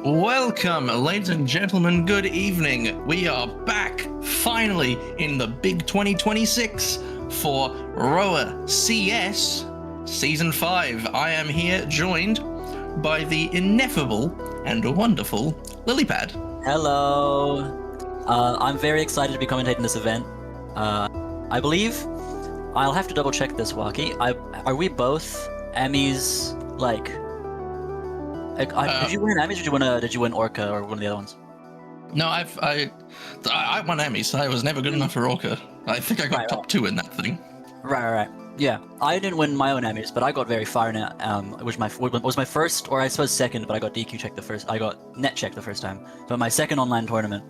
Welcome, ladies and gentlemen, good evening. We are back, finally, in the big 2026 for ROACS Season 5. I am here joined by the ineffable and wonderful Lilypad. Hello. I'm very excited to be commentating this event. I believe I'll have to double check this, Waki. Are we both Emmys? Did you win Emmys, or did you win Orca or one of the other ones? No, I won Emmys. I was never good enough for Orca. I think I got top 2 in that thing. Right. Yeah, I didn't win my own Emmys, but I got very far in it. It was my first, or I suppose second, but I got DQ checked the first. I got net checked the first time, but my second online tournament.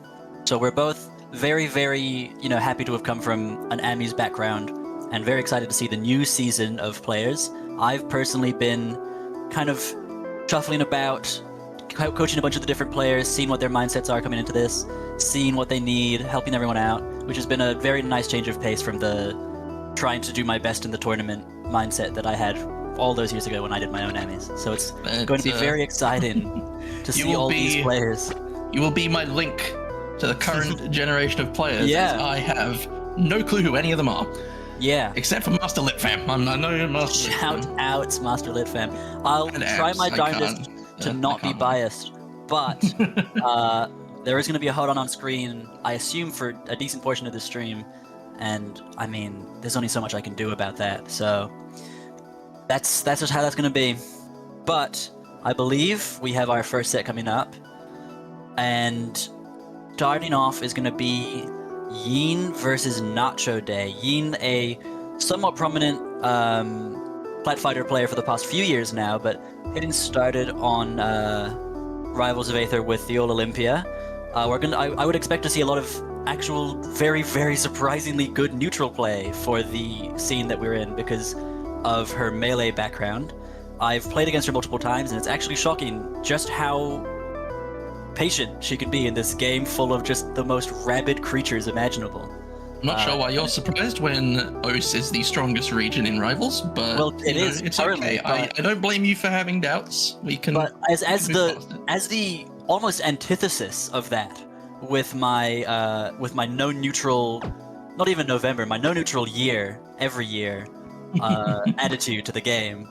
So we're both very, very, happy to have come from an Emmys background, and very excited to see the new season of players. I've personally been kind of shuffling about, coaching a bunch of the different players, seeing what their mindsets are coming into this, seeing what they need, helping everyone out, which has been a very nice change of pace from the trying to do my best in the tournament mindset that I had all those years ago when I did my own Emmys. So it's going to be very exciting to see all these players. You will be my link to the current generation of players. Yeah. I have no clue who any of them are. Yeah. Except for Master Lit Fam. I know Master Lit Fam. Shout out, Master Lit Fam. I'll try my darndest to not be biased, but there is going to be a HOD on screen, I assume, for a decent portion of the stream, and I mean, there's only so much I can do about that, so that's just how that's going to be. But I believe we have our first set coming up, and starting off is going to be Yin versus Nacho Day. Yin, a somewhat prominent plat fighter player for the past few years now, but getting started on Rivals of Aether with the Old Olympia. I would expect to see a lot of actual very, very surprisingly good neutral play for the scene that we're in because of her melee background. I've played against her multiple times, and it's actually shocking just how patient she can be in this game full of just the most rabid creatures imaginable. I'm not sure why you're surprised when OCE is the strongest region in Rivals, but well, it's okay. I don't blame you for having doubts. We can. But as the almost antithesis of that, with my no neutral, not even November, my no neutral year every year attitude to the game,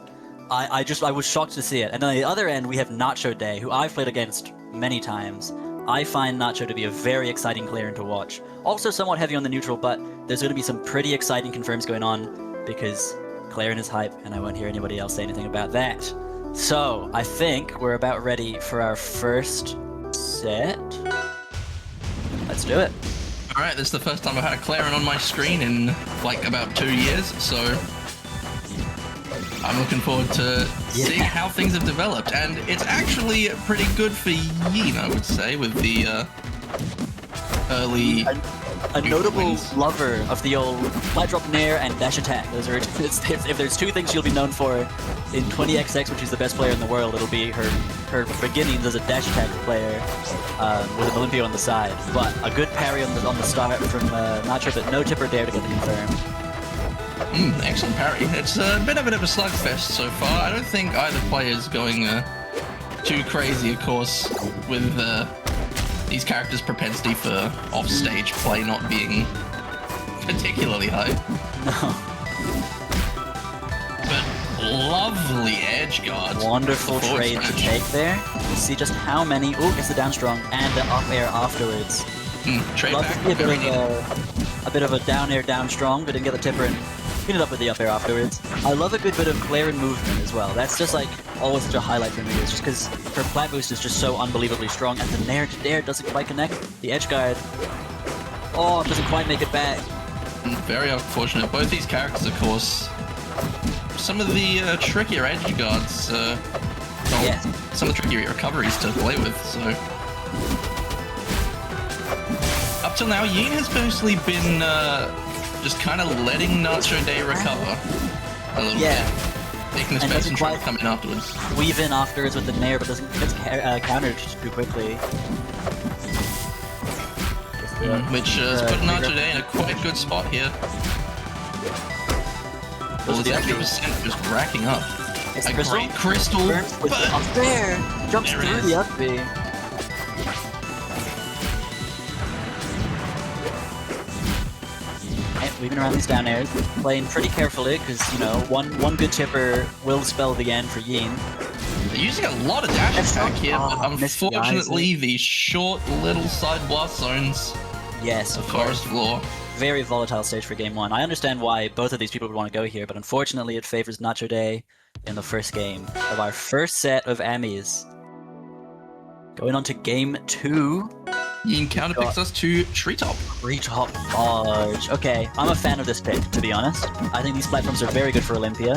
I was shocked to see it. And on the other end, we have Nacho Day, who I've played against many times. I find Nacho to be a very exciting player to watch. Also somewhat heavy on the neutral, but there's going to be some pretty exciting confirms going on because Claren is hype, and I won't hear anybody else say anything about that. So I think we're about ready for our first set. Let's do it. Alright, this is the first time I've had a Claren on my screen in like about 2 years, so I'm looking forward to seeing how things have developed, and it's actually pretty good for Yin, I would say, with the early. A notable lover of the old flat drop nair and dash attack. Those are if there's two things she'll be known for in 20XX, which she's the best player in the world, it'll be her beginnings as a dash attack player with an Olympia on the side. But a good parry on the start from Nacho, but no tipper dare to get the confirm. Excellent parry. It's been a bit of a slugfest so far. I don't think either player's going too crazy, of course, with these characters' propensity for off-stage play not being particularly high. No. But lovely edge guards. Wonderful trade to take there. We'll see just how many. Oh, gets the down strong and the up air afterwards. Trade Love back. to see a bit of a down air down strong, but didn't get the tipper and hit it up with the up air afterwards. I love a good bit of Claren movement as well. That's just like always such a highlight for me. It's just because her plat boost is just so unbelievably strong, and the nair to dare doesn't quite connect. The edge guard, doesn't quite make it back. Very unfortunate. Both these characters, of course, some of the trickier edge guards, some of the trickier recoveries to play with. So up till now, Yin has mostly been just kind of letting Nacho Day recover a little bit. Taking his best and trying to come in afterwards. Weave in afterwards with the nair, but doesn't get countered too quickly. Which has put Nacho Day in a quite good spot here. Well, his extra percent just racking up. It's a great crystal, but up there jumps through the up B. weaving around these down airs, playing pretty carefully because, you know, one good chipper will spell the end for Yin. They're using a lot of dash attack here, but unfortunately the short little side blast zones. Yes, the forest floor. Very volatile stage for game 1. I understand why both of these people would want to go here, but unfortunately it favors Nacho Day in the first game of our first set of Emmys. Going on to game 2. Yin counterpicks us to Treetop. Treetop large. Okay, I'm a fan of this pick, to be honest. I think these platforms are very good for Olympia.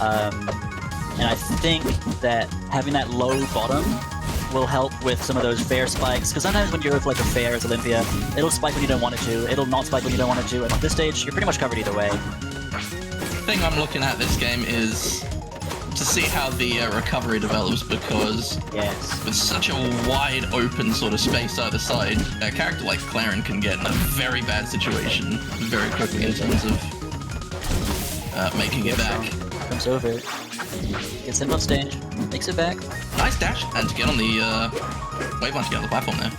And I think that having that low bottom will help with some of those fair spikes, because sometimes when you're with like a fair as Olympia, it'll spike when you don't want it to, it'll not spike when you don't want it to, and at this stage, you're pretty much covered either way. The thing I'm looking at this game is to see how the recovery develops, because with such a wide open sort of space either side, a character like Claren can get in a very bad situation very quickly in terms of making it back. Comes over, gets him on stage, makes it back. Nice dash, and to get on the wave line to get on the platform there.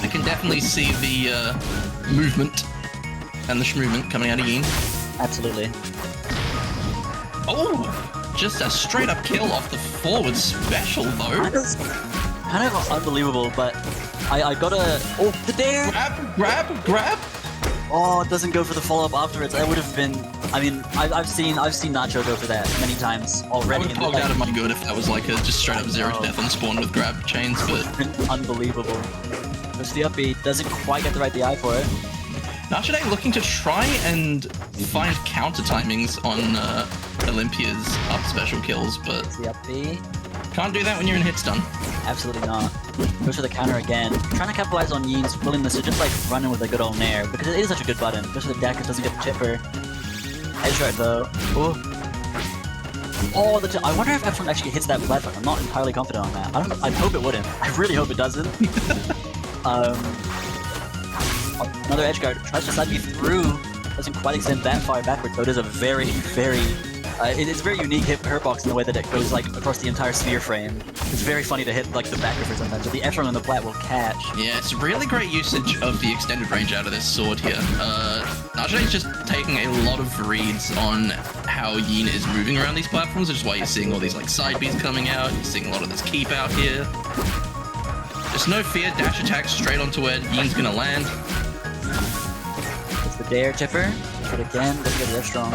I can definitely see the movement and the schmovement coming out of Yin. Absolutely. Oh, just a straight up kill off the forward special though. Kind of unbelievable, but I gotta. Oh, the dare! Grab! Oh, it doesn't go for the follow-up afterwards. That would have been. I mean, I've seen Nacho go for that many times already. I would have pogged out of my good if that was like a just straight up 0 to death on spawn with grab chains, but unbelievable. Goes the upbeat, doesn't quite get the right DI for it. Nacho Day looking to try and find counter timings on Olympia's up special kills, but the upbeat. Can't do that when you're in hit stun. Absolutely not. Goes for the counter again. Trying to capitalize on Yin's willingness to just like run in with a good old nair, because it is such a good button. Goes for the deck, it doesn't get the chipper. Edge right though. Oh, I wonder if F1 actually hits that platform. I'm not entirely confident on that. I hope it wouldn't. I really hope it doesn't. Another edge guard tries to slide me through. Doesn't quite extend that far backwards, though. It is a very, it's a very unique hitbox in the way that it goes like across the entire sphere frame. It's very funny to hit like the back for sometimes, but the F-run on the plat will catch. Yeah, it's really great usage of the extended range out of this sword here. Nacho is just taking a lot of reads on how Yin is moving around these platforms, which is why you're seeing all these like side Bs coming out. You're seeing a lot of this keep out here. There's no fear, dash attack straight onto where Yin's gonna land. It's the dare chipper. But again, doesn't get it strong.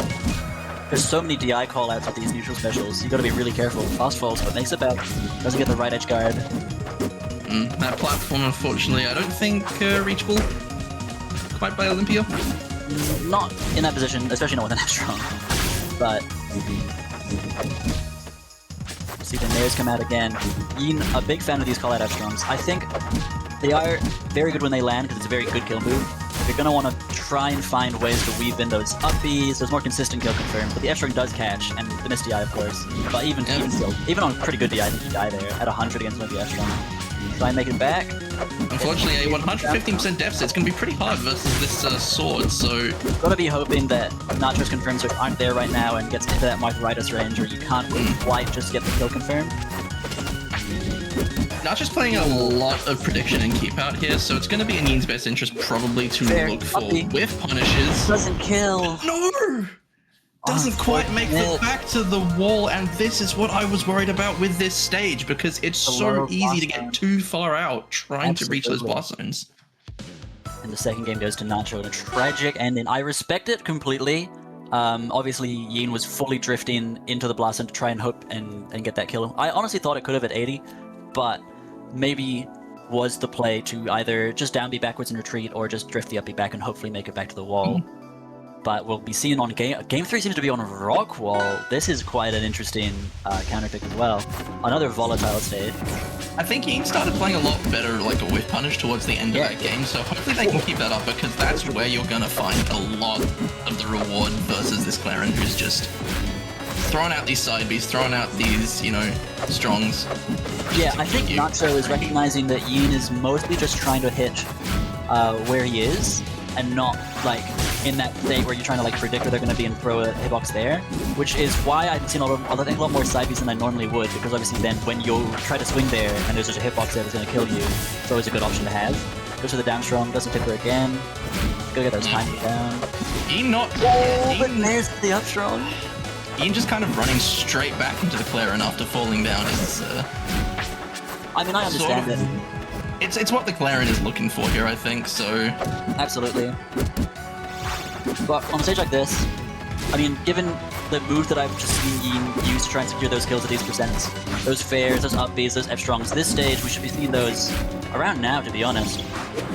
There's so many DI callouts with these neutral specials. You gotta be really careful. Fast falls, but makes it back. Doesn't get the right edge guard. That platform, unfortunately, I don't think reachable quite by Olympia. Not in that position, especially not with an F-strong. But see the nairs come out again. Yin, a big fan of these call-out F-strongs. I think they are very good when they land because it's a very good kill move. You're going to want to try and find ways to weave in those upbeats, those more consistent kill confirms, but the F-strong does catch, and the miss DI of course. But even on pretty good DI, I think you die there at 100 against one of the F-strong. Try and make it back. Unfortunately, a 115% deficit is going to be pretty hard versus this sword, so gotta be hoping that Nacho's confirms aren't there right now and gets into that Margaritas range, or you can't quite just get the kill confirmed. Nacho's playing a lot of prediction and keep out here, so it's going to be in Yin's best interest probably to look for whiff punishes. Doesn't kill. No! Doesn't quite make it back to the wall, and this is what I was worried about with this stage, because it's so easy to get too far out trying to reach those blast zones. And the second game goes to Nacho in a tragic ending. I respect it completely. Obviously, Yin was fully drifting into the blast zone to try and hope and get that kill. I honestly thought it could have at 80, but maybe was the play to either just downbeat backwards and retreat, or just drift the upbeat back and hopefully make it back to the wall. But we'll be seeing on game 3 seems to be on rock wall. This is quite an interesting counter pick as well. Another volatile stage. I think Yin started playing a lot better like a whiff punish towards the end of that game, so hopefully they can keep that up, because that's where you're gonna find a lot of the reward versus this Claren who's just throwing out these side Bs, throwing out these, you know, strongs. Yeah, I think Nacho is recognizing that Yin is mostly just trying to hit where he is, and not like in that state where you're trying to like predict where they're going to be and throw a hitbox there, which is why I've seen a lot more side Bs than I normally would, because obviously then when you try to swing there and there's just a hitbox there that's going to kill you, it's always a good option to have. Goes to the down strong, doesn't tipper again. Go get those timing down. Ian not... Oh, but Ian, there's the up strong. Ian just kind of running straight back into the Claren after falling down is... I mean, I understand sort of, it. It's what the Claren is looking for here, I think, so... Absolutely. But on a stage like this, I mean, given the move that I've just seen Yin use to try and secure those kills at these percents, those fairs, those up Bs, those F strongs, this stage we should be seeing those around now, to be honest.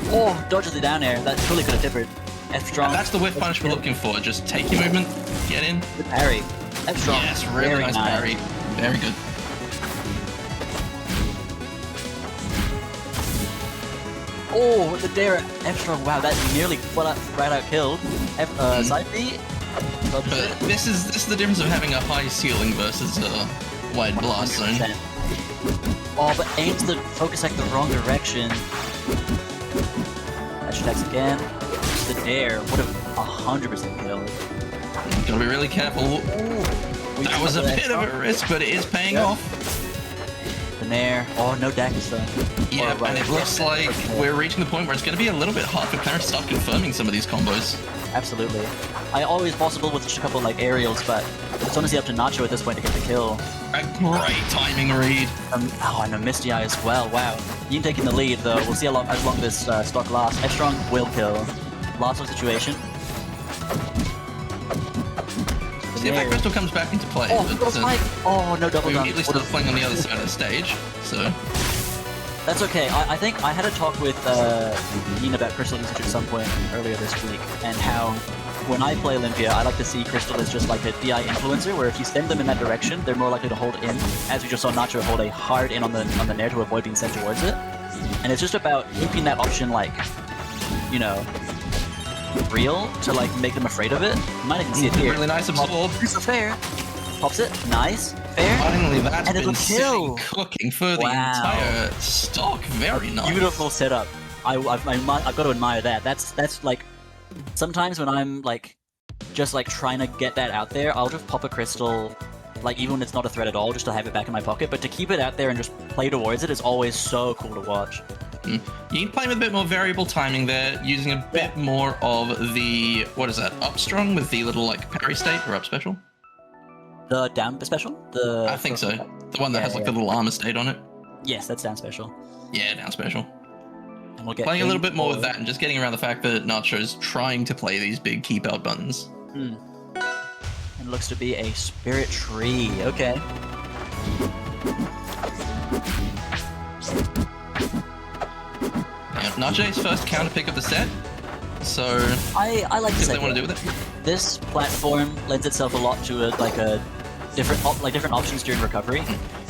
Oh, dodges the down air. That totally could have tippered. F strong. And that's the whiff punish we're looking for. Just take your movement, get in. The parry. F strong. Yes, really nice parry. Very good. Oh, the dare F strong. Wow, that nearly right out killed. Side B. But this is the difference of having a high ceiling versus a wide blast zone. Oh, but aims the focus like the wrong direction. That should X again. Just the dare would have 100% killed. Gotta be really careful. Ooh, that was a bit of a risk, but it is paying off. The nair. Oh, no daggers though. Yeah, and it looks like we're reaching the point where it's going to be a little bit hard for Claren to start confirming some of these combos. Absolutely. I always possible with just a couple like aerials, but it's honestly up to Nacho at this point to get the kill. A great timing read. Oh, and a Misty Eye as well. Wow. Yin taking the lead though. We'll see how long this stock lasts. F strong will kill. Last one situation. See if that crystal comes back into play. Oh, but, oh no double we down. immediately started playing on the other side of the stage, so... That's okay. I think I had a talk with Yin about Crystal usage at some point earlier this week, and how when I play Olympia, I like to see Crystal as just like a DI influencer, where if you send them in that direction, they're more likely to hold in, as we just saw Nacho hold a hard in on the nair to avoid being sent towards it. And it's just about keeping that option like, you know, real to like make them afraid of it. You might even see it here. Really nice absorb. Here's the fair. Pops it. Nice. Fair. Finally, that's and been sitting cooking for the entire stock. Very nice. Beautiful setup. I've got to admire that. That's like, sometimes when I'm like, just like trying to get that out there, I'll just pop a crystal, like even when it's not a threat at all, just to have it back in my pocket. But to keep it out there and just play towards it is always so cool to watch. You need to play with a bit more variable timing there, using a bit more of the, what is that, up strong with the little like parry state or up special? The down special? I think so. The one that has like the little armor state on it. Yes, that's down special. Yeah, down special. And we'll get playing a little bit more with that and just getting around the fact that Nacho's trying to play these big keep out buttons. And it looks to be a spirit tree. Okay. Yeah, Nacho's first counter pick of the set. So I like what they want to do with it. This platform lends itself a lot to different options during recovery.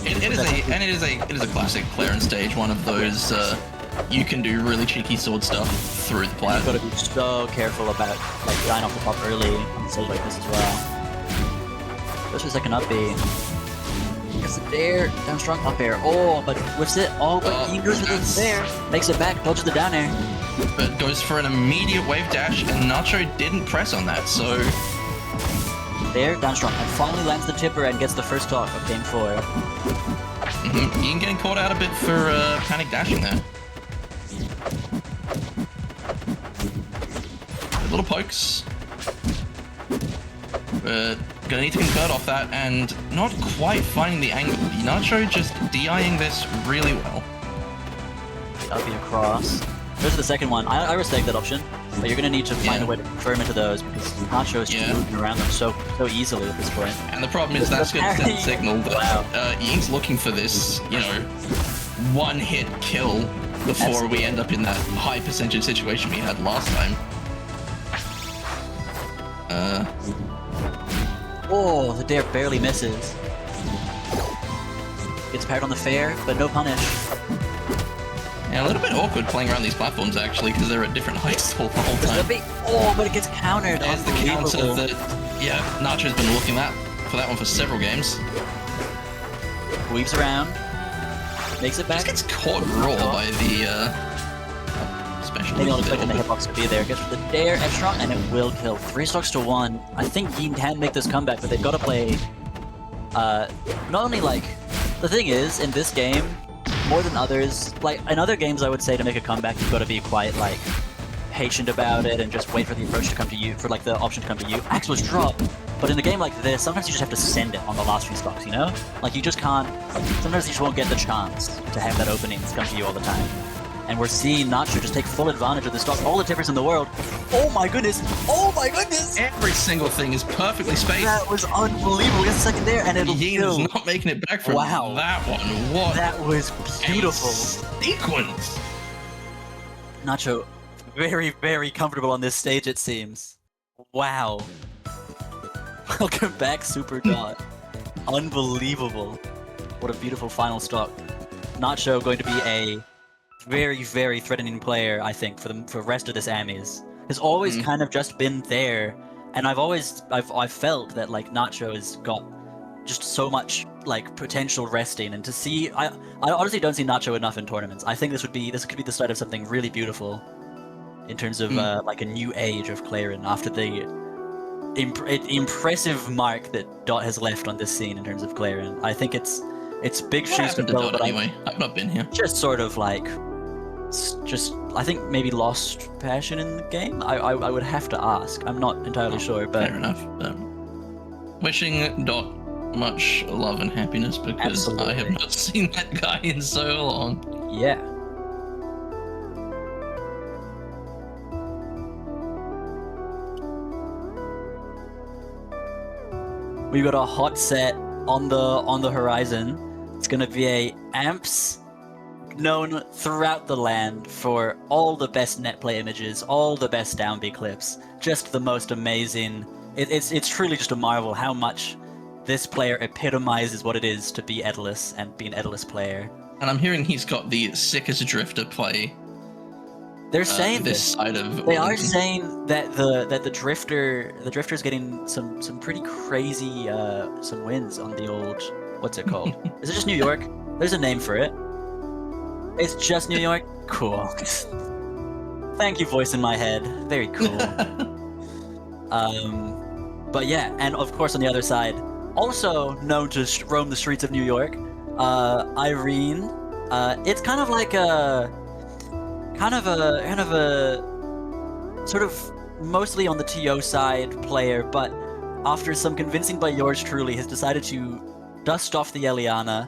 It is a classic Claren stage, one of those you can do really cheeky sword stuff through the plat. You've got to be so careful about like dying off the top early on a stage like this as well. Goes for a second up B. Gets the dare, down strong up air. Oh, but whiffs it. Oh, but he goes with the dare. Makes it back, dodges the down air. But goes for an immediate wave dash, and Nacho didn't press on that, so... There, down strong, and finally lands the tipper and gets the first stock of game 4. Ian getting caught out a bit for panic dashing there. Little pokes. Gonna need to convert off that, and not quite finding the angle. Nacho just DIing this really well. That'll be across. There's the second one. I respect that option, but you're going to need to find a way to confirm into those because Nacho is just moving around them so easily at this point. And the problem is that's going to send a signal that Ian's looking for this, you know, one-hit kill before we end up in that high percentage situation we had last time. Oh, the dare barely misses. Gets parried on the fair, but no punish. Yeah, a little bit awkward playing around these platforms actually, because they're at different heights the whole time. Oh, but it gets countered. There's the counter that, Nacho's been looking for that one for several games. Weaves around, makes it back. Just gets caught raw by the special. Maybe not expecting the hitbox to be there. Gets the dare, F strong, and it will kill. 3 stocks to 1. I think Yin can make this comeback, but they've got to play. Not only like, the thing is in this game, more than others. Like in other games, I would say to make a comeback, you've got to be quite like patient about it and just wait for the approach to come to you, for like the option to come to you. Axe was dropped, but in a game like this, sometimes you just have to send it on the last few stocks, you know? Like you just can't, sometimes you just won't get the chance to have that opening come to you all the time. And we're seeing Nacho just take full advantage of the stock, all the difference in the world. Oh my goodness! Oh my goodness! Every single thing is perfectly spaced. That was unbelievable. Just a second there, and it'll Yena's not making it back from that one. What? That was beautiful. Sequence. Nacho, very, very comfortable on this stage, it seems. Wow. Welcome back, Super God. Unbelievable. What a beautiful final stock. Nacho going to be a very, very threatening player, I think, for the rest of this Amis. Has always kind of just been there, and I've felt that like Nacho has got just so much like potential resting, and to see, I honestly don't see Nacho enough in tournaments. I think this could be the start of something really beautiful, in terms of like a new age of Claren after the impressive mark that Dot has left on this scene in terms of Claren. I think it's big shoes to fill, but anyway, I've not been here. Just sort of like. I think maybe lost passion in the game? I would have to ask. I'm not entirely sure, but... Fair enough. Wishing Dot much love and happiness, because I have not seen that guy in so long. Yeah. We've got a hot set on the horizon. It's gonna be a Amps known throughout the land for all the best net play images, all the best down B clips, just the most amazing. It's truly just a marvel how much this player epitomizes what it is to be Edalus and be an Edalus player. And I'm hearing he's got the sickest drifter play. They're saying this side of. They are saying that the drifter's getting some pretty crazy some wins on the old, what's it called? Is it just New York? There's a name for it. It's just New York? Cool. Thank you, voice in my head. Very cool. But yeah, and of course on the other side, also known to roam the streets of New York, Irene. It's kind of like a sort of mostly on the TO side player, but after some convincing by yours truly, has decided to dust off the Eliana.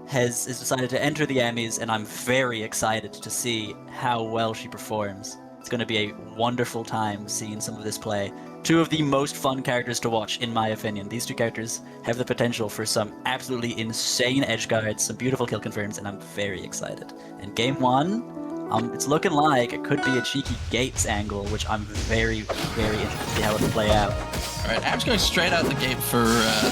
Has decided to enter the Emmys, and I'm very excited to see how well she performs. It's going to be a wonderful time seeing some of this play. Two of the most fun characters to watch, in my opinion. These two characters have the potential for some absolutely insane edge guards, some beautiful kill confirms, and I'm very excited. And game one, it's looking like it could be a cheeky Gates angle, which I'm very, very interested to see how it'll play out. Alright, Ab's going straight out the gate for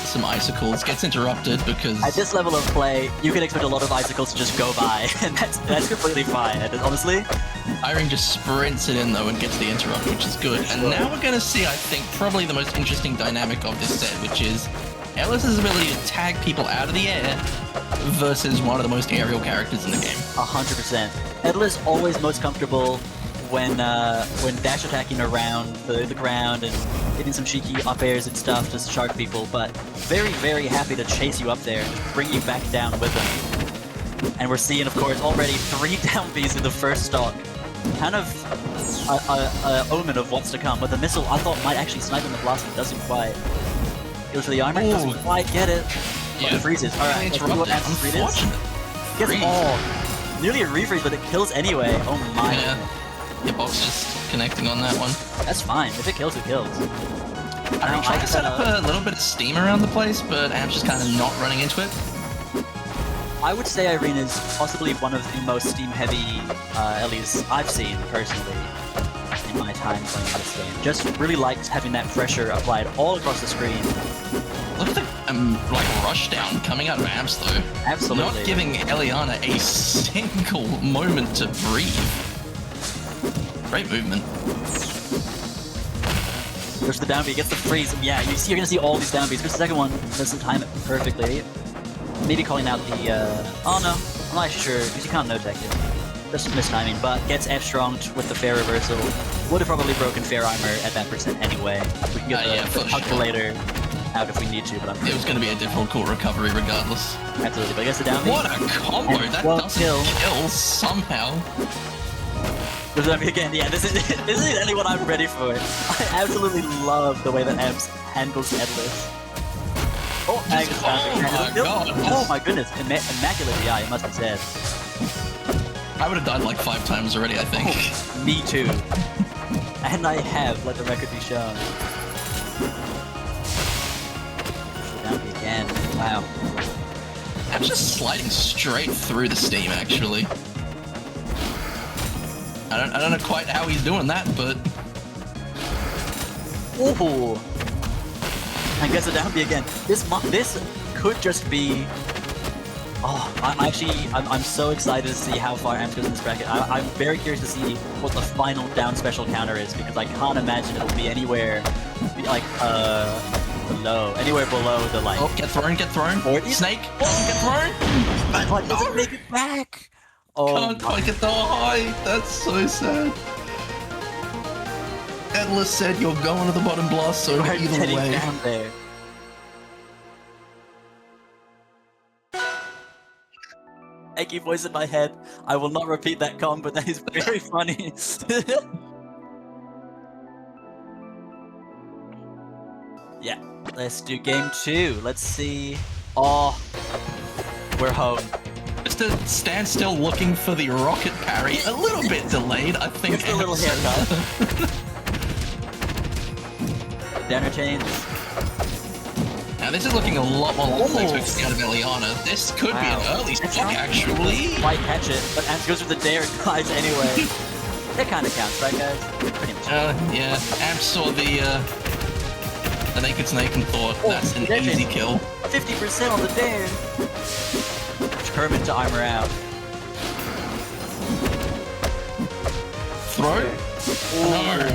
some icicles, gets interrupted because... At this level of play, you can expect a lot of icicles to just go by, and that's completely fine, and honestly. Irene just sprints it in though and gets the interrupt, which is good. And now we're going to see, I think, probably the most interesting dynamic of this set, which is Ellis's ability to tag people out of the air versus one of the most aerial characters in the game. 100%. Edlis always most comfortable when dash attacking around the ground and hitting some cheeky up airs and stuff to shark people, but very, very happy to chase you up there and bring you back down with him. And we're seeing, of course, already 3 down Bs in the first stock. Kind of a omen of what's to come, but the missile I thought might actually snipe him. The blast, but doesn't quite. Goes for the armor, doesn't quite get it. But it freezes. Alright, let's see what Unfortunate. Gets nearly a refreeze, but it kills anyway. Oh my. Yeah. Your box just connecting on that one. That's fine. If it kills, it kills. I tried to set up a little bit of steam around the place, but Am's just kind of not running into it. I would say Irene is possibly one of the most steam-heavy Ellies I've seen, personally, in my time playing this game. Just really liked having that pressure applied all across the screen. Look at the rush down coming out of Amps, though. Absolutely. Not giving Eliana a single moment to breathe. Great movement. Goes to the down B, gets the freeze. Yeah, you're gonna see all these down Bs. Because the second one doesn't time it perfectly. Maybe calling out the, oh no, I'm not actually sure, because you can't no-tech it. Just mistiming, but gets F-stronged with the fair reversal. Would have probably broken fair armor at that percent anyway. We can get the calculator out if we need to, but it was going to be a difficult recovery regardless. Absolutely, but I guess the down. What a combo! That doesn't kill somehow. Does that again? Yeah, this is exactly what I'm ready for. I absolutely love the way that Amps handles Headless. Oh my god! Oh my goodness! Immaculate DI, it must be said. I would have died like 5 times already, I think. Oh, me too. And I have, let the record be shown. Down again. Wow. I'm just sliding straight through the steam, actually. I don't know quite how he's doing that, but... Ooh. I guess a down B again. This could just be... Oh, I'm so excited to see how far Amps goes in this bracket. I'm very curious to see what the final down special counter is, because I can't imagine it'll be anywhere, like, anywhere below the, like... Oh, get thrown! Snake! Oh, get thrown! But doesn't make it back! Oh, can't quite get the high! That's so sad. Atlas said you're going to the bottom blast, so either way. Down there. Eggy voice in my head. I will not repeat that comment, but that is very funny. Yeah, let's do game 2. Let's see. Oh, we're home. Just a standstill looking for the rocket parry. A little bit delayed, I think. Just a little haircut. Downer chains. Now this is looking a lot more like expected out of Eliana. This could be an early stock, actually. Might catch it, but Amps goes with the dare and dies anyway. That kind of counts, right, guys? Pretty much. Yeah. Amps saw the naked snake and thought that's an easy kill. 50% on the dare. Determined to armor out. Throw? No.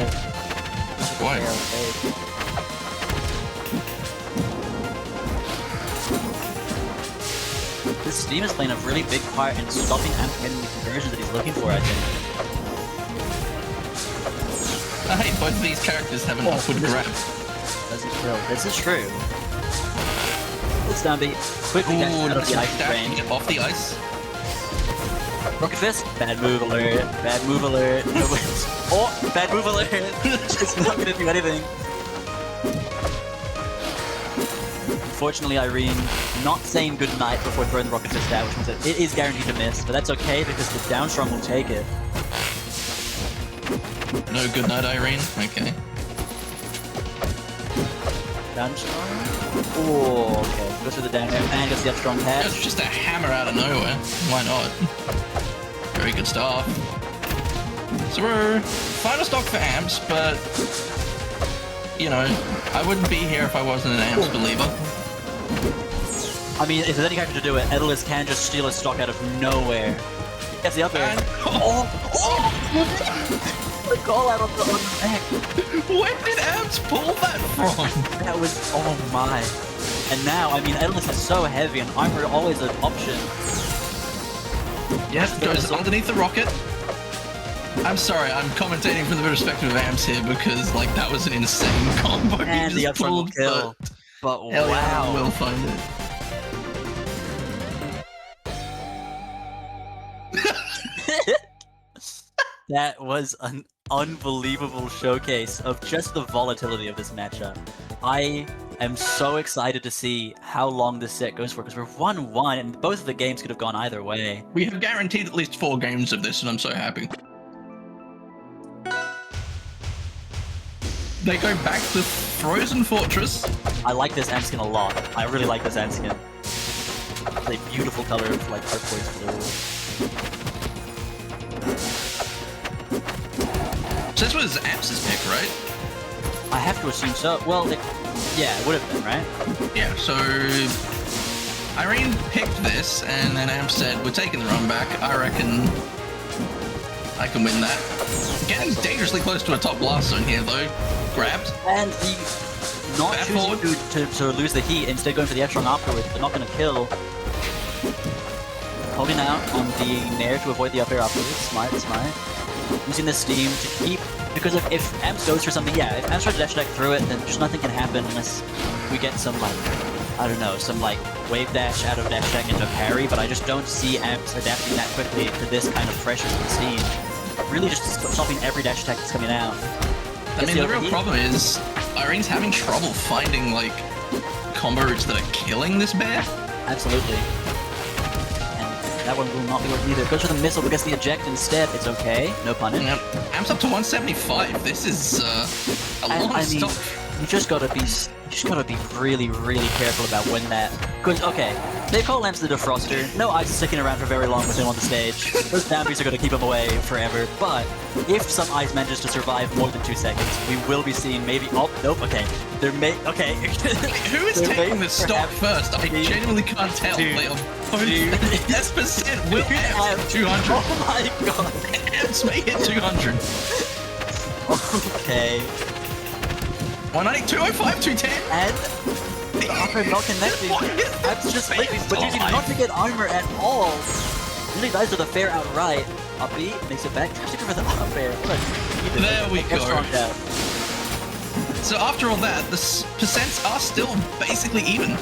Why? This Steam is playing a really big part in stopping Amp getting the conversions that he's looking for, I think. I hate both of these characters have an upward grab. Doesn't kill. This is true. Let's down B. Quickly get out of the ice range. Get off the ice. Rocket Fist. Bad move alert. Bad move alert. Oh, bad move alert. Just not gonna do anything. Unfortunately, Irene not saying good night before throwing the Rocket Fist out, which means that it is guaranteed to miss, but that's okay because the down strong will take it. No good night, Irene. Okay. Down strong? Oh, okay. Goes for the down air and gets the up strong pass. It's just a hammer out of nowhere. Why not? Very good start. So we're final stock for Amps, but you know, I wouldn't be here if I wasn't an Amps believer. I mean, if there's any character to do it, Edalus can just steal a stock out of nowhere. Gets the up air. The call out on the back. Where did Amps pull that from? That was, oh my. And now, I mean, Edalus is so heavy and armor always an option. Yes, goes underneath the rocket. I'm sorry, I'm commentating from the perspective of Amps here because, like, that was an insane combo. And the up pulled, kill. But wow. Yeah, we'll find it. That was an unbelievable showcase of just the volatility of this matchup. I am so excited to see how long this set goes for, because we're 1-1 and both of the games could have gone either way. We have guaranteed at least 4 games of this and I'm so happy. They go back to Frozen Fortress. I like this amp skin a lot. I really like this amp skin. It's a beautiful color of like turquoise blue. So this was Amps' pick, right? I have to assume so. Well, yeah, it would have been, right? Yeah, so Irene picked this, and then Amp said, we're taking the run back. I reckon I can win that. Getting dangerously close to a top blast zone here, though. Grabbed. And the not choosing to lose the heat, instead going for the F-strong afterwards, but not going to kill. Holding out on the Nair to avoid the up air afterwards. Smart, smart. Using the steam to keep, because if Amps goes for something, yeah, if Amps tries to dash attack through it, then just nothing can happen unless we get some like, I don't know, some like wave dash out of dash attack into parry, but I just don't see amps adapting that quickly to this kind of pressure from the scene. Really just stopping every dash attack that's coming out. I mean, the real problem is Irene's having trouble finding like combo routes that are killing this bear. Absolutely. And that one will not be working either. Goes for the missile, but gets the eject instead. It's okay. No punish. Yep. Amps up to 175. This is a long stop. You just gotta be really, really careful about when that. Cause okay, they call amps the defroster. No ice is sticking around for very long with him on the stage. Those downbeats are gonna keep him away forever. But if some ice manages to survive more than 2 seconds, we will be seeing maybe. Oh nope. Okay, there may. Okay. Who is taking the stock first? I genuinely can't tell. They are both percent will have 200. Oh my god. Amps may hit 200. Okay. 190, 205, 210. And the armor not connecting. That's just flipping, but using not to get armor at all. Really dies to the fair outright. Upbeat makes it back. Tries to go for the up fair. There we go. Down. So after all that, the percents are still basically even.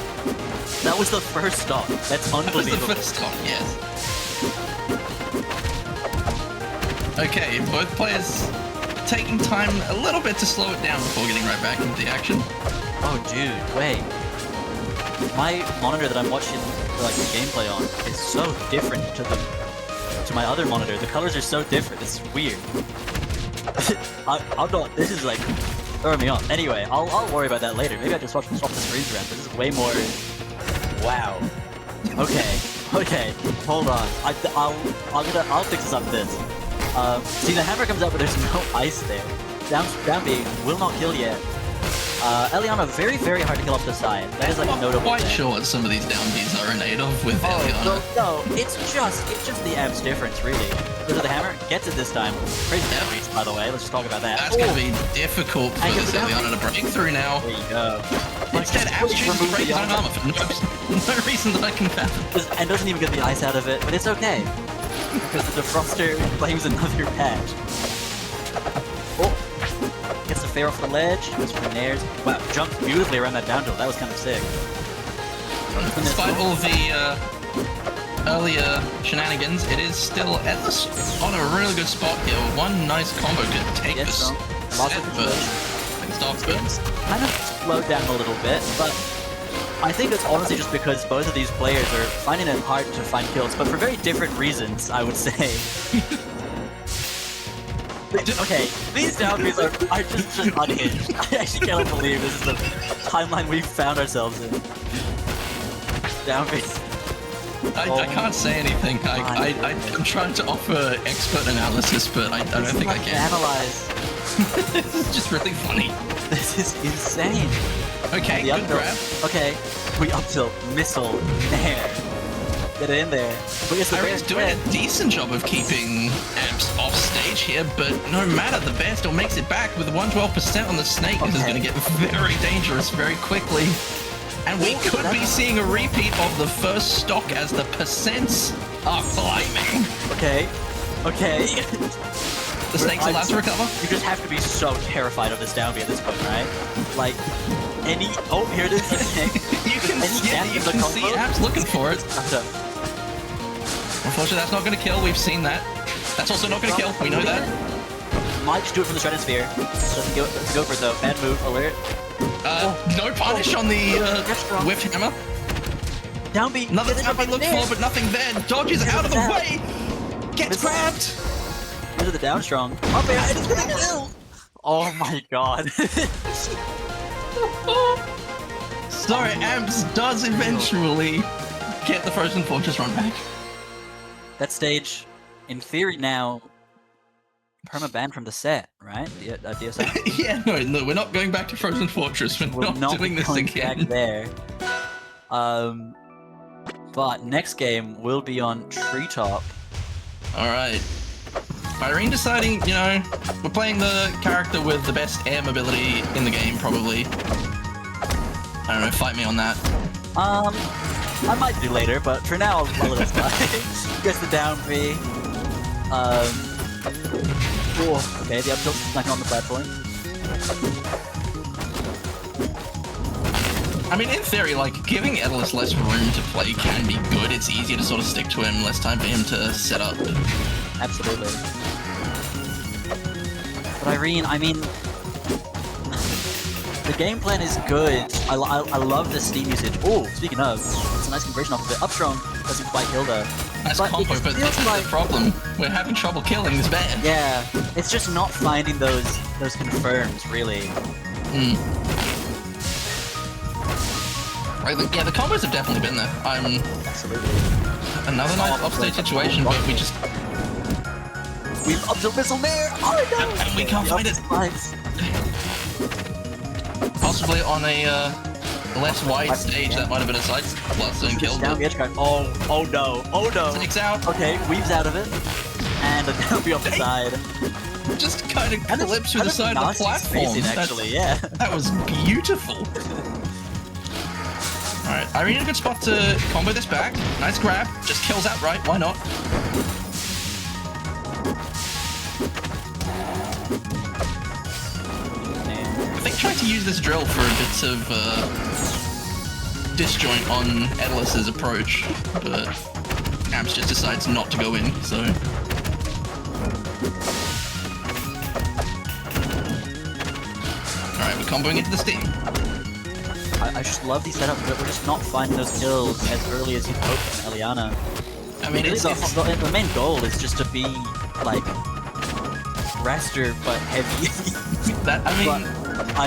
That was the first stock. That's unbelievable. That was the first stock, yes. Okay, both players taking time a little bit to slow it down before getting right back into the action. Oh, dude, wait. My monitor that I'm watching like the gameplay on is so different to my other monitor. The colors are so different. It's weird. I'm not. This is like throwing me off. Anyway, I'll worry about that later. Maybe I can swap the screens around. This is way more. Wow. Okay. Hold on. I'll fix this up. See, the hammer comes out, but there's no ice there. Down B will not kill yet. Eliana, very, very hard to kill off the side. That is like a notable quite sure what some of these down Bs are in aid of with Eliana. No, it's just the amps difference, really. Goes to the hammer, gets it this time. Crazy down Bs, by the way. Let's just talk about that. That's going to be difficult for this Eliana to break through now. There you go. Instead, amps chooses to break his own armor for no reason that I can fathom. And doesn't even get the ice out of it, but it's okay. Because the defroster claims another patch. Oh! Gets the fair off the ledge, goes for the nairs. Wow, jumped beautifully around that down tilt. That was kind of sick. Despite all the earlier shenanigans, it is still Endless on a really good spot here. One nice combo could take this set, but things off good. Kind of slowed down a little bit, but I think it's honestly just because both of these players are finding it hard to find kills, but for very different reasons, I would say. Okay, these downbeats are just unhinged. I actually cannot believe this is the timeline we've found ourselves in. Downbeats. I can't say anything. I'm trying to offer expert analysis, but I don't think I can. Analyze. This is just really funny. This is insane. Okay, good grab. Okay, we up tilt, missile, nair. Get it in there. Irene's doing a decent job of keeping amps off stage here, but no matter, the bear still makes it back with 112% on the snake. This is going to get very dangerous very quickly. And we could be seeing a repeat of the first stock as the percents are climbing. Okay. The snake's allowed to recover. You just have to be so terrified of this down B at this point, right? Like, any... Oh, here it is. You can see amps looking for it. Unfortunately, that's not going to kill. We've seen that. That's also not going to kill. We know that. Might just do it from the Stratosphere. Doesn't go for it, though. Bad move. Alert. No punish on the whiff hammer. Down B. Another down B looked for, but nothing there. Dodges out of the way. Gets grabbed. Into the down strong. Up air, and it's gonna kill. Oh my god. Sorry, Amps does eventually get the Frozen Fortress run back. That stage, in theory now, perma-banned from the set, right? DSL? Yeah, no, we're not going back to Frozen Fortress. We're not doing this again. Back there. But next game will be on Treetop. Alright. Irene deciding, you know, we're playing the character with the best air mobility in the game, probably. I don't know, fight me on that. I might do later, but for now, I'll let us by. Gets the down B. Okay, the up tilt's not on the platform. I mean, in theory, like, giving Aetherless less room to play can be good. It's easier to sort of stick to him, less time for him to set up. Absolutely. But Irene, I mean, the game plan is good. I love the steam usage. Oh, speaking of, it's a nice conversion off of it. Upstrong doesn't quite kill though. Nice combo, but this is the problem. We're having trouble killing this band. Yeah, it's just not finding those confirms, really. Right, yeah, the combos have definitely been there. Absolutely. Another nice offstage situation, but we just... We've up to missile there! Oh no! And we can't find it. Possibly on a less wide stage, that might have been a side plus and killed. Down the edge guard. Oh no! Oh no! Sneaks out. Okay, weaves out of it, and a down B off the side. Just kind of clips through the side of the platform. Actually, yeah. That was beautiful. Alright, Irene in a good spot to combo this back. Nice grab. Just kills outright. Why not? I think trying to use this drill for a bit of disjoint on Aetherless's approach, but Amps just decides not to go in, so... Alright, we're comboing into the steam. I just love these setups, but we're just not finding those kills as early as you'd hope from Eliana. I mean, really the main goal is just to be, like, raster but heavy.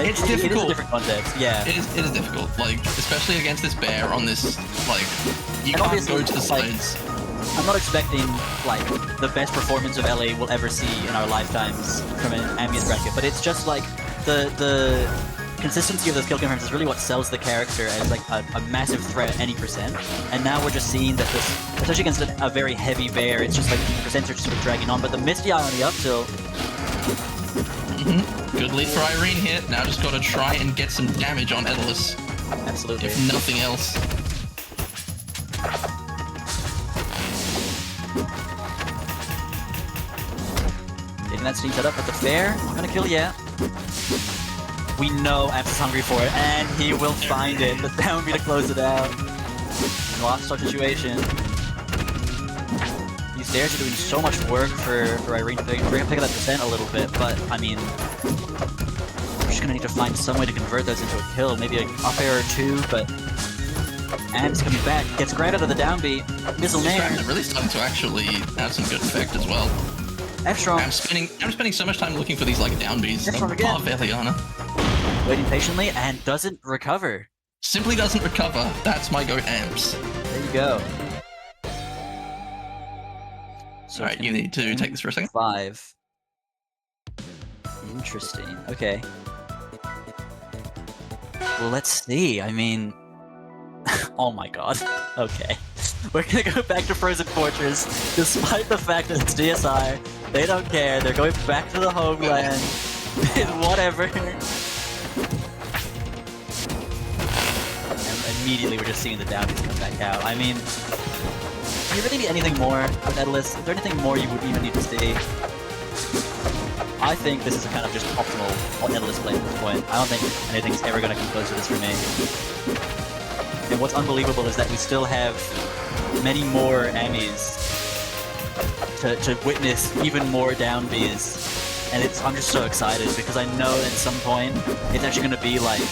It's difficult. It is a different context, yeah. It is difficult, like, especially against this bear on this, like, you can't go to the sides. I'm not expecting, like, the best performance of LA we'll ever see in our lifetimes from an Ambience bracket, but it's just, like, the consistency of those kill confirms is really what sells the character as like a massive threat at any percent. And now we're just seeing that this, especially against a very heavy bear, it's just like the percents are just sort of dragging on. But the Misty Eye on the up tilt. Good lead for Irene here. Now just got to try and get some damage on Aetherless. Absolutely. If nothing else. Getting that steam set up at the fair. Not gonna kill yet. We know Amps is hungry for it, and he will find it. The down B to close it out. Lost start situation. These dairs are doing so much work for Irene to pick up that percent a little bit, but I mean, we're just gonna need to find some way to convert those into a kill. Maybe an up air or two, but Amps coming back. Gets granted of the down B. Missile Nair. Really starting to actually have some good effect as well. F-Strong. I'm spending so much time looking for these like down Bs. F-Strong again. Of Eliana. Waiting patiently and doesn't recover. Simply doesn't recover. That's my goat Amps. There you go. So alright, you need to take this for a second. 5. Interesting. Okay. Well, let's see. I mean... oh my god. Okay. We're gonna go back to Frozen Fortress, despite the fact that it's DSI. They don't care. They're going back to the homeland. Whatever. And immediately we're just seeing the downies come back out. I mean, do you really need anything more with Aetherless? Is there anything more you would even need to see? I think this is a kind of just optimal Aetherless play at this point. I don't think anything's ever going to come close to this for me. And what's unbelievable is that we still have many more Amis to witness even more down Bs. And I'm just so excited because I know at some point it's actually going to be like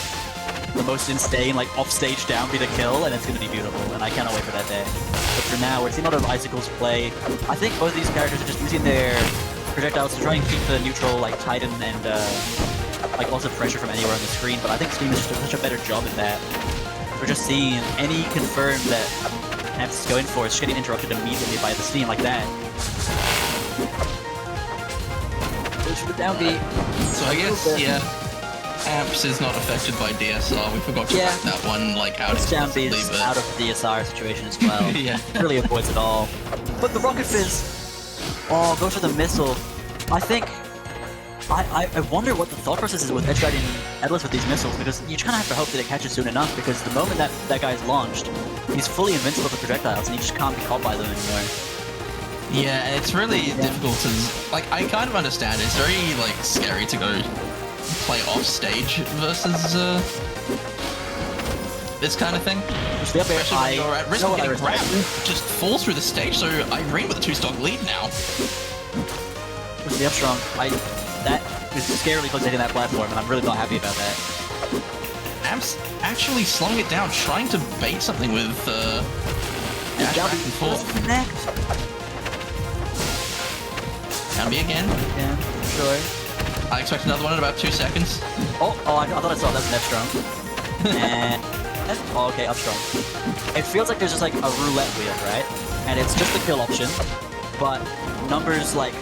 the most insane like off-stage down B to kill, and it's going to be beautiful, and I cannot wait for that day. But for now, we're seeing a lot of Icicles play. I think both of these characters are just using their projectiles to try and keep the neutral like Titan and like also pressure from anywhere on the screen, but I think Steam is just doing such a better job at that. We're just seeing any confirm that Amps is going for, it's just getting interrupted immediately by the Steam like that. Goes for the down B. So I guess, yeah, Amps is not affected by DSR. We forgot to write that one like out of down B is out of the DSR situation as well. Yeah. It really avoids it all. But the Rocket Fizz! Oh, goes for the missile. I think... I wonder what the thought process is with edgeguarding Aetherless with these missiles, because you kind of have to hope that it catches soon enough, because the moment that guy's launched, he's fully invincible to projectiles, and he just can't be caught by them anymore. Yeah, it's really difficult to... Like, I kind of understand. It's very, like, scary to go play off stage versus this kind of thing. Especially when you're at risk of getting grabbed, just fall through the stage, so Irene with a 2-stock lead now. Push the up strong. That is scarily close to hitting that platform, and I'm really not happy about that. Amps actually slowing it down, trying to bait something with dash back and forth. Connect. Down B again. Yeah, sure. I expect another one in about 2 seconds. Oh, I thought I saw that F strong. And oh, okay, up strong. It feels like there's just like a roulette wheel, right? And it's just the kill option, but numbers like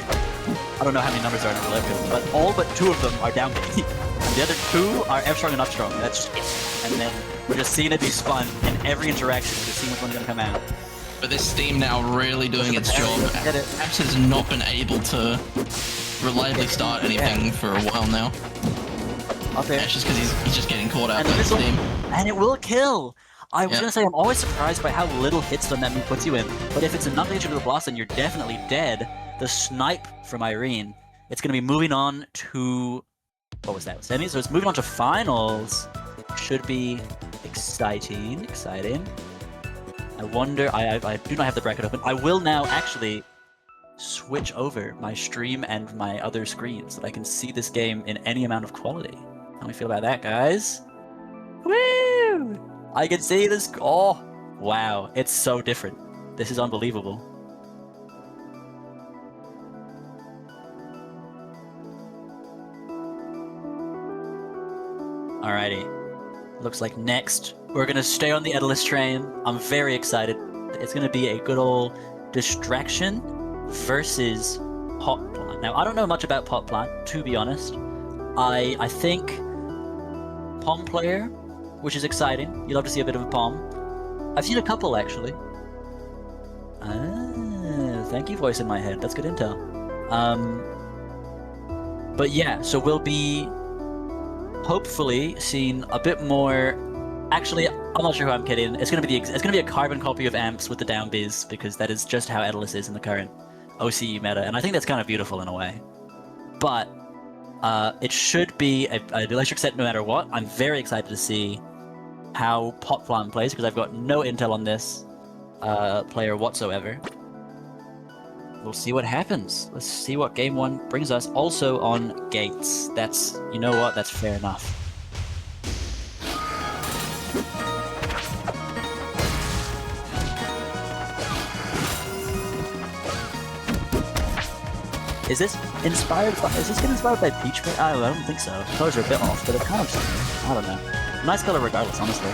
I don't know how many numbers are in a roulette wheel, but all but 2 of them are down B. And the other 2 are F strong and up strong. That's just it. And then we're just seeing it be spun in every interaction, just seeing which one's gonna come out. But this Steam now really doing its job. Apps has not been able to reliably start anything for a while now. Okay. Yeah, it's just because he's just getting caught out by the Steam. And it will kill! I was gonna say, I'm always surprised by how little hit stun that move puts you in, but if it's enough to hit you to the blast, then you're definitely dead. The snipe from Irene. It's gonna be moving on to... What was that? Semis? So it's moving on to finals. Should be exciting. I wonder... I do not have the bracket open. I will now actually switch over my stream and my other screens so that I can see this game in any amount of quality. How do we feel about that, guys? Woo! I can see this. Oh, wow. It's so different. This is unbelievable. Alrighty. Looks like next, we're going to stay on the Aether train. I'm very excited. It's going to be a good old distraction versus pot plant. Now, I don't know much about pot plant, to be honest. I think Pom player, which is exciting. You love to see a bit of a Pom. I've seen a couple, actually. Ah, thank you, voice in my head. That's good intel. But yeah, so we'll be hopefully seeing a bit more. Actually, I'm not sure who I'm kidding. It's gonna be a carbon copy of Amps with the down biz, because that is just how Aether is in the current OCE meta, and I think that's kind of beautiful in a way. But it should be an electric set no matter what. I'm very excited to see how Pot Plant plays, because I've got no intel on this player whatsoever. We'll see what happens. Let's see what game 1 brings us. Also on gates. That's, you know what, that's fair enough. Is this inspired by, is this getting inspired by Peach? I don't think so. The colors are a bit off, but they're kind of similar. I don't know. Nice color regardless, honestly.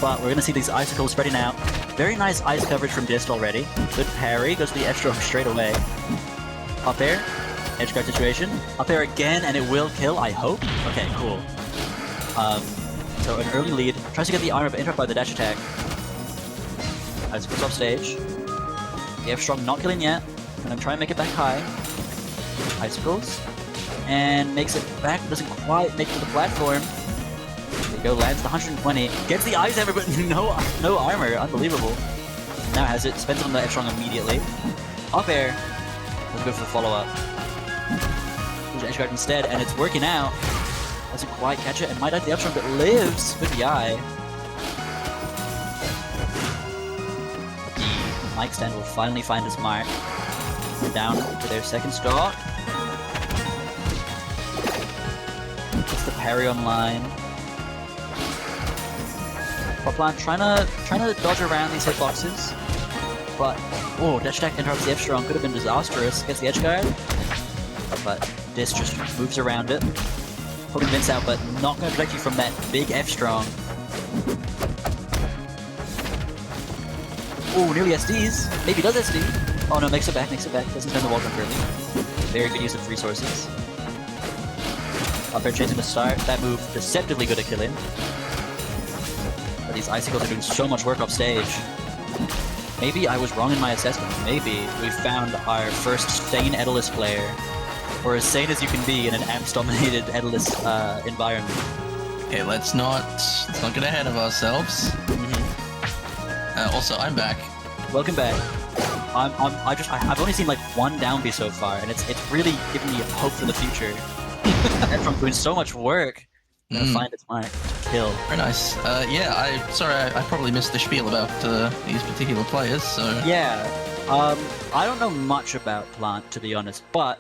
But we're gonna see these icicles spreading out. Very nice ice coverage from Dist already. Good parry, goes to the F stroke straight away. Up air, edge guard situation. Up air again, and it will kill, I hope. Okay, cool. So an early lead. Tries to get the armor, but interrupted by the dash attack. Icicles off stage. The F strong not killing yet. Gonna try and make it back high. Icicles, and makes it back, doesn't quite make it to the platform. There we go, lands the 120, gets the ice hammer, but no armor, unbelievable. Now has it, spends it on the F strong immediately. Up air, let's go for the follow-up. Goes to edge guard instead, and it's working out. Doesn't quite catch it, and might die the F strong, but lives with the eye. The mic stand will finally find his mark. We're down to their second stock. Gets the parry online. Pot Plant trying to dodge around these hitboxes, but oh, dash attack interrupts the F strong. Could have been disastrous. Gets the edge guard, but Dis just moves around it, pulling Vince out, but not going to protect you from that big F strong. Oh, nearly SDs. Maybe does SD. Oh no, makes it back. Doesn't turn the wall jump early. Very good use of resources. Up air chasing the start. That move deceptively good at killing. But these icicles are doing so much work off stage. Maybe I was wrong in my assessment. Maybe we found our first sane Aether player, or as sane as you can be in an Amps-dominated Aether environment. Okay, let's not get ahead of ourselves. Also, I'm back. Welcome back. I've only seen like one down B so far, and it's really giving me hope for the future. And from doing so much work, I'm gonna find its mark. kill. Very nice. Yeah, I probably missed the spiel about these particular players, so... Yeah, I don't know much about Plant, to be honest, but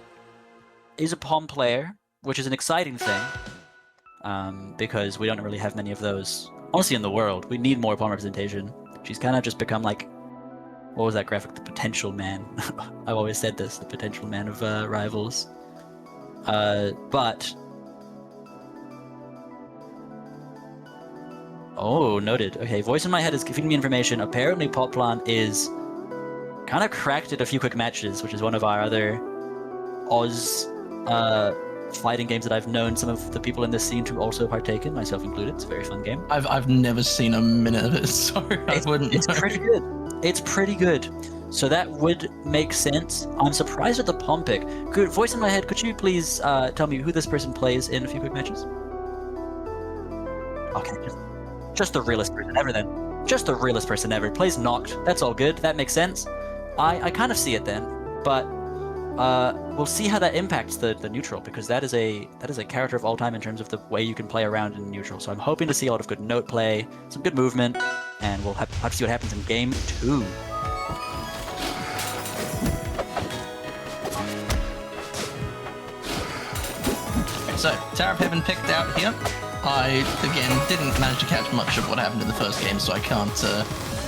he's a POM player, which is an exciting thing, because we don't really have many of those, honestly, in the world. We need more POM representation. She's kind of just become like, what was that graphic? The potential man. I've always said this, the potential man of Rivals. But... Oh, noted. Okay, voice in my head is giving me information. Apparently Popplant is kind of cracked at a few quick matches, which is one of our other Oz fighting games that I've known some of the people in this scene to also partake in, myself included. It's a very fun game. I've never seen a minute of it, so I wouldn't know. It's pretty good. It's pretty good. So that would make sense. I'm surprised at the POM pick. Good voice in my head, could you please tell me who this person plays in a few quick matches? Okay, just the realest person ever then. Just the realest person ever. Plays Noct. That's all good. That makes sense. I kind of see it then, but we'll see how that impacts the neutral, because that is a character of all time in terms of the way you can play around in neutral. So I'm hoping to see a lot of good note play, some good movement, and we'll have to see what happens in game 2. So, Tower of Heaven picked out here. I, again, didn't manage to catch much of what happened in the first game, so I can't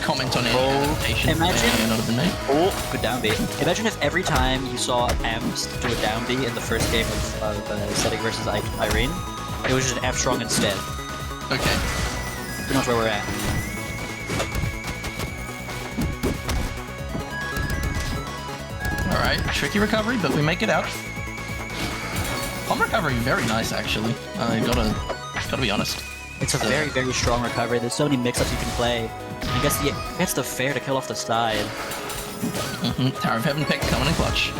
comment on any adaptation. Imagine, not have been made. Oh, good down B. Imagine if every time you saw Ems do a down B in the first game of Setting versus Irene, it was just an F strong instead. Okay. Pretty much where we're at. Alright, tricky recovery, but we make it out. POM recovery, very nice actually. I gotta be honest. It's a very, very strong recovery. There's so many mix-ups you can play. I guess gets the fair to kill off the side. Tower of Heaven pick coming in clutch.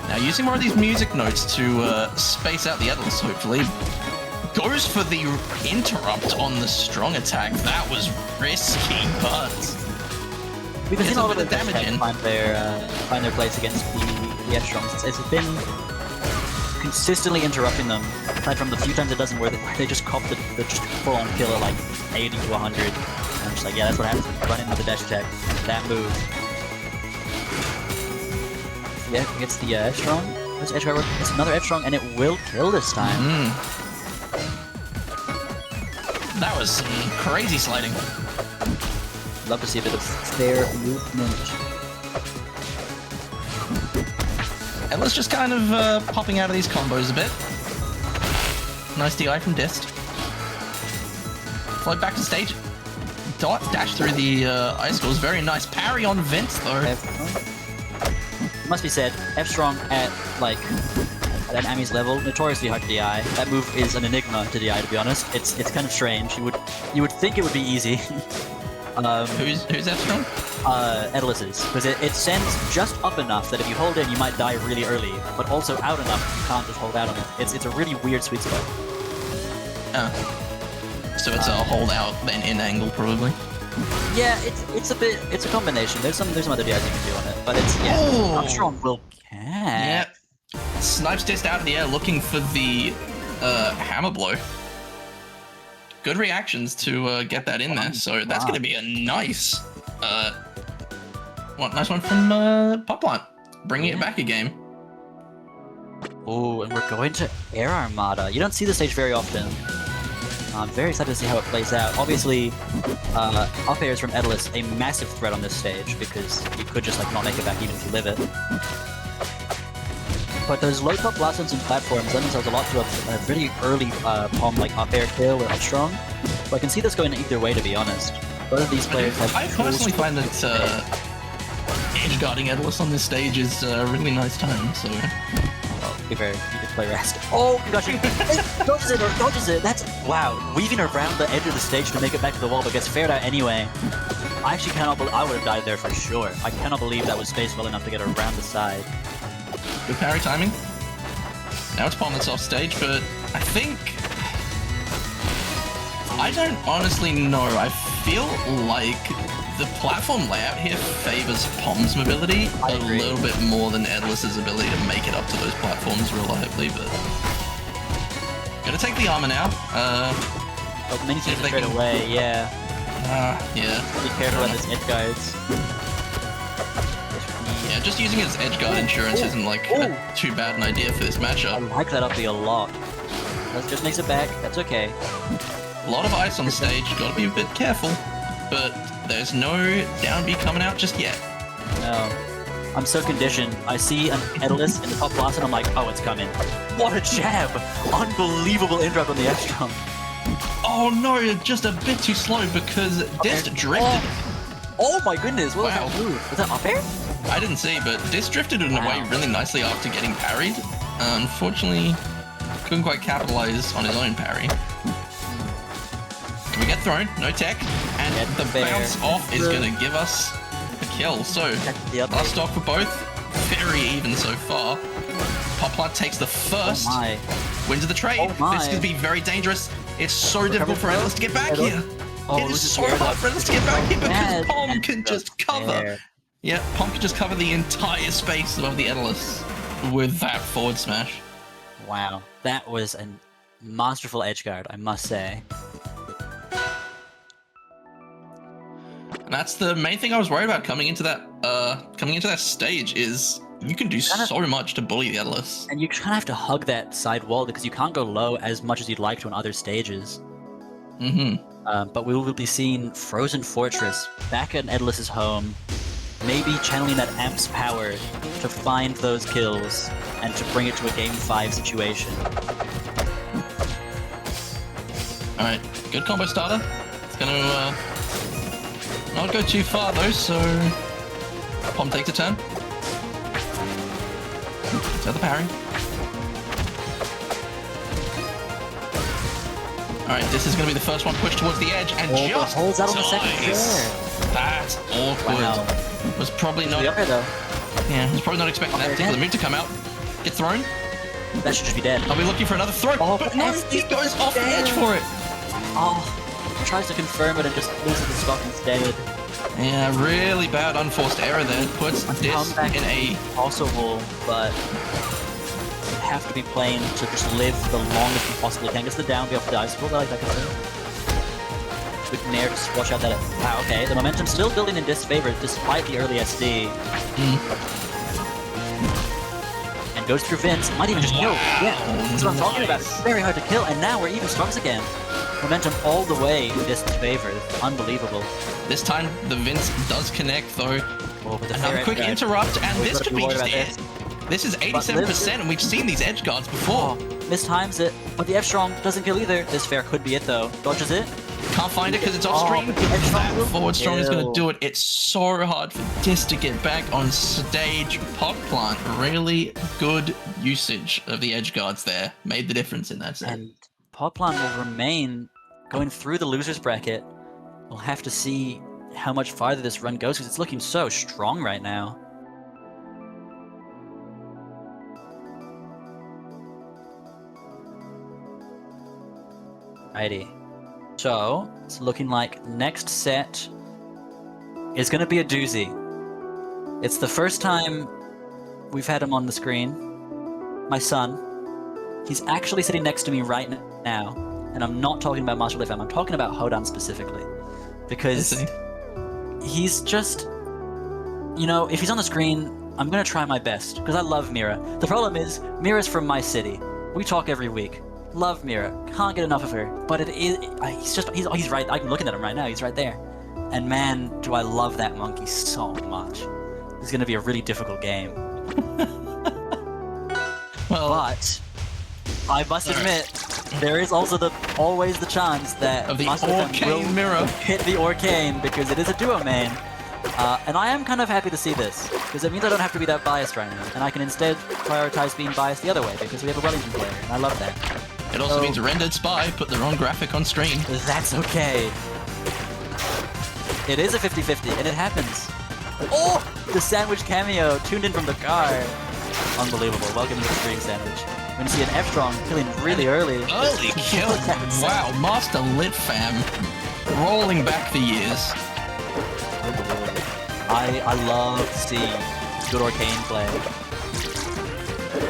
Now using more of these music notes to space out the Atlas, hopefully. Goes for the interrupt on the strong attack. That was risky, but we can see a lot of the damage in. Find their place against the F-Strongs. It's been consistently interrupting them, aside from the few times it doesn't work, they just cop the just full-on kill at like 80 to 100. And I'm just like, yeah, that's what happens when you run into the dash attack. That move. Yeah, gets the F-Strong. It's another F-Strong, and it will kill this time. That was some crazy sliding. Love to see a bit of fair movement. Atlas just kind of popping out of these combos a bit. Nice DI from Dist. Float back to stage. Dot dash through the icicles. Very nice parry on Vince though. Must be said, F-Strong at an Ami's level, notoriously hard to DI. That move is an enigma to DI, to be honest. It's kind of strange. You would think it would be easy. Who's F-Strong? Edlis's, because it sends just up enough that if you hold in, you might die really early, but also out enough you can't just hold out on it. It's a really weird sweet spot. So it's a hold out then in angle probably. Yeah, it's a combination. There's some other DIs you can do on it, but it's F-Strong will catch. Yep. Snipes Dist out of the air looking for the hammer blow. Good reactions to get that in there, so that's going to be a nice, nice one from Popplant, bringing it back a game. Oh, and we're going to Air Armada. You don't see this stage very often. I'm very excited to see how it plays out. Obviously, up airs from Edlis, a massive threat on this stage, because you could just not make it back even if you live it. But those low top blast zones and platforms lend themselves a lot to a pretty early POM up air kill or up strong. So I can see this going either way, to be honest. Both of these players have. I personally find that edge guarding Edlis on this stage is a really nice time. So. Well, to be fair, you could play rest. Oh, gotcha! Dodges it or dodges it. That's wow. Weaving around the edge of the stage to make it back to the wall, but gets faired out anyway. I actually cannot believe I would have died there for sure. I cannot believe that was spaced well enough to get around the side. Good parry timing. Now it's POM that's off stage, but I think... I don't honestly know. I feel like the platform layout here favors POM's mobility a little bit more than Edlis's ability to make it up to those platforms reliably, but... Gonna take the armor now. Oh, many See if things they straight can- away, yeah. Yeah. Be careful on this edge guards. Yeah, just using it as edge guard insurance isn't like too bad an idea for this I matchup. like that uppy a lot. That just makes it back, that's okay. A lot of ice on stage, gotta be a bit careful. But there's no down B coming out just yet. No. I'm so conditioned. I see an Edalus in the top class and I'm like, oh, it's coming. What a jab! Unbelievable interrupt on the F-Trump. Oh no, just a bit too slow because Dist drifted. Oh my goodness, what Wow. was that move? Was that up air? I didn't see, but Dist drifted in a way really nicely after getting parried. Unfortunately, couldn't quite capitalize on his own parry. We get thrown, no tech, and Get the there. bounce off is going to give us a kill. So, The up last stock for both, very even so far. Poplar takes the first, Oh my. wins the trade. Oh my. This could be very dangerous. It's so difficult for Ellis to get back Edalus. here. Oh, It is this is so weird. hard for Ellis to get back here because Bad. Pom can just cover. There. Yeah, Pom can just cover the entire space above the Edalus with that forward smash. Wow. That was a masterful edge guard, I must say. And that's the main thing I was worried about coming into that stage is you can do so much to bully the Edalus. And you kind of have to hug that side wall because you can't go low as much as you'd like to on other stages. But we will be seeing Frozen Fortress back at Edalus's home, maybe channeling that Amp's power to find those kills and to bring it to a Game 5 situation. Alright, good combo starter. It's gonna not go too far though, so Pom takes a turn. So the parry. Alright, this is gonna be the first one pushed towards the edge and just holds out on the second dies. there. That's awkward. Wow. Was probably not. The upper though, Yeah, was probably not expecting that particular move to come out. Get thrown. that should just be dead. Are we looking for another throw? Oh, but no, yes, he goes off the edge for it. Oh, tries to confirm it and just loses the stock instead. Yeah, really bad unforced error there. Puts this Comeback in a... possible, but you have to be playing to just live the longest you possibly can. Gets the down, be off the ice. Well, I like that kind of thing. Good Nair, just watch out that... Wow, okay. The momentum's still building in Dist's favor despite the early SD. And goes through Vince. Might even just kill. Yeah, that's what I'm talking about. It's very hard to kill, and now we're even struggles again. Momentum all the way in Dist's favor. Unbelievable. This time, the Vince does connect, though. Oh, but the Another fair quick edge guard. interrupt, and Always this gotta could be be worried just about it. This is 87%, and we've seen these edge guards before. Mistimes it, but the F-Strong doesn't kill either. This fair could be it, though. Dodges it. Can't find it because it's off screen. but the edge strong That will forward strong is going to kill. do it. It's so hard for Dis to get back on stage. Pot Plant, really good usage of the edge guards there. Made the difference in that set. And Poplan will remain going through the loser's bracket. We'll have to see how much farther this run goes because it's looking so strong right now. Righty. So, it's looking like next set is going to be a doozy. It's the first time we've had him on the screen. My son. He's actually sitting next to me right now. And I'm not talking about Master Fam, I'm talking about Hodan specifically. Because he's just... You know, if he's on the screen, I'm going to try my best. Because I love Mira. The problem is, Mira's from my city. We talk every week. Love Mira. Can't get enough of her. But it is... He's right... I'm looking at him right now. He's right there. And man, do I love that monkey so much. It's going to be a really difficult game. Well, But I must admit, there is also always the chance that of the Master Fam Arcane will Mirror. hit the Arcane because it is a duo main. And I am kind of happy to see this, because it means I don't have to be that biased right now, and I can instead prioritize being biased the other way, because we have a Wellington player, and I love that. It also So- means rendered spy, put the wrong graphic on screen. That's okay. It is a 50-50, and it happens. Oh! The sandwich cameo, tuned in from the car. Unbelievable. Welcome to the stream sandwich. We're going to see an F-Strong killing really early. Early kill. Wow, Master Lit Fam. Rolling back the years. I love to see good Arcane play.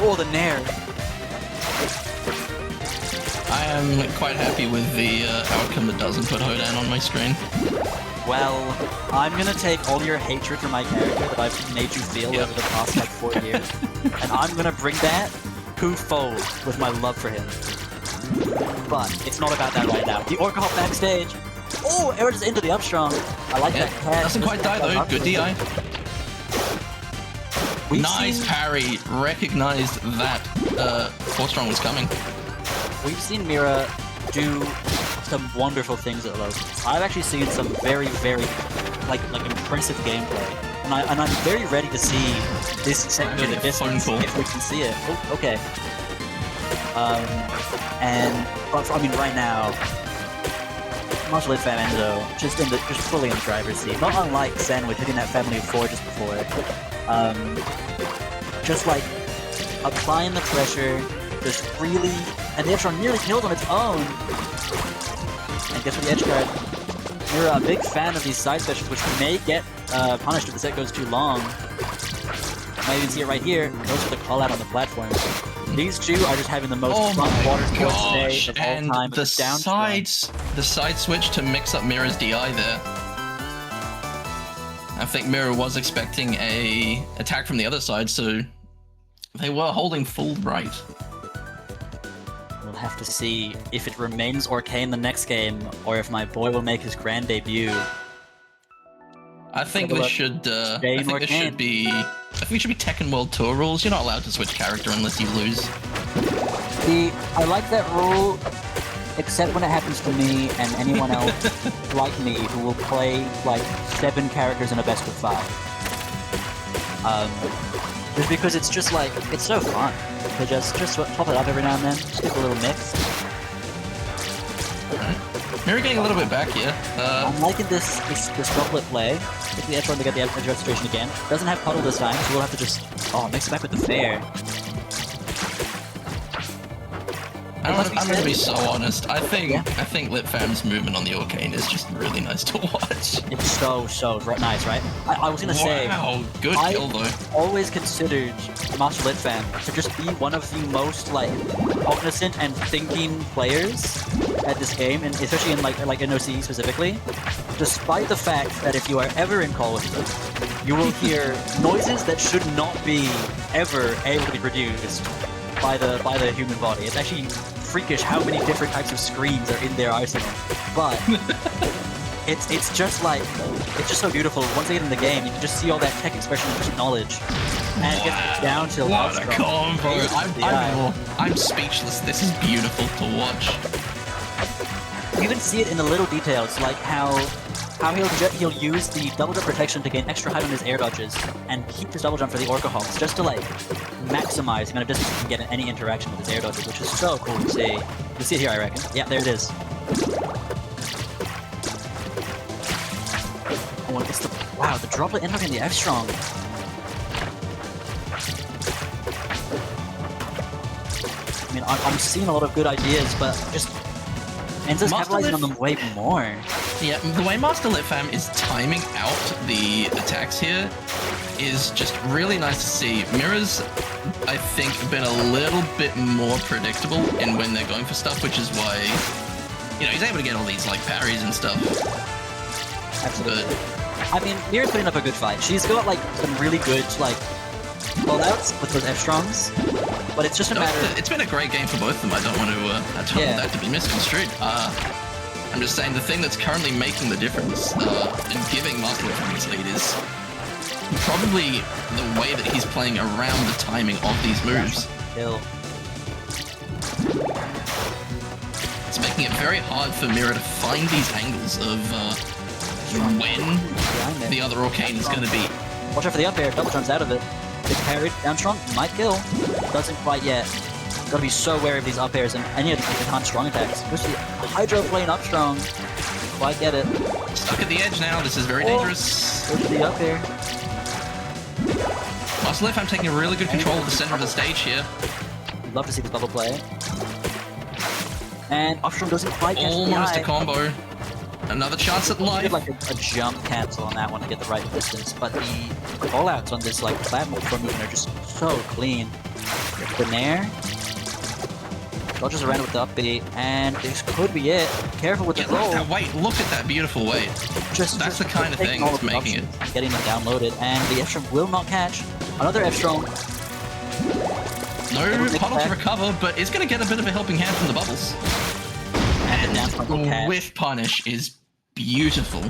Oh, the Nair. I am quite happy with the outcome that doesn't put Hodan on my screen. Well, I'm gonna take all your hatred for my character that I've made you feel over the past like 4 years, and I'm gonna bring that twofold with my love for him. But it's not about that right now. The Orca hop backstage. Oh, Air just into the upstrong. I like that catch. Doesn't quite die though. Good DI. Nice parry. Recognized that 4-strong was coming. We've seen Mira do some wonderful things at low. I've actually seen some very, very like impressive gameplay, and I'm very ready to see this set go the distance if we can see it. Oh, okay. But I mean, right now, Martial Lit Fam Enzo just fully in the driver's seat. Not unlike Sandwich hitting that family of 4 just before. Just like applying the pressure, just really, and the Edge nearly killed on its own. And guess what, the edge guard? You're a big fan of these side specials, which may get punished if the set goes too long. You might even see it right here. Goes for the call out on the platform. These two are just having the most fun water sports today of all time. The side switch to mix up Mira's DI there. I think Mira was expecting a attack from the other side, so they were holding full right. We'll have to see if it remains Orcane the next game, or if my boy will make his grand debut. I think this should. I think this should be. I think it should be Tekken World Tour rules. You're not allowed to switch character unless you lose. See, I like that rule, except when it happens to me and anyone else like me who will play like 7 characters in a best of 5. Just because it's just like it's so fun to just top it up every now and then, just get a little mix. Mira getting a little bit back here. I'm liking this droplet play. If the edge run to get the edge restoration again. Doesn't have puddle this time, so we'll have to just mix it back with the fair. I'm gonna be so honest. I think Lit Fam's movement on the Orcane is just really nice to watch. It's so nice, right? I was gonna say, wow, good kill though. I always considered Master Lit Fam to just be one of the most like cognizant and thinking players at this game, and especially in like in OCE specifically. Despite the fact that if you are ever in call with them, you will hear noises that should not be ever able to be produced by the human body. It's actually freakish how many different types of screens are in their arsenal. But it's just like it's just so beautiful. Once they get in the game, you can just see all that tech expression and just knowledge. And it gets down to what a combo! I'm speechless. This is beautiful to watch. You even see it in the little details, like how he'll use the double jump protection to gain extra height on his air dodges, and keep his double jump for the Orca hops, just to like maximize the amount of distance he can get in any interaction with his air dodges, which is so cool to see. You'll see it here, I reckon. Yeah, there it is. Oh, it's the droplet ended up in the F strong. I mean, I'm seeing a lot of good ideas, but just Enzo's capitalizing on them way more. Yeah, the way Master Lit Fam is timing out the attacks here is just really nice to see. Mira's, I think, been a little bit more predictable in when they're going for stuff, which is why, you know, he's able to get all these like parries and stuff. Absolutely. But, I mean, Mira's putting up a good fight. She's got like some really good like rollouts with those F-strongs, but it's just a matter. It's been a great game for both of them. I don't want to that to be misconstrued. I'm just saying the thing that's currently making the difference and giving Master Lit Fam his lead is probably the way that he's playing around the timing of these moves. It's making it very hard for Mira to find these angles of when the other Orcane is going to be. Watch out for the up air, double jumps out of it. Gets parried, down strong, might kill. Doesn't quite yet. Gotta be so wary of these up airs and any of the Katan strong attacks. Especially Hydro Plane up strong. Quite get it. Stuck at the edge now, this is very dangerous. Goes to the up air. Master Lit Fam taking a really good control of the center of the stage here. Love to see this bubble play. And up strong doesn't quite catch the almost eye. a combo. Another chance at life. Did like a jump cancel on that one to get the right distance, but the call-outs on this like platform movement are just so clean. The nair. Dodges around with the upbeat, and this could be it. Careful with the Look at roll. that weight. Look at that beautiful weight. That's the kind of thing that's making it. Getting them downloaded, and the F-Strong will not catch. Another F-Strong. No puddle to recover, but it's going to get a bit of a helping hand from the bubbles. And whiff punish is beautiful.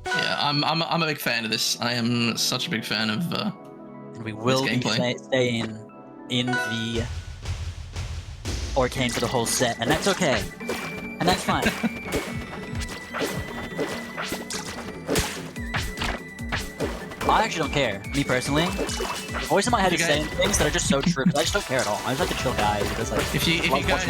Yeah, I'm a big fan of this. I am such a big fan of and we will be staying in the Arcane for the whole set, and that's okay. And that's fine. I actually don't care, me personally. The voice in my head is saying things that are just so true, because I just don't care at all. I just like to chill guys. Because, like, if you guys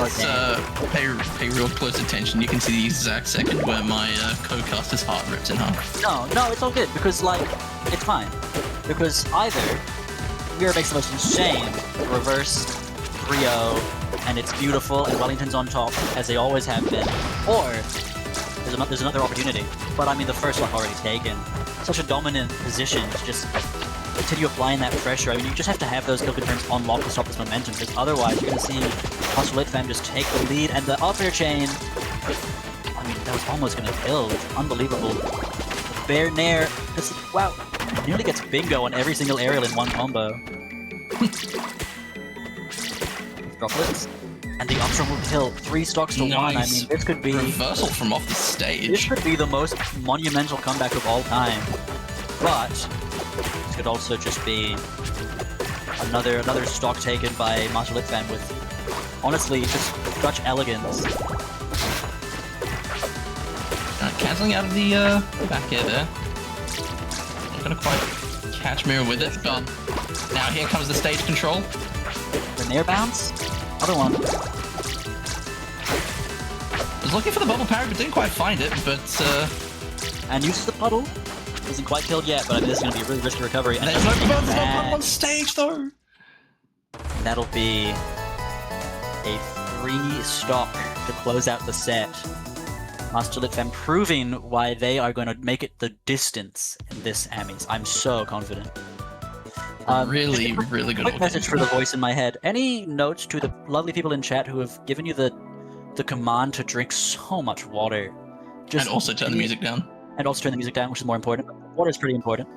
pay real close attention, you can see the exact second where my co-caster's heart rips in half. No, it's all good, because, like, it's fine. Because either Mira makes the most insane reverse 3-0, and it's beautiful, and Wellington's on top, as they always have been, or there's another opportunity. But I mean, the first one already taken. Such a dominant position to just continue applying that pressure. I mean, you just have to have those kill confirms on lock to stop this momentum, because otherwise you're going to see Hostile Fam just take the lead, and the upper chain, I mean, that was almost going to kill. It's unbelievable. Bear Nair, wow, nearly gets bingo on every single aerial in one combo. Droplets. And the Upstrom will kill 3 stocks to 1. I mean, this could be... reversal from off the stage. This could be the most monumental comeback of all time. But this could also just be another stock taken by Master Litfan with, honestly, just such elegance. Cancelling out of the back air there. Not gonna quite catch Mira with it, but now here comes the stage control. The Nair bounce? Other one. Was looking for the bubble parry, but didn't quite find it, but and uses the puddle. Isn't quite killed yet, but I mean, this is going to be a really risky recovery. And there's no puddle on stage, though! That'll be a 3 stock to close out the set. Master Litfam proving why they are going to make it the distance in this Amis. I'm so confident. Really good. Quick message for the voice in my head. Any notes to the lovely people in chat who have given you the command to drink so much water? And also turn the music down. And also turn the music down, which is more important. Water is pretty important.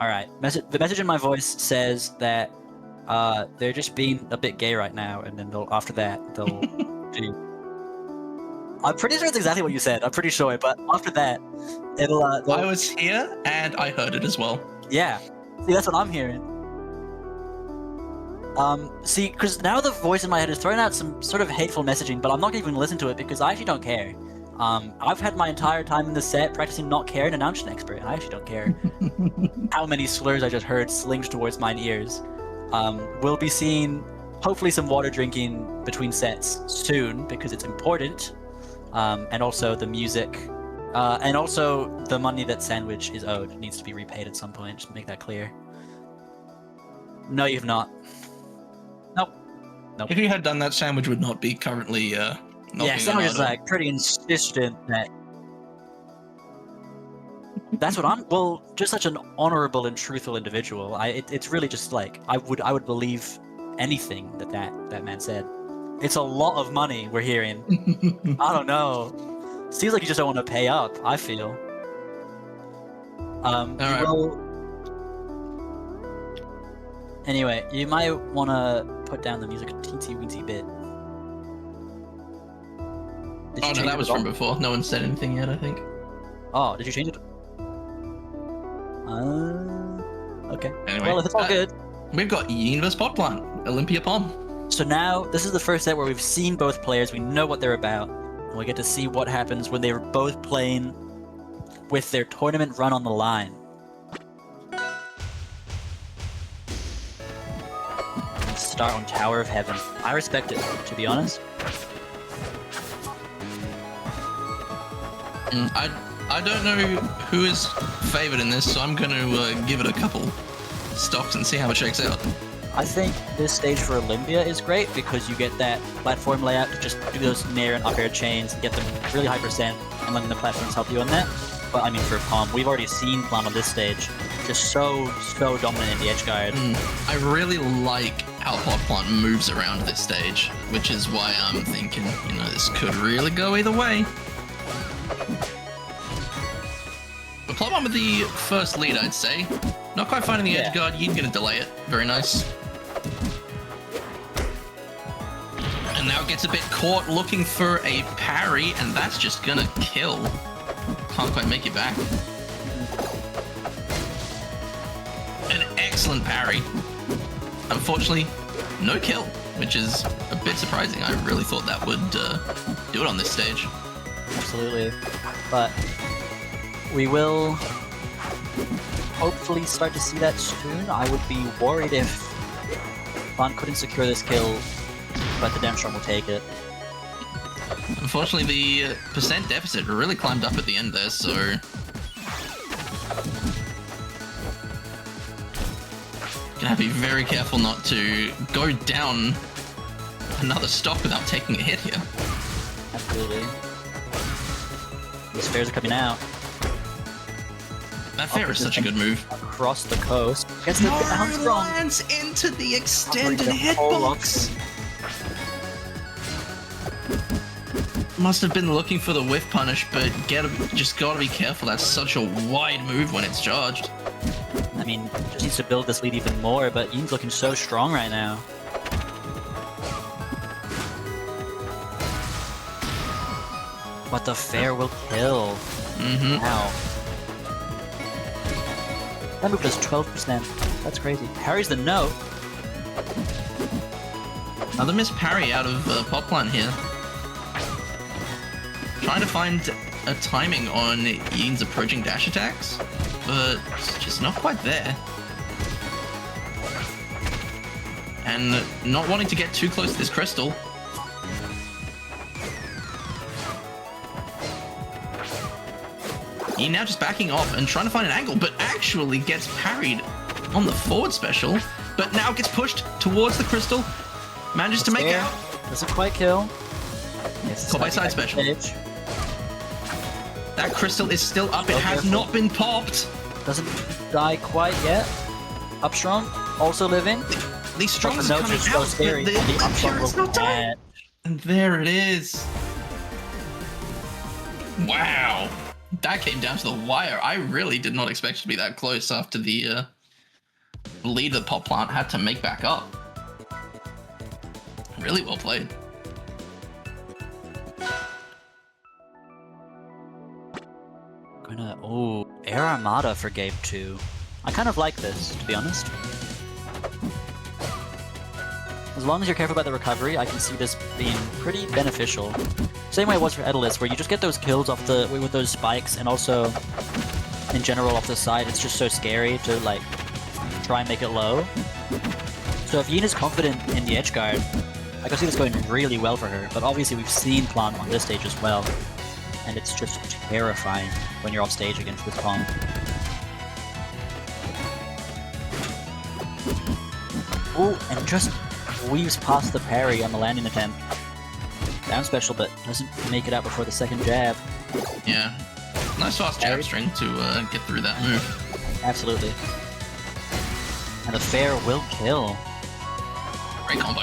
Alright, the message in my voice says that they're just being a bit gay right now, and then after that, they'll do... I'm pretty sure it's exactly what you said. I'm pretty sure, but after that, it'll... I was here, and I heard it as well. Yeah. See, that's what I'm hearing. See, because now the voice in my head is throwing out some sort of hateful messaging, but I'm not even listen to it because I actually don't care. I've had my entire time in the set practicing not caring, and I'm just an expert, and I actually don't care how many slurs I just heard slinged towards mine ears. We'll be seeing, hopefully, some water drinking between sets soon, because it's important. And also the music, and also the money that Sandwich is owed needs to be repaid at some point, just to make that clear. No, you've not. Nope. If you had done that, Sandwich would not be currently yeah, Sandwich is like pretty insistent that that's what I'm. Well, just such an honorable and truthful individual. It's really just like I would believe anything that man said. It's a lot of money we're hearing. I don't know. Seems like you just don't want to pay up. I feel. Right. Well, anyway, you might want to put down the music a teensy-weensy bit. Oh no, that was from before. No one said anything yet, I think. Oh, did you change it? Okay. Anyway, well, if it's all good. We've got Yin vs Potplant, Olympia Pom. So now, this is the first set where we've seen both players, we know what they're about, and we get to see what happens when they're both playing with their tournament run on the line. Start on Tower of Heaven. I respect it, to be honest. I don't know who is favored in this, so I'm going to give it a couple stocks and see how it shakes out. I think this stage for Olympia is great because you get that platform layout to just do those Nair and up air chains and get them really high percent and letting the platforms help you on that. Well, I mean, for Palm, we've already seen Palm on this stage. Just so dominant in the edge guard. I really like how Pot Plant moves around this stage, which is why I'm thinking, you know, this could really go either way. But Pot Plant with the first lead, I'd say. Not quite finding the edge guard, you're gonna delay it. Very nice. And now gets a bit caught looking for a parry, and that's just gonna kill. Can't quite make it back. An excellent parry. Unfortunately, no kill, which is a bit surprising. I really thought that would do it on this stage. Absolutely. But we will hopefully start to see that soon. I would be worried if Bond couldn't secure this kill, but the Damstorm will take it. Unfortunately, the percent deficit really climbed up at the end there, so... Gonna have to be very careful not to go down another stock without taking a hit here. Absolutely. These fares are coming out. That fair is such a good move. Across the coast. Gets the bounce lands into the extended hitbox. Must have been looking for the whiff punish, but just gotta be careful. That's such a wide move when it's charged. I mean, just needs to build this lead even more, but Yin's looking so strong right now. But the fair will kill. Wow. That move does 12%. That's crazy. Parries the note. Another missed parry out of Pot Plant here. Trying to find a timing on Yin's approaching dash attacks, but it's just not quite there. And not wanting to get too close to this crystal. Yin now just backing off and trying to find an angle, but actually gets parried on the forward special, but now gets pushed towards the crystal. Manages to make it out. Doesn't quite kill. Caught by side special. That crystal is still up. It has not been popped. Doesn't die quite yet. Up strong, also living. These strongs are coming so out, scary. but the up strong will not die. And there it is. Wow. That came down to the wire. I really did not expect it to be that close after the lead that Pot Plant had to make back up. Really well played. Air Armada for game 2. I kind of like this, to be honest. As long as you're careful about the recovery, I can see this being pretty beneficial. Same way it was for Edelus, where you just get those kills off with those spikes, and also in general off the side. It's just so scary to like try and make it low. So if Yin is confident in the edge guard, I can see this going really well for her. But obviously we've seen Plant on this stage as well, and it's just terrifying when you're off stage against this Plant. Oh, and just weaves past the parry on the landing attempt. Down special, but doesn't make it out before the second jab. Yeah. Nice fast jab string to get through that move. Absolutely. And the fair will kill. Great combo.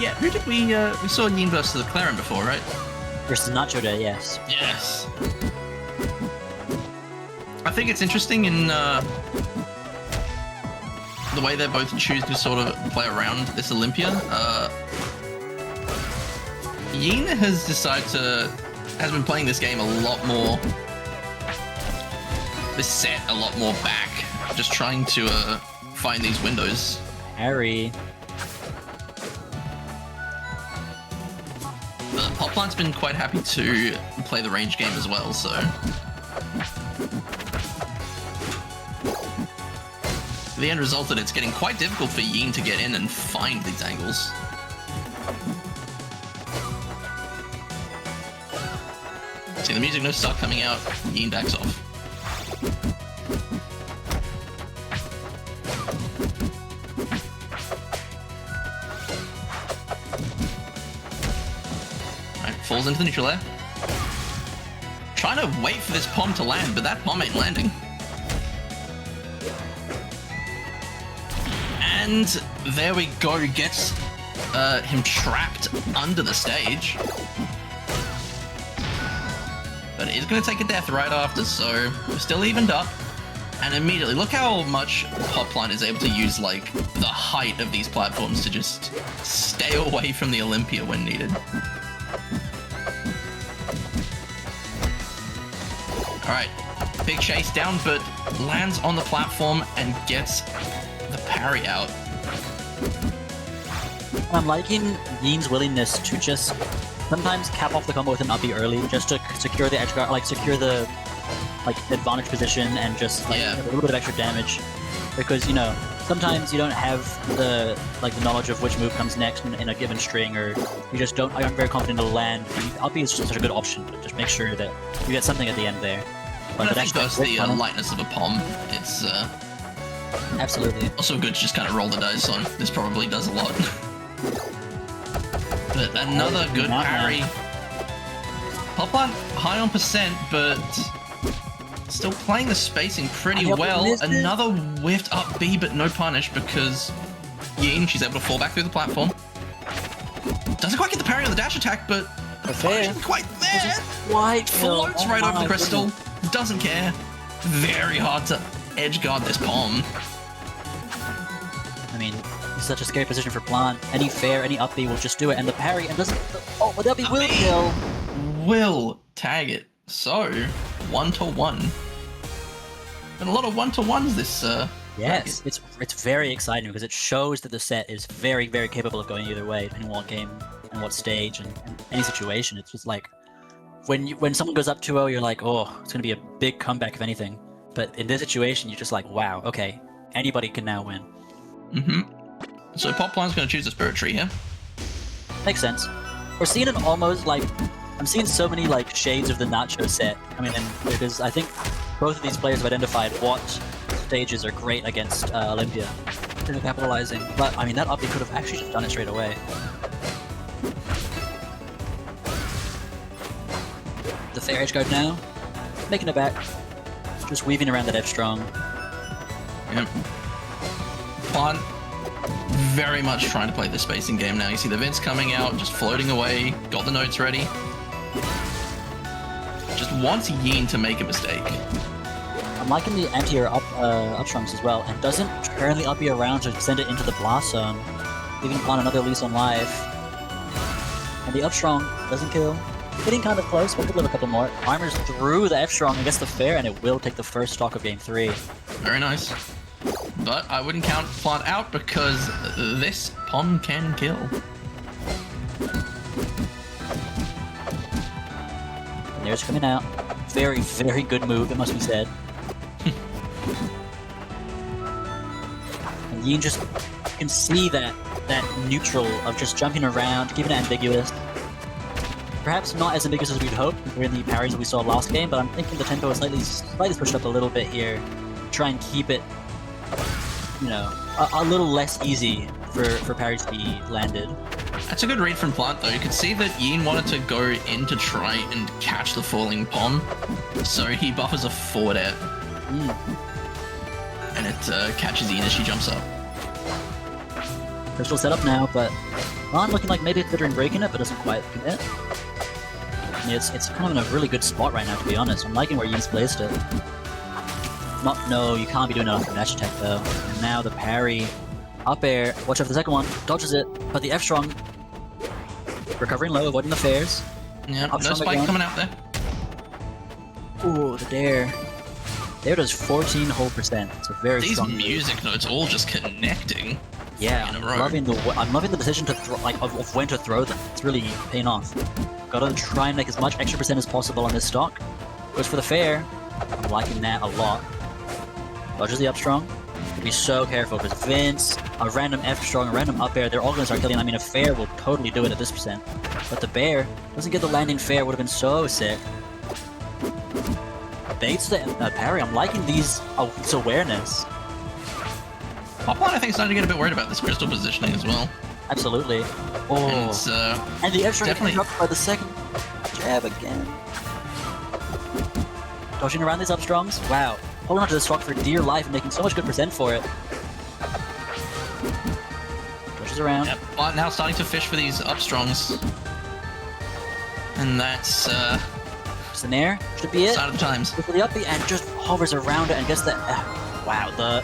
Yeah, who did we saw Yin versus the Claren before, right? Versus Nacho Day, yes. Yes. I think it's interesting in the way they both choose to sort of play around this Olympia. Yin has been playing this game a lot more, this set a lot more back, just trying to find these windows. Harry. Pot Plant's been quite happy to play the range game as well, so... The end result that it's getting quite difficult for Yin to get in and find these angles. See the music notes start coming out. Yin backs off. Alright, falls into the neutral air. Trying to wait for this pom to land, but that pom ain't landing. And there we go, gets him trapped under the stage. But it is going to take a death right after, so we're still evened up. And immediately, look how much Hotline is able to use, like, the height of these platforms to just stay away from the Olympia when needed. Alright, big chase down, but lands on the platform and gets the parry out. I'm liking Yin's willingness to just sometimes cap off the combo with an uppy early, just to secure the edge guard, like secure the advantage position and just like a little bit of extra damage. Because you know, sometimes you don't have the knowledge of which move comes next in a given string, or you just aren't very confident to land. Uppy is just such a good option to just make sure that you get something at the end there. But I think that's the lightness of a pom. It's absolutely also good to just kind of roll the dice on. This probably does a lot. But another good parry. Hotline high on percent, but still playing the spacing pretty well. Another whiffed up B, but no punish because Yin, she's able to fall back through the platform. Doesn't quite get the parry on the dash attack, but isn't quite there. Floats right over the crystal. Doesn't care. Very hard to edge guard this pom. I mean, it's such a scary position for Plant. Any fair, any up B will just do it, and the parry, and doesn't. Oh, but the will kill. Will tag it. So 1-1. And a lot of 1-1s this. Yes, bracket. It's very exciting because it shows that the set is very, very capable of going either way, depending on what game and what stage and any situation. It's just like when someone goes up 2-0, you're like, oh, it's gonna be a big comeback if anything. But in this situation, you're just like, wow, okay, anybody can now win. So Popline's gonna choose a Spirit Tree here. Makes sense. We're seeing an almost like I'm seeing so many like shades of the Nacho set coming in because I think both of these players have identified what stages are great against Olympia. They're capitalizing, but I mean that uppy could have actually just done it straight away. The fair edge guard now, making it back, just weaving around that F strong. Yep. Plant very much trying to play the spacing game now. You see the Vince coming out, just floating away, got the notes ready. Just wants Yin to make a mistake. I'm liking the anti-air upstrungs as well, and doesn't turn the uppy around to send it into the blast zone, leaving Plant another lease on life. And the upstrong doesn't kill. Getting kind of close, but could live a couple more. Armors through the F-strong and gets the fair, and it will take the first stock of game 3. Very nice. But I wouldn't count Plant out because this pom can kill. And there's coming out. Very, very good move, it must be said. And Yin just, you can see that neutral of just jumping around, keeping it ambiguous. Perhaps not as ambiguous as we'd hoped in the parries that we saw last game, but I'm thinking the tempo is slightly pushed up a little bit here. Try and keep it, you know, a little less easy for parries to be landed. That's a good read from Plant though. You could see that Yin wanted to go in to try and catch the falling pom, so he buffers a forward air. And it catches Yin as she jumps up. Crystal set up now, but Plant looking like maybe considering breaking it, but doesn't quite commit. I mean, it's kind of in a really good spot right now, to be honest. I'm liking where Yin's placed it. No, you can't be doing it off the dash attack though. And now the parry, up air, watch out for the second one, dodges it, but the F strong, recovering low, avoiding the fairs. Yeah, no spike again. Coming out there. Ooh, the dare. There does 14 whole %. It's a very strong These music notes all just connecting. Yeah, I'm loving the decision to throw, of when to throw them. It's really paying off. Gotta try and make as much extra % as possible on this stock. Goes for the fair. I'm liking that a lot. Dodges the up strong. Be so careful because Vince, a random F strong, a random up air, they're all gonna start killing. I mean, a fair will totally do it at this %. But the bear doesn't get the landing fair, would have been so sick. Baits the parry. I'm liking these this awareness. Hopon, I think, is starting to get a bit worried about this crystal positioning as well. Absolutely. Oh. And the extra definitely up by the second jab again. Dodging around these up-strongs. Wow. Holding onto the stock for dear life and making so much good percent for it. Dodges around. Yep. Well, now starting to fish for these up-strongs. And that's just an air. Should be it. Start of times. For the upbeat and just hovers around it and gets the wow,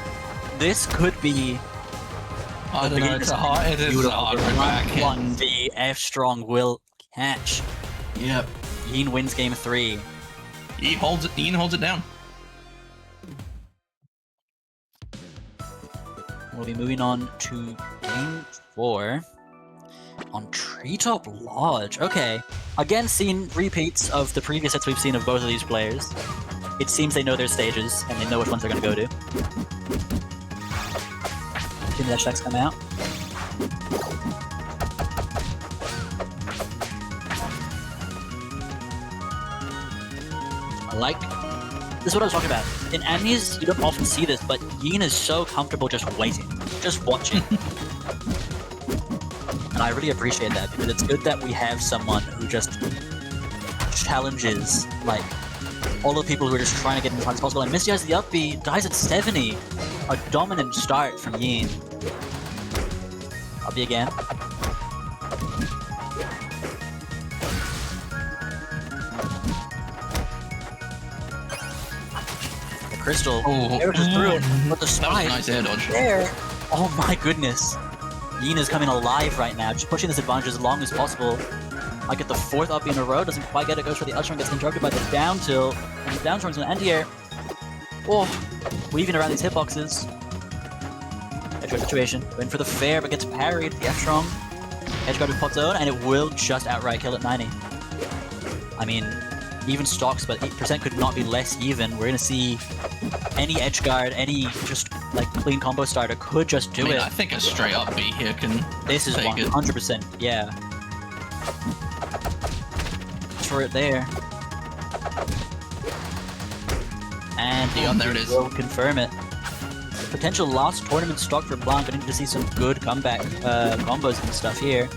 this could be I don't know, it is hard one the F strong will catch. Yep. Yin wins game 3. Yin holds it down. We'll be moving on to game 4 on Treetop Lodge. Okay, again seeing repeats of the previous sets we've seen of both of these players. It seems they know their stages and they know which ones they're going to go to. Seeing the dash attacks come out. This is what I was talking about. In Annies, you don't often see this, but Yin is so comfortable just waiting, just watching. And I really appreciate that, because it's good that we have someone who just challenges, like, all the people who are just trying to get in as hard as possible. And Misty has the up B, dies at 70. A dominant start from Yin. Up B again. Crystal. Air just through it, but the spike. That was a nice air dodge. There. Oh my goodness. Yin is coming alive right now, just pushing this advantage as long as possible. I get the 4th up in a row, doesn't quite get it, goes for the up strong, gets interrupted by the down tilt, and the down strong's gonna end here. Oh, weaving around these hitboxes. Edge situation, going for the fair, but gets parried. The F strong. Edge guard with pot zone, and it will just outright kill at 90. I mean, even stocks, but 8% could not be less even. We're gonna see any edge guard, any just like clean combo starter could just do it. I think a straight up B here can. This is 100%, yeah. For it there. And the there it is. will confirm it. Potential last tournament stock for Blanc, but I need to see some good comeback combos and stuff here.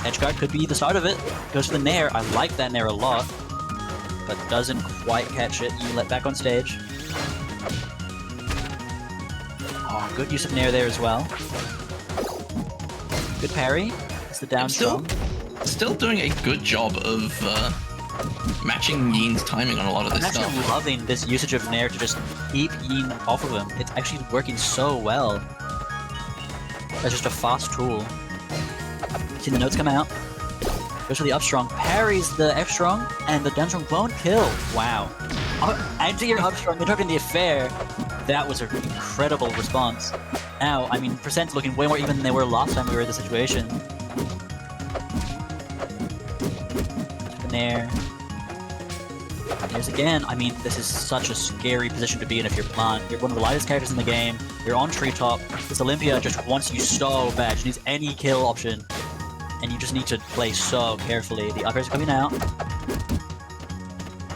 Edge guard could be the start of it. Goes for the Nair. I like that Nair a lot, but doesn't quite catch it. You let back on stage. Oh, good use of Nair there as well. Good parry. It's the down strong. Still doing a good job of matching Yin's timing on a lot of this stuff. I'm actually loving this usage of Nair to just keep Yin off of him. It's actually working so well. That's just a fast tool. See the notes come out. Goes for the up strong, parries the F strong, and the down strong won't kill. Wow. Anti-air up strong, interrupting the affair. That was an incredible response. Now, I mean, percent's looking way more even than they were last time we were in the situation. There. There's again. I mean, this is such a scary position to be in if you're Blanc. You're one of the lightest characters in the game. You're on treetop. This Olympia just wants you so bad. She needs any kill option. And you just need to play so carefully. The up airs are coming out.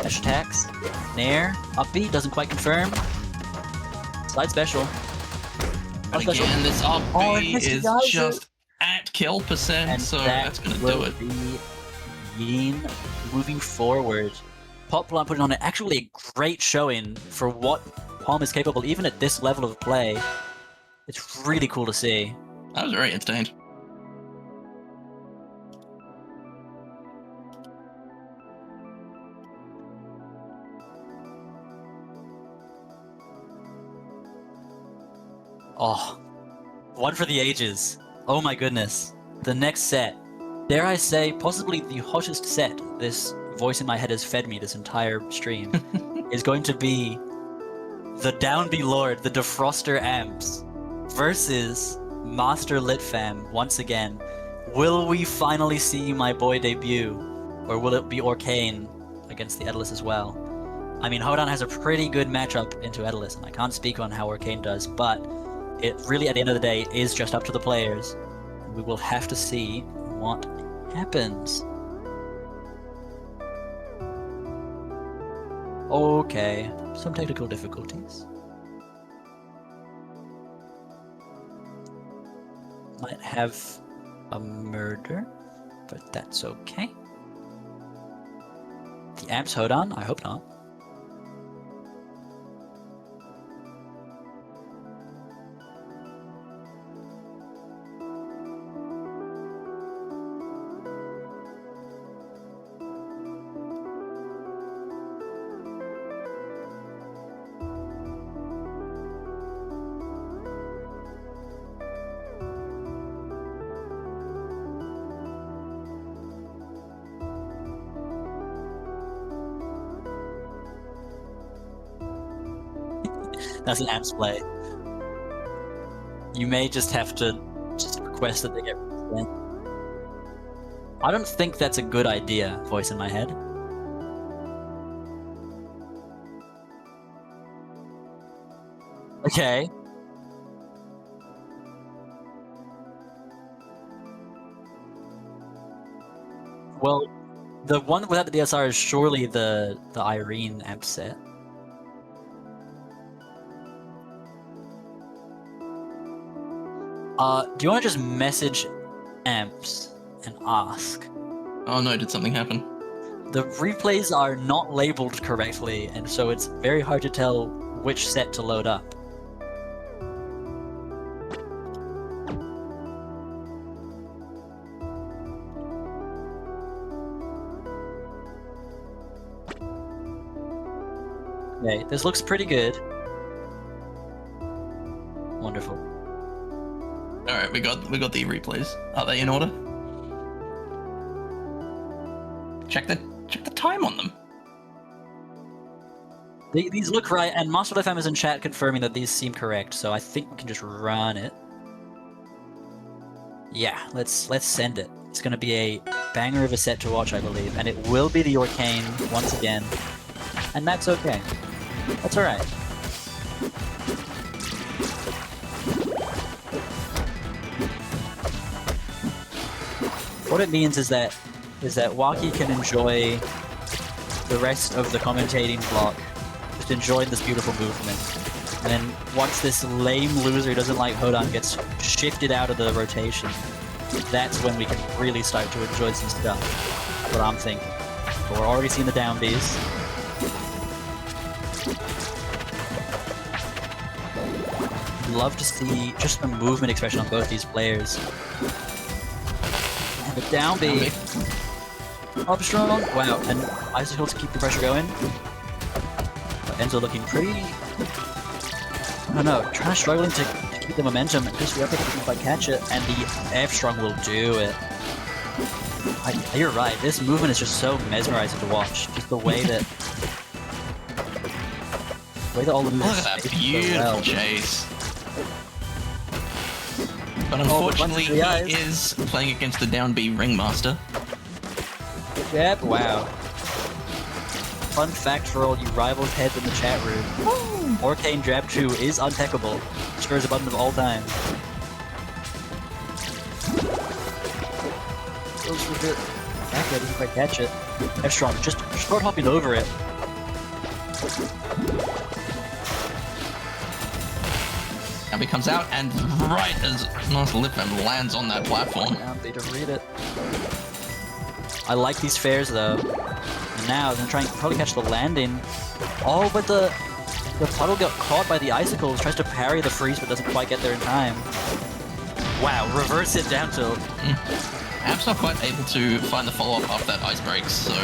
Dash attacks. Nair. Up B doesn't quite confirm. Slide special. And again, this up B is just at kill percent, and so that's gonna do it. Yin moving forward. Pop Blanc putting on actually a great showing for what Palm is capable, even at this level of play. It's really cool to see. I was very entertained. Oh, one for the ages. Oh my goodness. The next set. Dare I say, possibly the hottest set this voice in my head has fed me this entire stream is going to be the Downbeat Lord, the Defroster Amps, versus Master Litfam once again. Will we finally see my boy debut? Or will it be Orcane against the Edalus as well? I mean, Hodan has a pretty good matchup into Edalus, and I can't speak on how Orcane does, but it really, at the end of the day, is just up to the players. We will have to see what happens. Okay, some technical difficulties. Might have a murder, but that's okay. The amps hold on? I hope not. That's an amps play. You may just have to request that they get sent. I don't think that's a good idea, voice in my head. Okay. Well, the one without the DSR is surely the Irene amp set. Do you want to just message amps and ask? Oh no, did something happen? The replays are not labeled correctly, and so it's very hard to tell which set to load up. Okay, this looks pretty good. Wonderful. All right, we got the replays. Are they in order? Check the time on them. These look right, and Master FM is in chat confirming that these seem correct. So I think we can just run it. Yeah, let's send it. It's gonna be a banger of a set to watch, I believe, and it will be the Orcane once again, and that's okay. That's all right. What it means is that Waki can enjoy the rest of the commentating block, just enjoying this beautiful movement. And then once this lame loser who doesn't like Hodan gets shifted out of the rotation, that's when we can really start to enjoy some stuff. That's what I'm thinking. But we're already seeing the down Bs. Love to see just the movement expression on both these players. And the down B. Up strong. Wow, and Icicles keep the pressure going. Enzo looking pretty... I don't know, struggling to keep the momentum and just replicate if I catch it, and the F strong will do it. You're right, this movement is just so mesmerizing to watch. Just the way that... all the movements... Look at that beautiful chase. But unfortunately, he is playing against the down B Ringmaster. Jab, wow. Fun fact for all you Rivals heads in the chat room. Orcane Jab 2 is untechable. Sure is a button of all time. Goes for it. Back ready if I catch it. F strong, just start hopping over it. Now he comes out, and right as Nice Lipman lands on that platform. They don't read it. I like these fares though. And now they're trying to probably catch the landing. Oh, but the puddle got caught by the icicles. Tries to parry the freeze, but doesn't quite get there in time. Wow, reverse it down tilt. Amp's not quite able to find the follow-up after that ice breaks, so...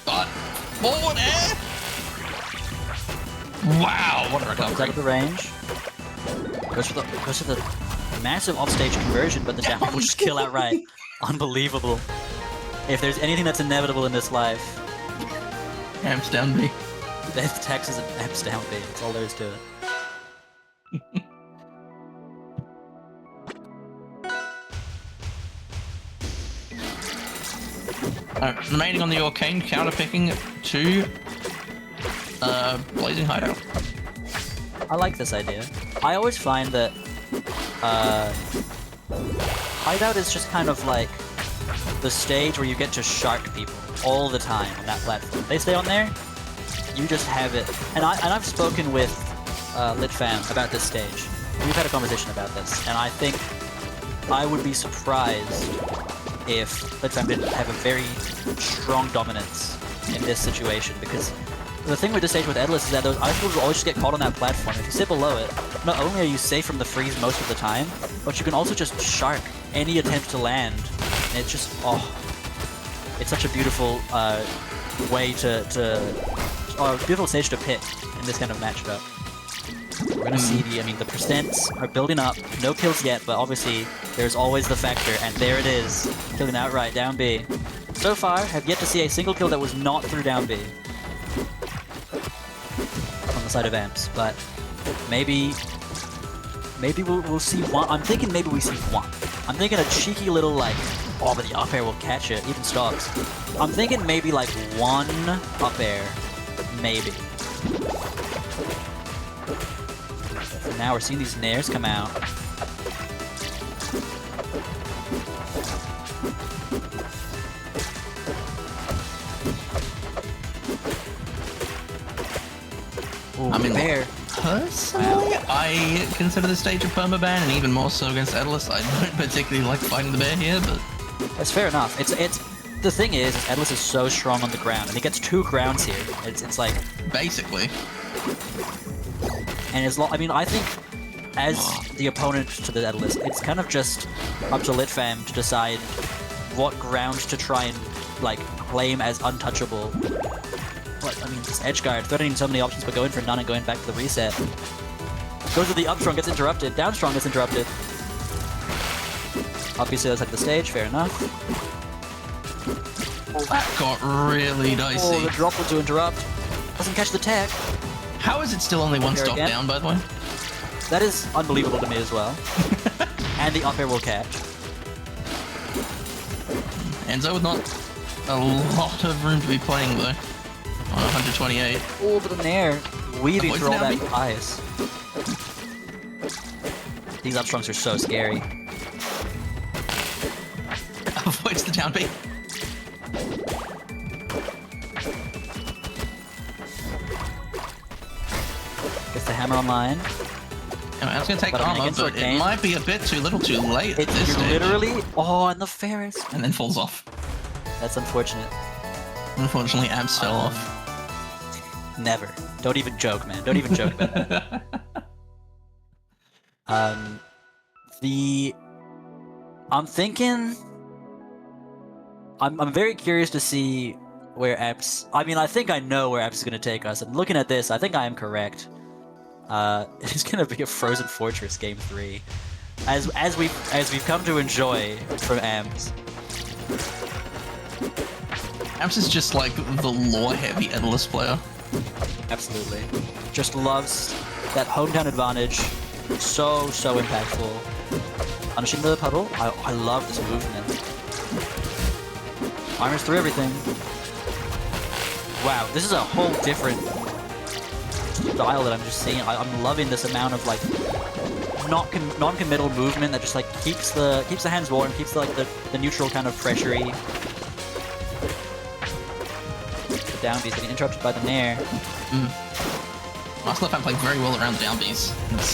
But forward air! Wow, what a recovery. Out of the range. Goes for the massive offstage conversion, but the down will just kill outright. Unbelievable. If there's anything that's inevitable in this life... Amps down B. Death taxes and amps down B. That's all there is to it. Remaining on the Orcane, counterpicking to Blazing Hideout. I like this idea. I always find that Hideout is just kind of like the stage where you get to shark people. all the time on that platform. They stay on there, you just have it. And I've spoken with LitFam about this stage. We've had a conversation about this, and I think I would be surprised if LitFam didn't have a very strong dominance in this situation, because the thing with this stage with Endless is that those ice balls will always just get caught on that platform. If you sit below it, not only are you safe from the freeze most of the time, but you can also just shark any attempt to land. And it's just, oh, it's such a beautiful way beautiful stage to pick in this kind of matchup. We're gonna see the percents are building up. No kills yet, but obviously there's always the factor, and there it is, killing outright down B. So far, have yet to see a single kill that was not through down B on the side of Amps, but maybe we'll see one. I'm thinking maybe we see one. I'm thinking a cheeky little like, oh, but the up air will catch it, even stocks. I'm thinking maybe like one up air, maybe. For now, we're seeing these nairs come out. Ooh, I mean, bear. Personally, I consider this stage a permaban, and even more so against Endless. I don't particularly like fighting the bear here, but that's fair enough. It's the thing is Endless is so strong on the ground, and he gets 2 grounds here. It's like basically. And I think as the opponent to the Endless, it's kind of just up to LitFam to decide what grounds to try and like claim as untouchable. But I mean, this edge guard threatening so many options, but going for none and going back to the reset. Goes to the up strong, gets interrupted. Down strong gets interrupted. Obviously, that's like the stage. Fair enough. That got really dicey. Oh, the drop to interrupt. Doesn't catch the tech. How is it still only one stock down, by the way? That is unbelievable to me as well. And the up air will catch. Enzo with not a lot of room to be playing though. On 128. Oh, but in there, weaving through all that ice. These up strongs are so scary. Avoids the down B. Gets the hammer online. I was going to take armor, but it might be a bit too little too late at this stage. Literally, oh, and the Ferris. And then falls off. That's unfortunate. Unfortunately, Abs fell off. Never. Don't even joke, man. Don't even joke about that. I'm thinking... I'm very curious to see where Apps... I think I know where Apps is going to take us. And looking at this, I think I am correct. It's going to be a Frozen Fortress Game 3. As we've come to enjoy from Amps. Amps is just like the lore-heavy Endless player. Absolutely. Just loves that hometown advantage. So impactful. Punishing the puddle. I love this movement. Armors through everything. Wow, this is a whole different style that I'm just seeing. I'm loving this amount of like non-committal movement that just like keeps the hands warm, keeps the neutral kind of pressure-y. The down B's getting interrupted by the nair. Mark LitFam playing very well around the down B's. That's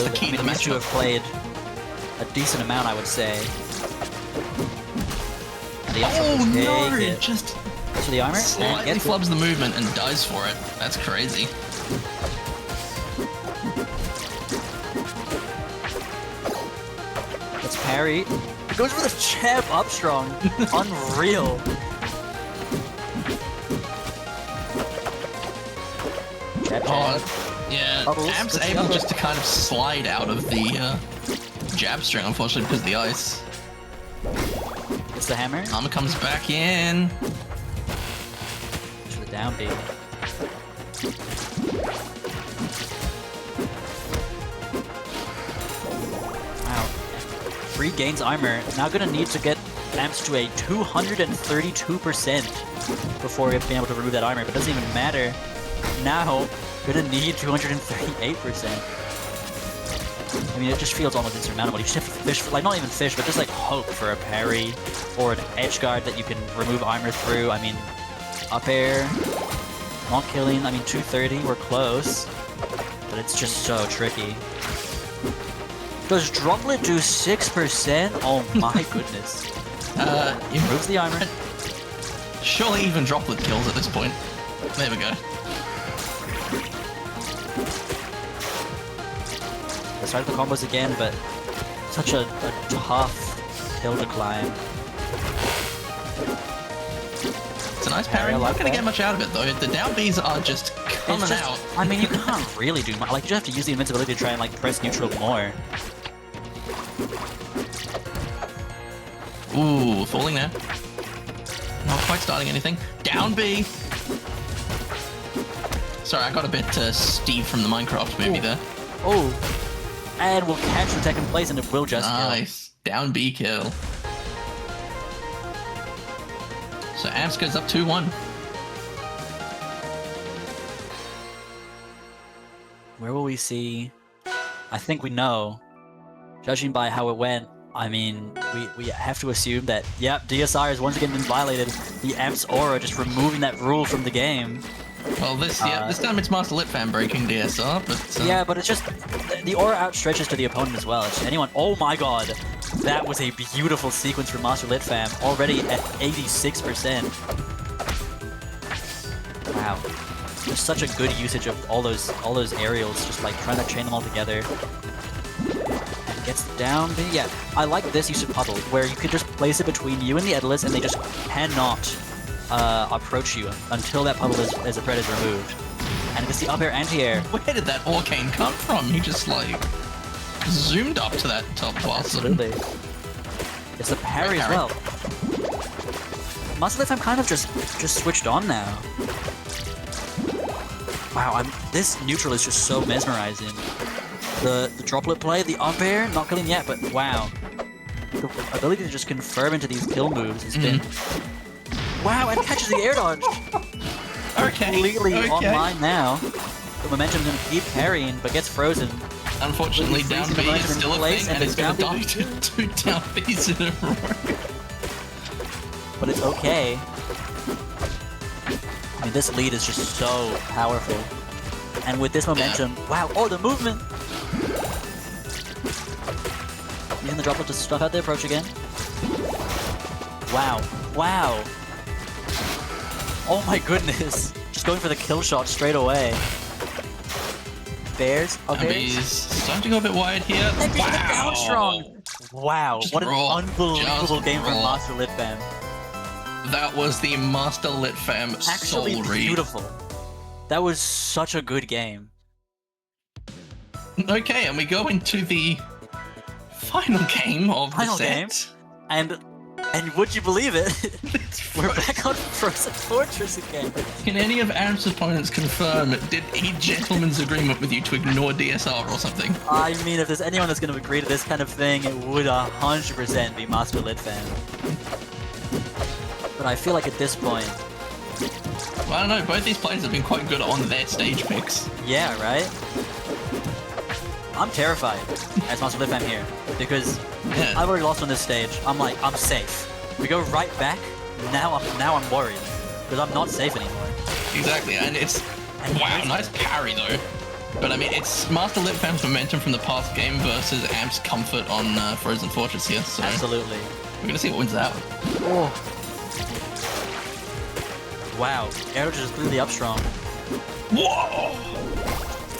the key to the matchup. You have played a decent amount, I would say. And the no! Just goes for the armor. Slightly flubs the movement and dies for it. That's crazy. Let's parry. It goes for the jab up strong. Unreal. Yeah, Amp's able just to kind of slide out of the jab string, unfortunately, because of the ice. Gets the hammer. Armor comes back in. To the down B. Wow. Regains armor. Now gonna need to get Amps to a 232% before being able to remove that armor, but it doesn't even matter. Now, gonna need 238%. I mean, it just feels almost insurmountable. You just have to fish for, like, not even fish, but just like hope for a parry or an edge guard that you can remove armor through. I mean, up air, not killing. I mean, 230, we're close, but it's just so tricky. Does Droplet do 6%? Oh my goodness. Improves the armor. Surely even Droplet kills at this point. There we go. Let's try the combos again, but such a tough hill to climb. It's a nice parry. I'm not going to get much out of it though. The down Bs are just coming out. I mean, you can't really do much. Like, you just have to use the invincibility to try and like press neutral more. Ooh, falling there. Not quite starting anything. Down B. Sorry, I got a bit Steve from the Minecraft movie there. Oh, and we'll catch the second place, and it will just nice. Down B kill. So Amps goes up 2-1. Where will we see? I think we know. Judging by how it went, I mean, we have to assume that, yep, DSR has once again been violated. The Amps aura just removing that rule from the game. Well, this time it's Master Lit fan breaking DSR, but... Yeah, but it's just... The aura outstretches to the opponent as well. It's anyone... Oh my god! That was a beautiful sequence from Master Lit fam, already at 86%. Wow. Just such a good usage of all those aerials, just like trying to chain them all together. And gets down... Yeah, I like this use of Puddle, where you could just place it between you and the Edalus, and they just cannot... approach you until that puddle as a threat is removed. And it's the up air anti-air. Where did that Arcane come from? He just like zoomed up to that top blossom. Absolutely. It's the parry as well. Master Lit, I'm kind of just switched on now. Wow, this neutral is just so mesmerizing. The droplet play, the up air, not killing yet, but wow. The ability to just confirm into these kill moves has been... Wow, and catches the air dodge! Completely online now. The momentum's gonna keep parrying, but gets frozen. Unfortunately, down B is still a thing, and it's gonna die to 2 down Bs in a row. But it's okay. I mean, this lead is just so powerful. And with this momentum, wow, oh, the movement! Using the droplet to stuff out the approach again. Wow, wow! Oh my goodness! Just going for the kill shot straight away. Bears? Okay. He's starting to go a bit wide here. And being down strong! Wow, Just what an raw. unbelievable game from raw. Master Lit fam. That was the Master Lit fam Actually soul read. beautiful. That was such a good game. Okay, and we go into the final game of the set. And would you believe it? We're back on Frozen Fortress again. Can any of Aaron's opponents confirm, did he gentleman's agreement with you to ignore DSR or something? I mean, if there's anyone that's going to agree to this kind of thing, it would 100% be Master Lit fan. But I feel like at this point... Well, I don't know, both these players have been quite good on their stage picks. Yeah, right? I'm terrified as Master Lit fan here, because I've already lost on this stage. I'm like, I'm safe. We go right back, now I'm worried, because I'm not safe anymore. Exactly, and it's... Wow, nice parry though. But I mean, it's Master Lit fam's momentum from the past game versus Amp's comfort on Frozen Fortress here, so... Absolutely. We're gonna see what wins that. Oh. Wow, Arrow just threw the up strong. Whoa!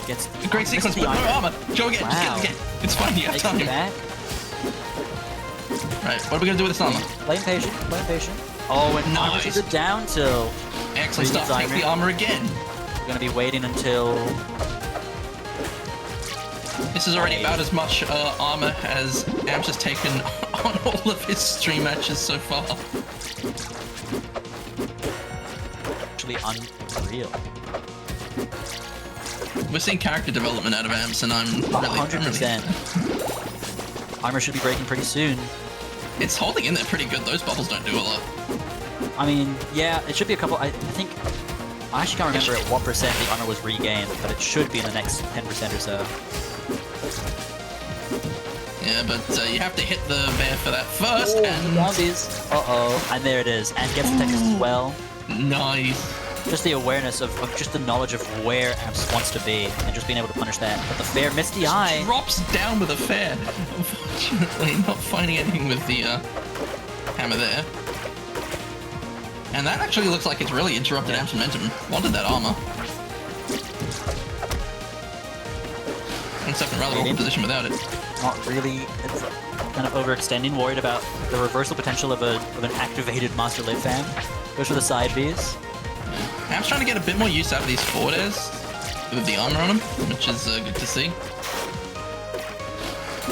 Gets a great sequence, but no armor. Go again, just get it again. It's fine, you have time. Back. Right, what are we gonna do with this armor? Playing patient, playing patient. Oh, and nice. Pushes it down till... Excellent stuff, takes the armor again. We're gonna be waiting until... This is already about as much armor as Amps has taken on all of his stream matches so far. Actually unreal. We're seeing character development out of Amps, and I'm really... 100%. Armor should be breaking pretty soon. It's holding in there pretty good. Those bubbles don't do a lot. I mean, yeah, it should be a couple... I think... I actually can't remember at what percent the armor was regained, but it should be in the next 10% or so. Yeah, but you have to hit the bear for that first, Oh, and... And there it is. And gets the Texas as well. Nice. Just the awareness of just the knowledge of where Amps wants to be, and just being able to punish that. But the fair missed the eye. Drops down with a fair. Unfortunately, not finding anything with the hammer there. And that actually looks like it's really interrupted Amp's momentum. Wanted that armor. And second rather awkward position without it. Not really. It's kind of overextending, worried about the reversal potential of an activated Master Lit Fam. Goes for the side Bs. Amp's trying to get a bit more use out of these forward airs with the armor on him, which is good to see.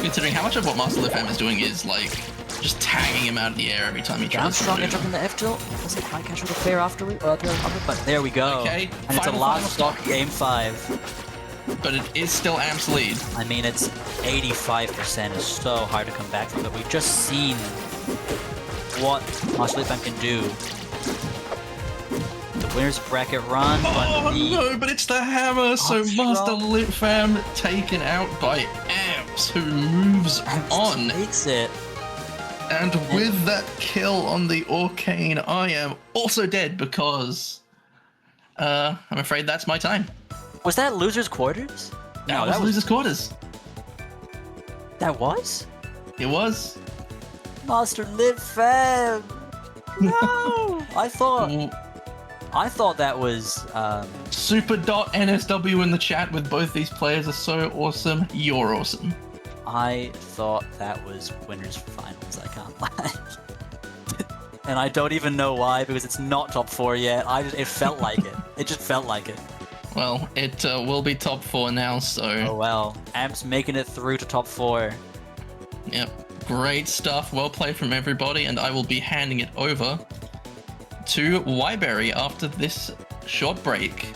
Considering how much of what Master Lit Fam is doing is like just tagging him out of the air every time he Down tries to strong, move. interrupting the F tilt. Doesn't quite catch with a fair afterward, but there we go. Okay, and it's a final last stock stop. game 5. But it is still Amp's lead. I mean, it's 85%. It's so hard to come back from, but we've just seen what Master Lit Fam can do. The winner's bracket run, Oh no, but it's the hammer, so Master Lit Fam taken out by Amps, who moves on. Takes it. And with that kill on the Arcane, I am also dead because I'm afraid that's my time. Was that loser's quarters? No, that was losers quarters. That was? It was. Master Lit Fam. No, I thought that was Super.NSW in the chat with both these players are so awesome. You're awesome. I thought that was winners finals. I can't lie. And I don't even know why, because it's not top 4 yet. It felt like it. It just felt like it. Well, it will be top 4 now, so... Oh well. Amps making it through to top 4. Yep. Great stuff. Well played from everybody, and I will be handing it over to Wyberry after this short break.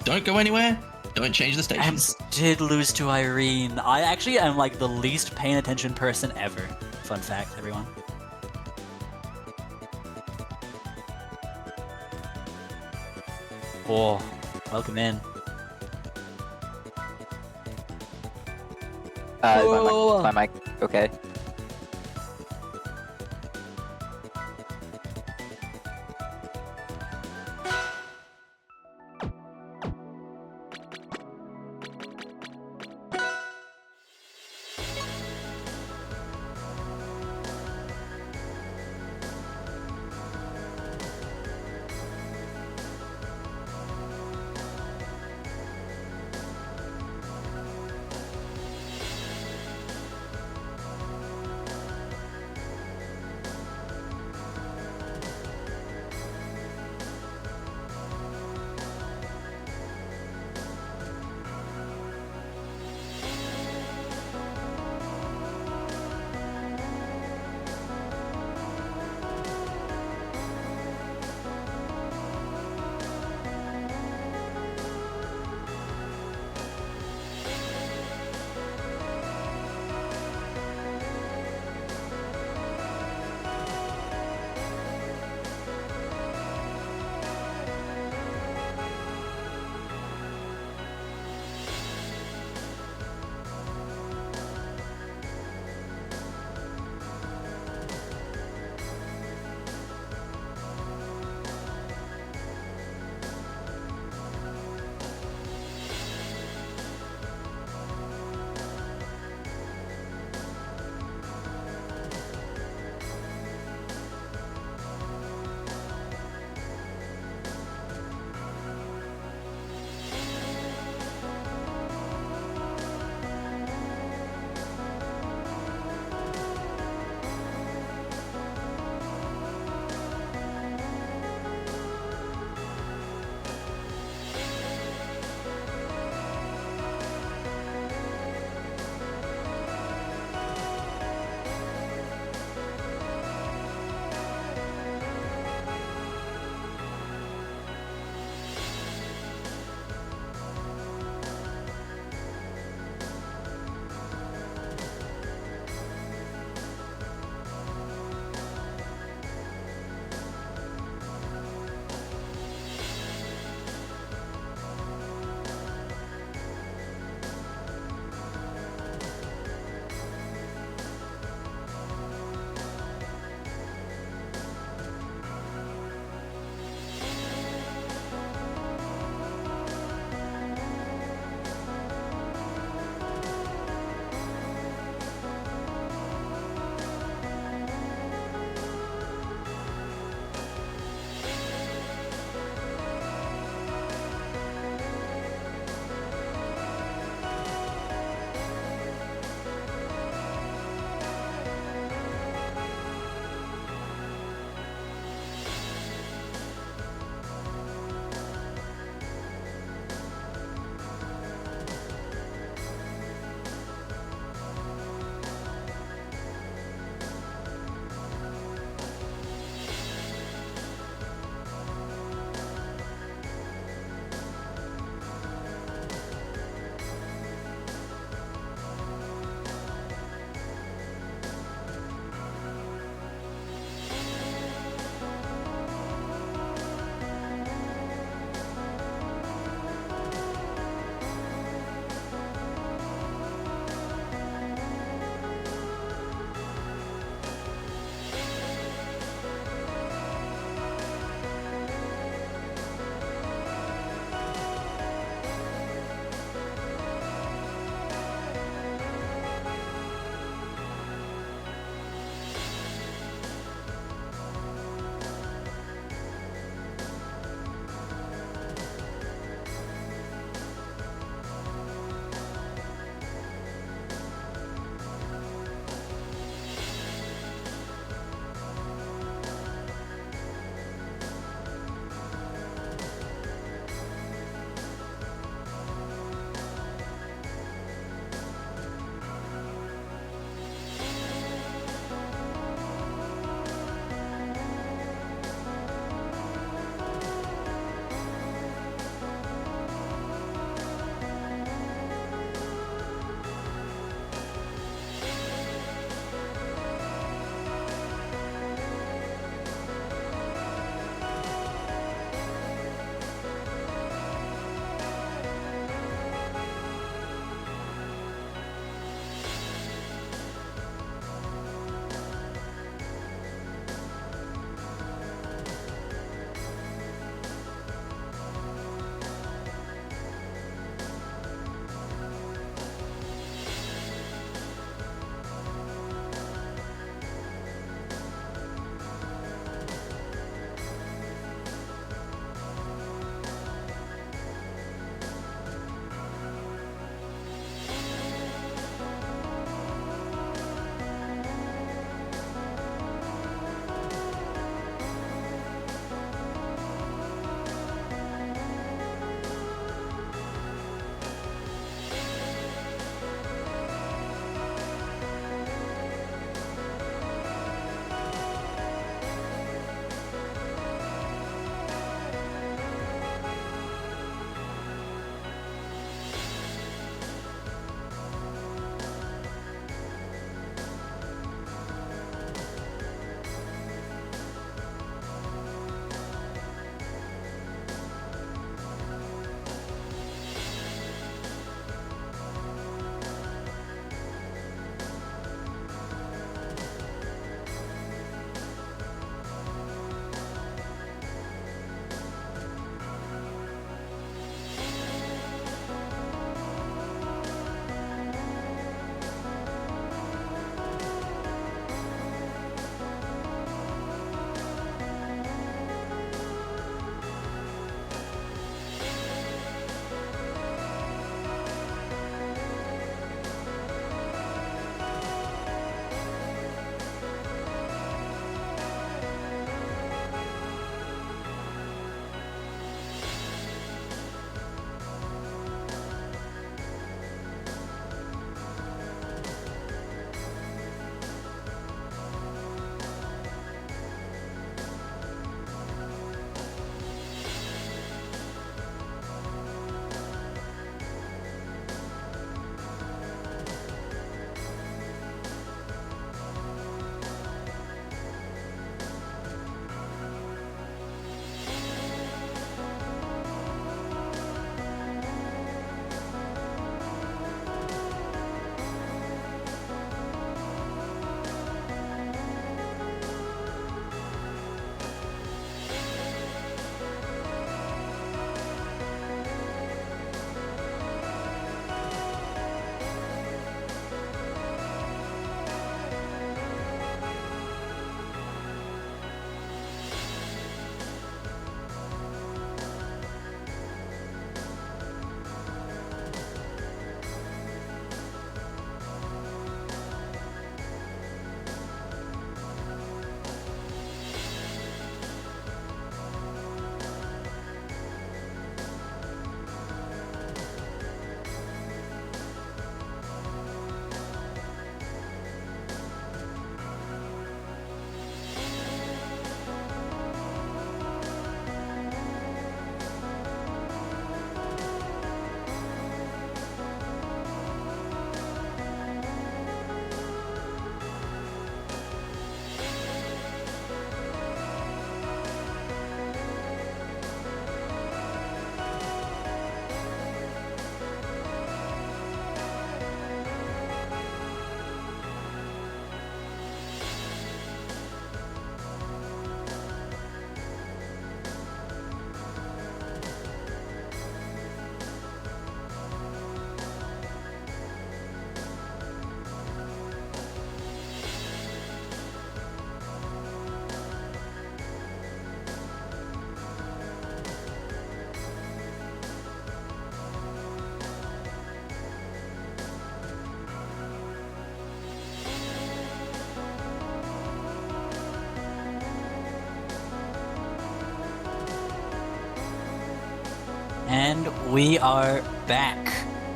Don't go anywhere. Don't change the station. Amps did lose to Irene. I actually am like the least paying attention person ever. Fun fact, everyone. Oh, welcome in. My mic, okay. And we are back.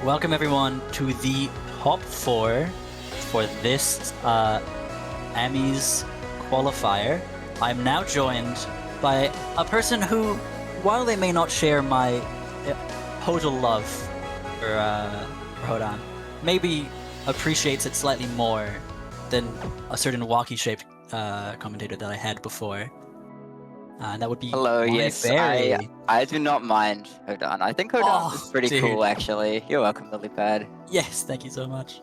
Welcome everyone to the top 4 for this Ami's qualifier. I'm now joined by a person who, while they may not share my total love for Hodan, maybe appreciates it slightly more than a certain walkie-shaped commentator that I had before. That would be Hello, yes, Barry. I do not mind Hodan. I think Hodan is pretty cool, actually. You're welcome, Lilypad. Yes, thank you so much.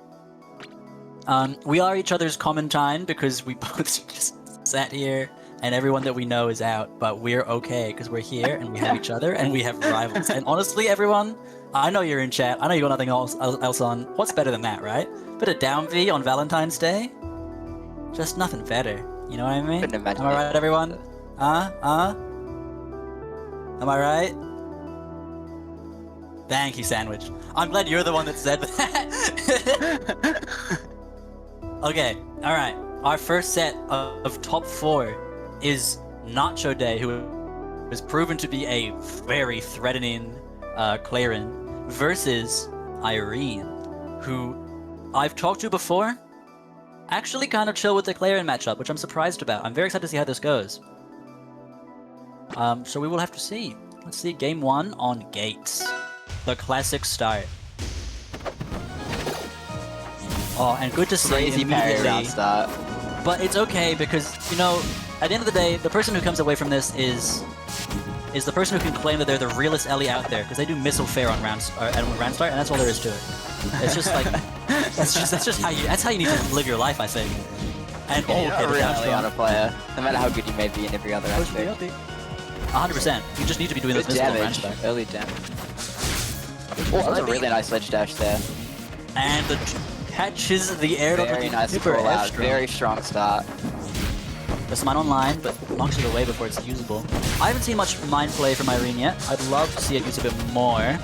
We are each other's Commentine because we both just sat here and everyone that we know is out, but we're okay because we're here and we have each other and we have rivals. And honestly, everyone, I know you're in chat. I know you got nothing else on. What's better than that, right? Bit of down V on Valentine's Day? Just nothing better. You know what I mean? Am I right, everyone? Am I right? Thank you, Sandwich. I'm glad you're the one that said that. Okay, alright. Our first set of top 4 is Nacho Day, who is proven to be a very threatening Clarin, versus Irene, who I've talked to before. Actually kind of chill with the Clarin matchup, which I'm surprised about. I'm very excited to see how this goes. So we will have to see. Let's see game 1 on Gates. The classic start. Oh, and good to see immediately. Start. But it's okay because, you know, at the end of the day, the person who comes away from this is the person who can claim that they're the realest Ellie out there because they do missile fair on round start, and that's all there is to it. It's just like that's how you need to live your life, I think. And you're not really on a player, no matter how good you may be in every other aspect. 100%. You just need to be doing this missile damage, early damage. Oh, that was a really nice ledge dash there. And the catches the air. Very nice pull out. Very strong start. There's mine online, but knocks it away before it's usable. I haven't seen much mine play from Irene yet. I'd love to see it use a bit more.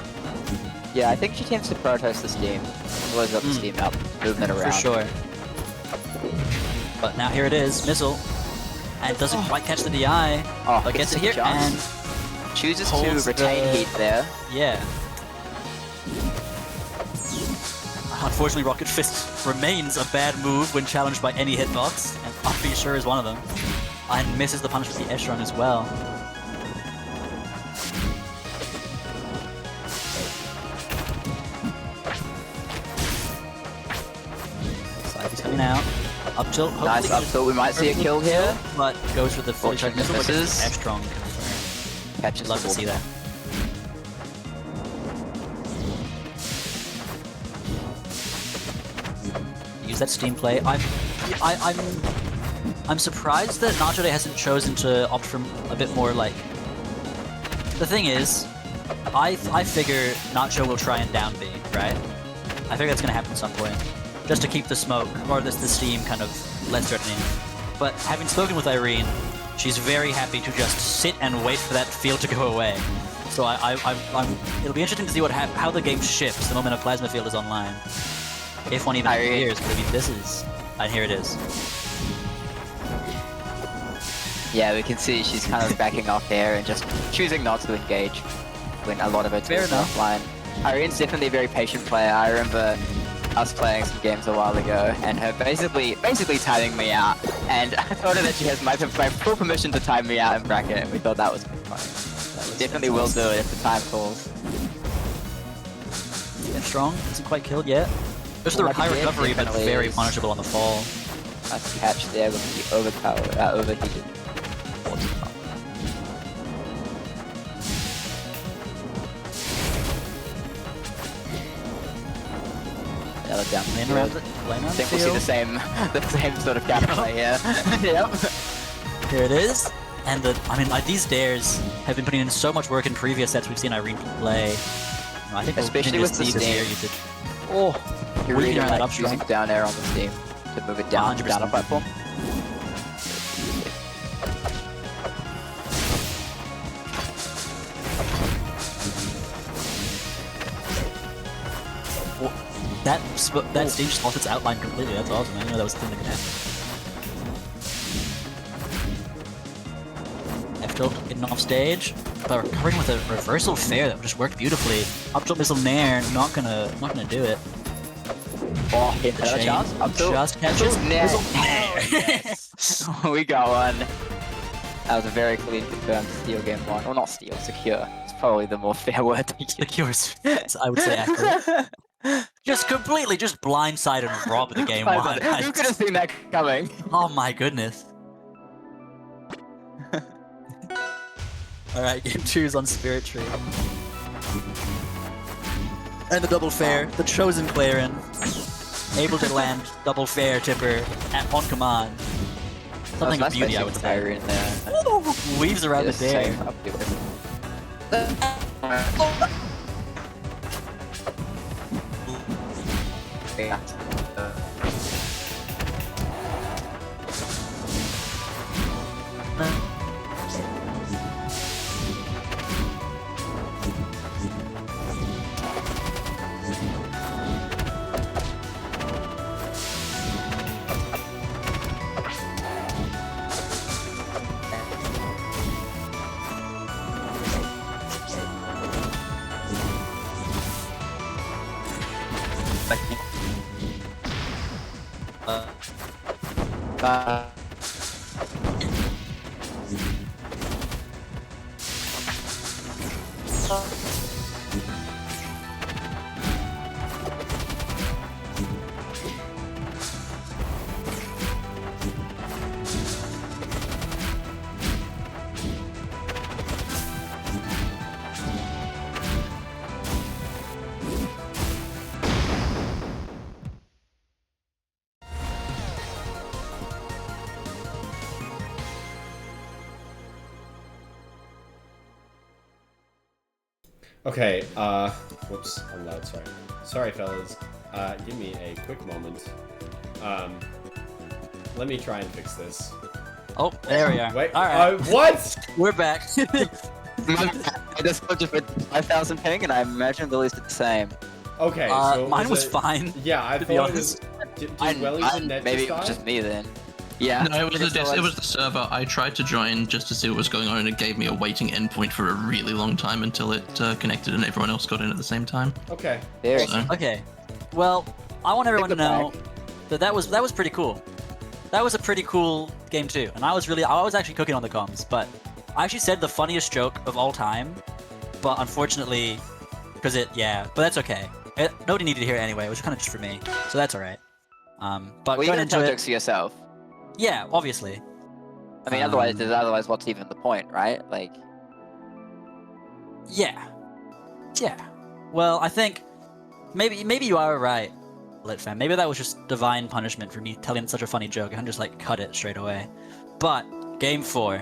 Yeah, I think she tends to protoss the steam. Blows up the steam up, movement around. For sure. But now here it is, missile. And doesn't quite catch the DI, but gets it here and chooses to retain heat there. Yeah. Unfortunately, Rocket Fist remains a bad move when challenged by any hitbox, and Puffy sure is one of them. And misses the punish with the Echelon as well. Scythe coming out. Up tilt, hopefully. Nice up tilt, we might see a kill here. But goes with the fully charged missile, but misses. F-strong. Catches. Love to see that. Use that steam play. I'm surprised that Nacho Day hasn't chosen to opt for a bit more like. The thing is, I figure Nacho will try and down B, right? I figure that's gonna happen at some point, just to keep the smoke or the steam kind of less threatening. But having spoken with Irene, she's very happy to just sit and wait for that field to go away. So it'll be interesting to see how the game shifts the moment a plasma field is online. If one even appears, but I mean, this is... And here it is. Yeah, we can see she's kind of backing off there and just choosing not to engage when a lot of her tools are offline. Irene's definitely a very patient player. I remember us playing some games a while ago and her basically timing me out. And I told her that she has my full permission to time me out in bracket, and we thought that was pretty funny. Definitely will do it if the time calls. Yeah, strong. Isn't quite killed yet. Just the high recovery, but very punishable on the fall. Nice catch there with the overheated. Another down lane around it. I think we'll see the same sort of counterplay here. Yep. Here it is. And these dares have been putting in so much work in previous sets we've seen Irene play. I think especially with the steam. Oh, you're really like using down air on the steam to move it down a platform. That stage just lost its outline completely. That's awesome. I didn't know that was the thing that could happen. Still getting off stage, but recovering with a reversal fair that just worked beautifully. Up tilt missile nair, not gonna do it. Oh, hit the chain. chance. Up tilt. Just catches missile nair. Yes. We got one. That was a very clean confirmed steal game one. Well, not steal, secure. It's probably the more fair word to use. Secure is, I would say, accurate. Just completely just blindsided and robbed the game one. Who could have seen that coming? Oh my goodness. Alright, game 2 is on Spirit Tree. And the double fair, the chosen Clarin. Able to land double fair tipper on command. Something of beauty, I would say. In there. Ooh, weaves around the dare. Yeah. Okay, whoops, I'm loud, sorry. Sorry, fellas. Give me a quick moment. Let me try and fix this. Oh, there we are. Wait, alright. What? We're back. I just got just with 5,000 ping, and I imagine the list is the same. Okay, so mine was fine. Yeah, I to be thought it was... honest. Did Wellies and Net maybe just it was die? just me then. Yeah. No, it was the server. I tried to join just to see what was going on, and it gave me a waiting endpoint for a really long time until it connected and everyone else got in at the same time. Okay. Very So- Okay. Well, I want everyone to know that was pretty cool. That was a pretty cool game too, and I was actually cooking on the comms, but I actually said the funniest joke of all time, but unfortunately, but that's okay. Nobody needed to hear it anyway. It was kind of just for me, so that's all right. But well, you going didn't into tell it, jokes to yourself. yeah, obviously. I mean, otherwise, what's even the point, right? Like, Yeah. Well, I think maybe you are right, Litfam. Maybe that was just divine punishment for me telling such a funny joke. I can just like cut it straight away. But game 4,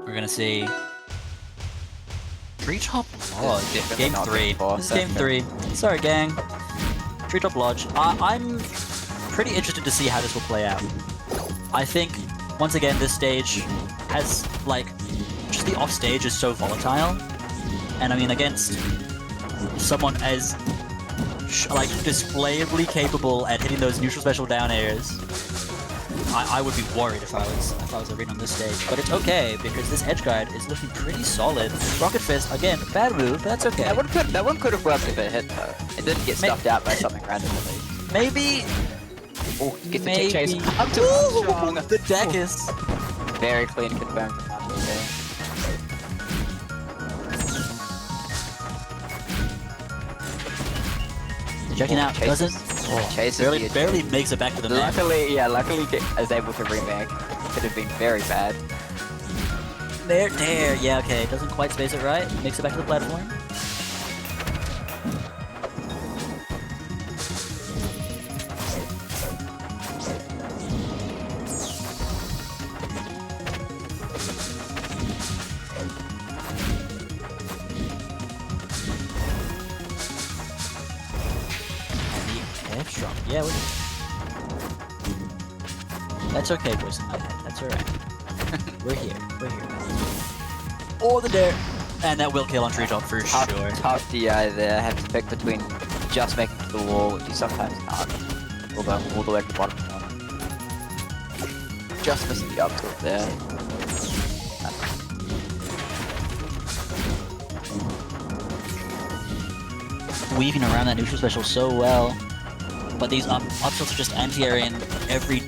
we're gonna see Treetop Lodge. Game 3. This is game 3. Sorry, gang. Treetop Lodge. I'm pretty interested to see how this will play out. I think once again this stage has like just the off stage is so volatile, and I mean against someone as displayably capable at hitting those neutral special down airs, I would be worried if I was arena on this stage. But it's okay because this edge guard is looking pretty solid. Rocket Fist again, bad move, but that's okay. that one could have worked if it hit though. It didn't get stuffed out by something randomly. Maybe. Oh, get the tick chase. Up to strong. The deck is Very clean confirmed from Master there. checking out. Chases. Doesn't. Chases Barely makes it back to the map. Luckily, I was able to remake. Could have been very bad. There. Yeah, okay. Doesn't quite space it right. Makes it back to the platform. Drop. Yeah, that's okay, boys in my head. That's alright. We're here. Oh, the dare! And that will kill on Treetop for sure. Tough DI there. Have to pick between just making it to the wall, which you sometimes can't. We'll go all the way to the bottom corner. Just missing the up tilt there. weaving around that neutral special so well. But these up tilts are just anti-airing every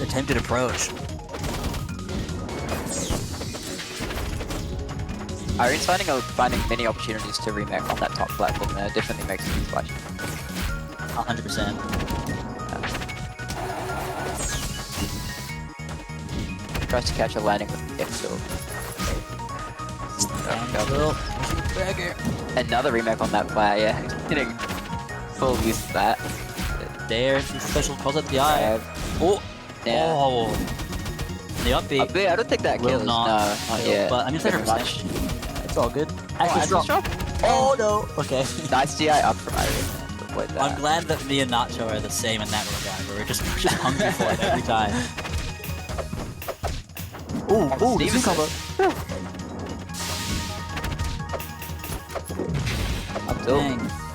attempted approach. Irene's finding many opportunities to remake on that top platform there. Definitely makes it splash. 100%. Tries to catch a landing with the F Another remake on that player, yeah. He's getting full use of that. There, special calls out the eye. Oh! Yeah. Oh! The upbeat. I don't think that kills. No, not yet. But I mean, Very much. it's all good. Axis drop. Oh no! Okay. Nice DI up from Irene. Avoid that. I'm glad that me and Nacho are the same in that regard, where we're just hungry for it every time. Ooh, decent combo. Up till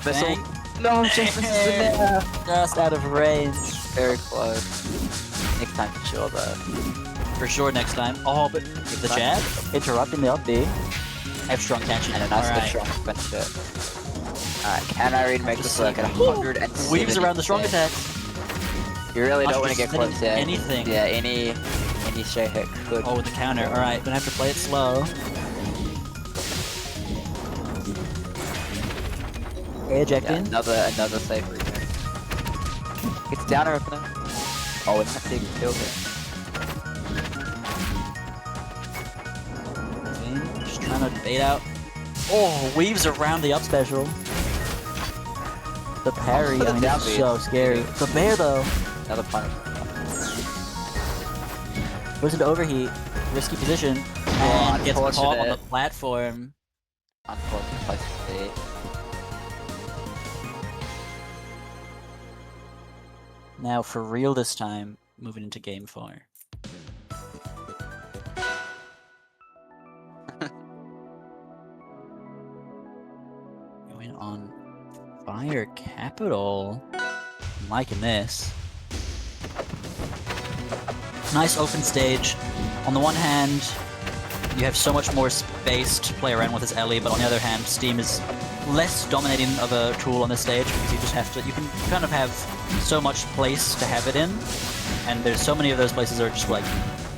missile. No, Jason's in there. Just out of range. Very close. Next time for sure though. For sure next time. Oh, but the jab interrupting the up B. F-strong catching And a it. nice Alright. strong benefit. Alright, can Irene make this work at 100? Weaves around the strong attacks. You really don't want to get close there. Anything. Yeah, any shade hit could. Oh, with the counter. Alright, gonna have to play it slow. Ejecting. Yeah, another safe remake. It's downer opener. Oh, and that big kill there. Just trying to bait out. Oh, weaves around the up special. The parry, I mean, it's so scary. The bear though. Another punish. Goes into overheat, risky position, and gets caught on the platform. Unfortunate place to be. Now for real this time, moving into game 4. Going on Fire Capital. I'm liking this. Nice open stage. On the one hand, you have so much more space to play around with this Ellie, but on the other hand, Steam is less dominating of a tool on this stage because you just have to, you can kind of have so much place to have it in, and there's so many of those places that are just like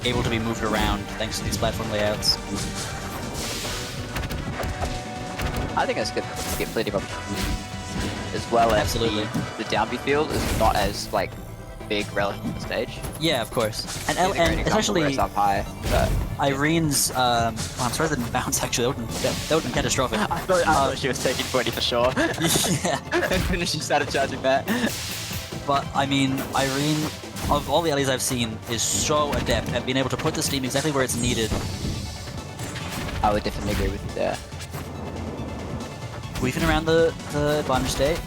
able to be moved around thanks to these platform layouts. I think it's good to get plenty of opportunities. As well as Absolutely. the downbeat field is not as like big relative to the stage. Yeah, of course. And It's a great example especially where it's up high, but Irene's, oh, I'm sorry that didn't bounce actually, that would have been catastrophic. I thought she was taking 20 for sure. Yeah. And then she started charging back. But I mean, Irene, of all the Ellies I've seen, is so adept at being able to put the steam exactly where it's needed. I would definitely agree with you there. Weaving around the advantage state.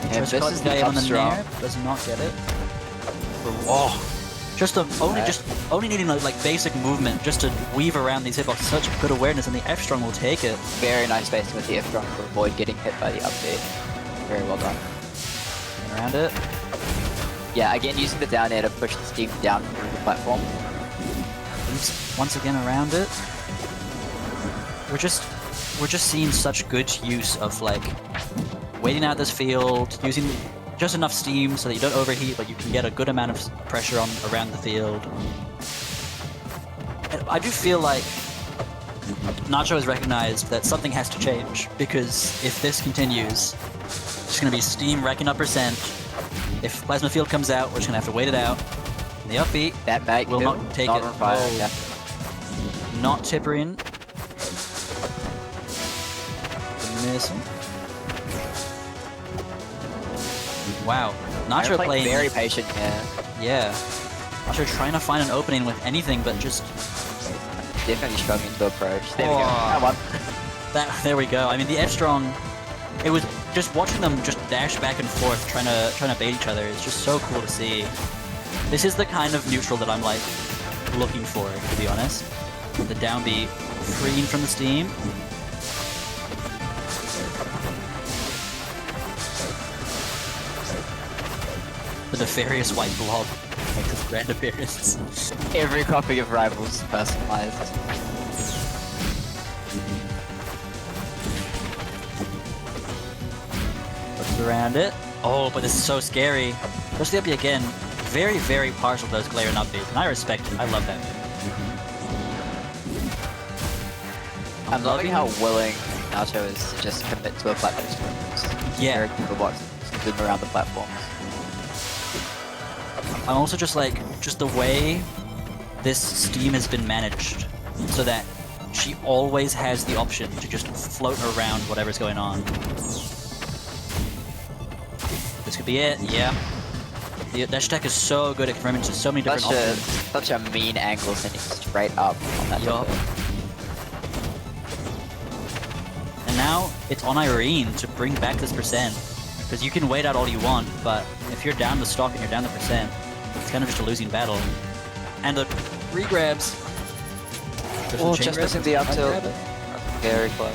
Yeah, Tries to this cut is the guy the on the up-strong. nair, does not get it. Oh, just only needing like basic movement just to weave around these hitboxes. Such good awareness, and the F strong will take it. Very nice spacing with the F strong to avoid getting hit by the upbeat. Very well done. Around it. Yeah, again using the down air to push the steam down through the platform. Weaves once again around it. We're just seeing such good use of like waiting out this field, using just enough steam so that you don't overheat, but you can get a good amount of pressure on around the field. And I do feel like Nacho has recognized that something has to change, because if this continues, it's going to be steam racking up percent. If Plasma Field comes out, we're just going to have to wait it out. And the upbeat That might will kill, not take not it. on fire. Oh. Yeah. Not tippering. Missing. Wow. Nacho They're playing very patient here. Yeah. Nacho trying to find an opening with anything but just Definitely struggling to approach. There we go. Oh. Come on. that. There we go. I mean, the F strong. It was just watching them just dash back and forth, trying to bait each other. It's just so cool to see. This is the kind of neutral that I'm like looking for, to be honest. The downbeat freeing from the steam. The nefarious white blob makes its grand appearance. Every copy of Rivals is personalized. around it. Oh, but this is so scary. Especially up again. Very, very partial to those glare and upbeats, and I respect it. I love that. I'm loving how willing Nacho is to just commit to a platform experience. Yeah. Very box move around the platforms. I'm also just like, just the way this Steam has been managed, so that she always has the option to just float around whatever's going on. This could be it, yeah. The dash attack is so good at confirming to so many different options. Such a mean angle sending straight up on that Yup. And now it's on Irene to bring back this percent. Because you can wait out all you want, but if you're down the stock and you're down the percent, it's kind of just a losing battle. And the regrabs. Oh, just missing the up tilt. Very close.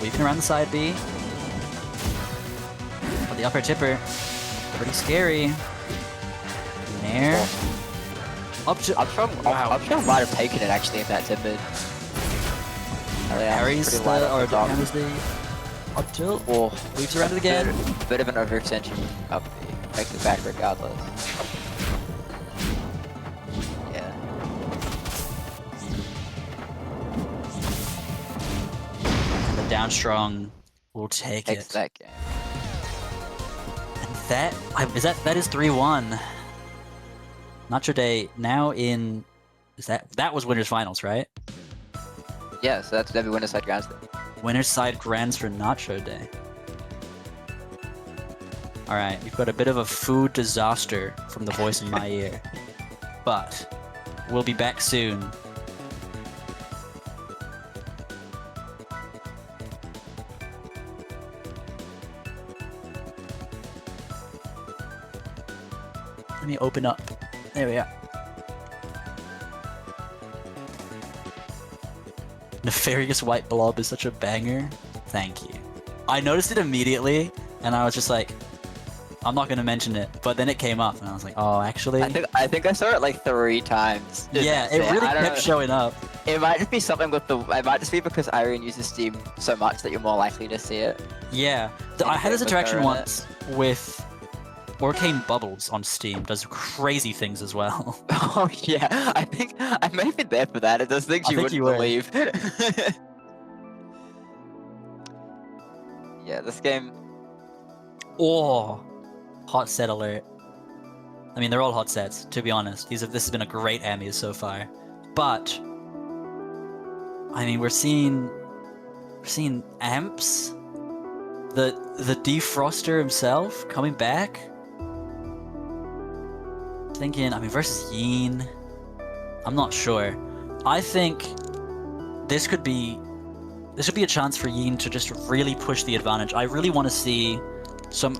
Weaving around the side B. But the upper tipper. Pretty scary. Nair. Up to Wow. Up tilt might have taken it actually if that timid. Parries the up tilt. Oh, Weaves around it again. Bit of an overextension up B. Makes it back regardless. Yeah. And the down strong will take Takes it. that game. That is 3-1. Nacho Day now in that was winners finals, right? Yeah, so that's every winner's side grounds. Winners side grands for Nacho Day. All right, you've got a bit of a food disaster from the voice in my ear, but we'll be back soon. Let me open up. There we are. Nefarious White Blob is such a banger. Thank you. I noticed it immediately, and I was just like, I'm not gonna mention it. But then it came up, and I was like, oh, actually. I think I saw it like 3 times. Yeah, it really kept showing up. It might just be something with the. It might just be because Irene uses Steam so much that you're more likely to see it. Yeah, I had this interaction once with Arcane Bubbles on Steam. Does crazy things as well. Oh yeah, I think I may have been there for that. It does things you wouldn't believe. Yeah, this game. Oh, hot set alert. I mean, they're all hot sets, to be honest. This has been a great Emmys so far, but I mean, we're seeing Amps, the defroster himself coming back. Thinking, I mean, versus Yeen, I'm not sure. I think this could be a chance for Yeen to just really push the advantage. I really want to see some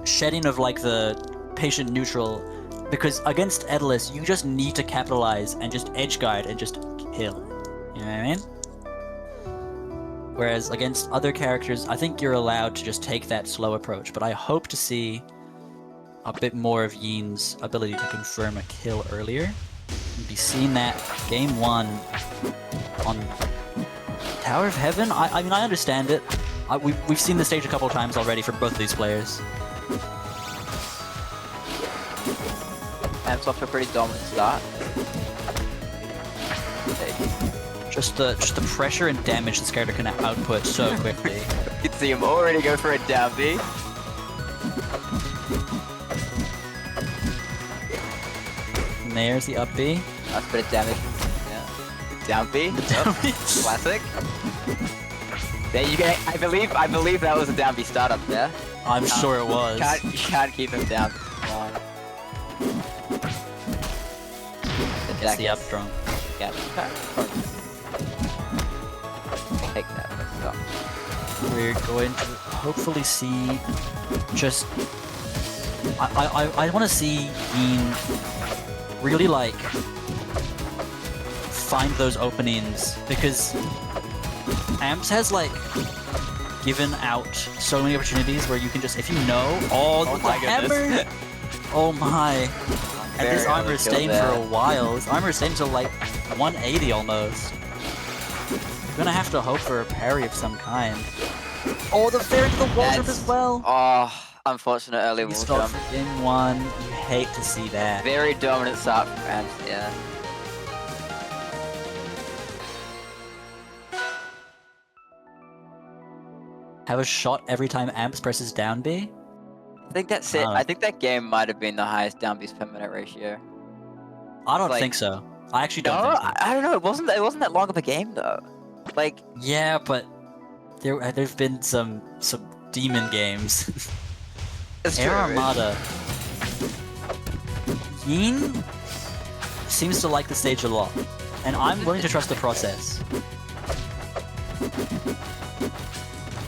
shedding of like the patient neutral, because against Edelis, you just need to capitalize and just edge guard and just kill. You know what I mean? Whereas against other characters, I think you're allowed to just take that slow approach. But I hope to see a bit more of Yeen's ability to confirm a kill earlier. We'll be seeing that game 1 on Tower of Heaven. I mean, I understand it. We've seen the stage a couple of times already for both of these players. Amps off to a pretty dominant start. Just the pressure and damage this character can output so quickly. You can see him already go for a down B. And there's the up B. That's a bit of damage. Yeah. Down B. Classic. There you go. I believe that was a down B startup there. I'm sure it was. You can't keep him down. It's the up strong. Yeah. Take that. Let's go. We're going to hopefully see just. I want to see Yeen really like find those openings, because Amps has like given out so many opportunities where you can just, if you know, oh my goodness. Oh my. And this armor is staying for a while. This armor is staying till like 180 almost. You're gonna have to hope for a parry of some kind. Oh, the fair into the wall jump That's- as well. Oh, unfortunate early wall Stop jump. in one. You hate to see that. Very dominant start from Amps, yeah. Have a shot every time Amps presses down B. I think that's it. Wow. I think that game might have been the highest down Bs per minute ratio. I don't Like- think so. I actually don't No, think so. I don't know. It wasn't that long of a game though. Like, Yeah, but there've been some demon games. it's Air true. Armada. Yin seems to like the stage a lot, and I'm willing to trust the process.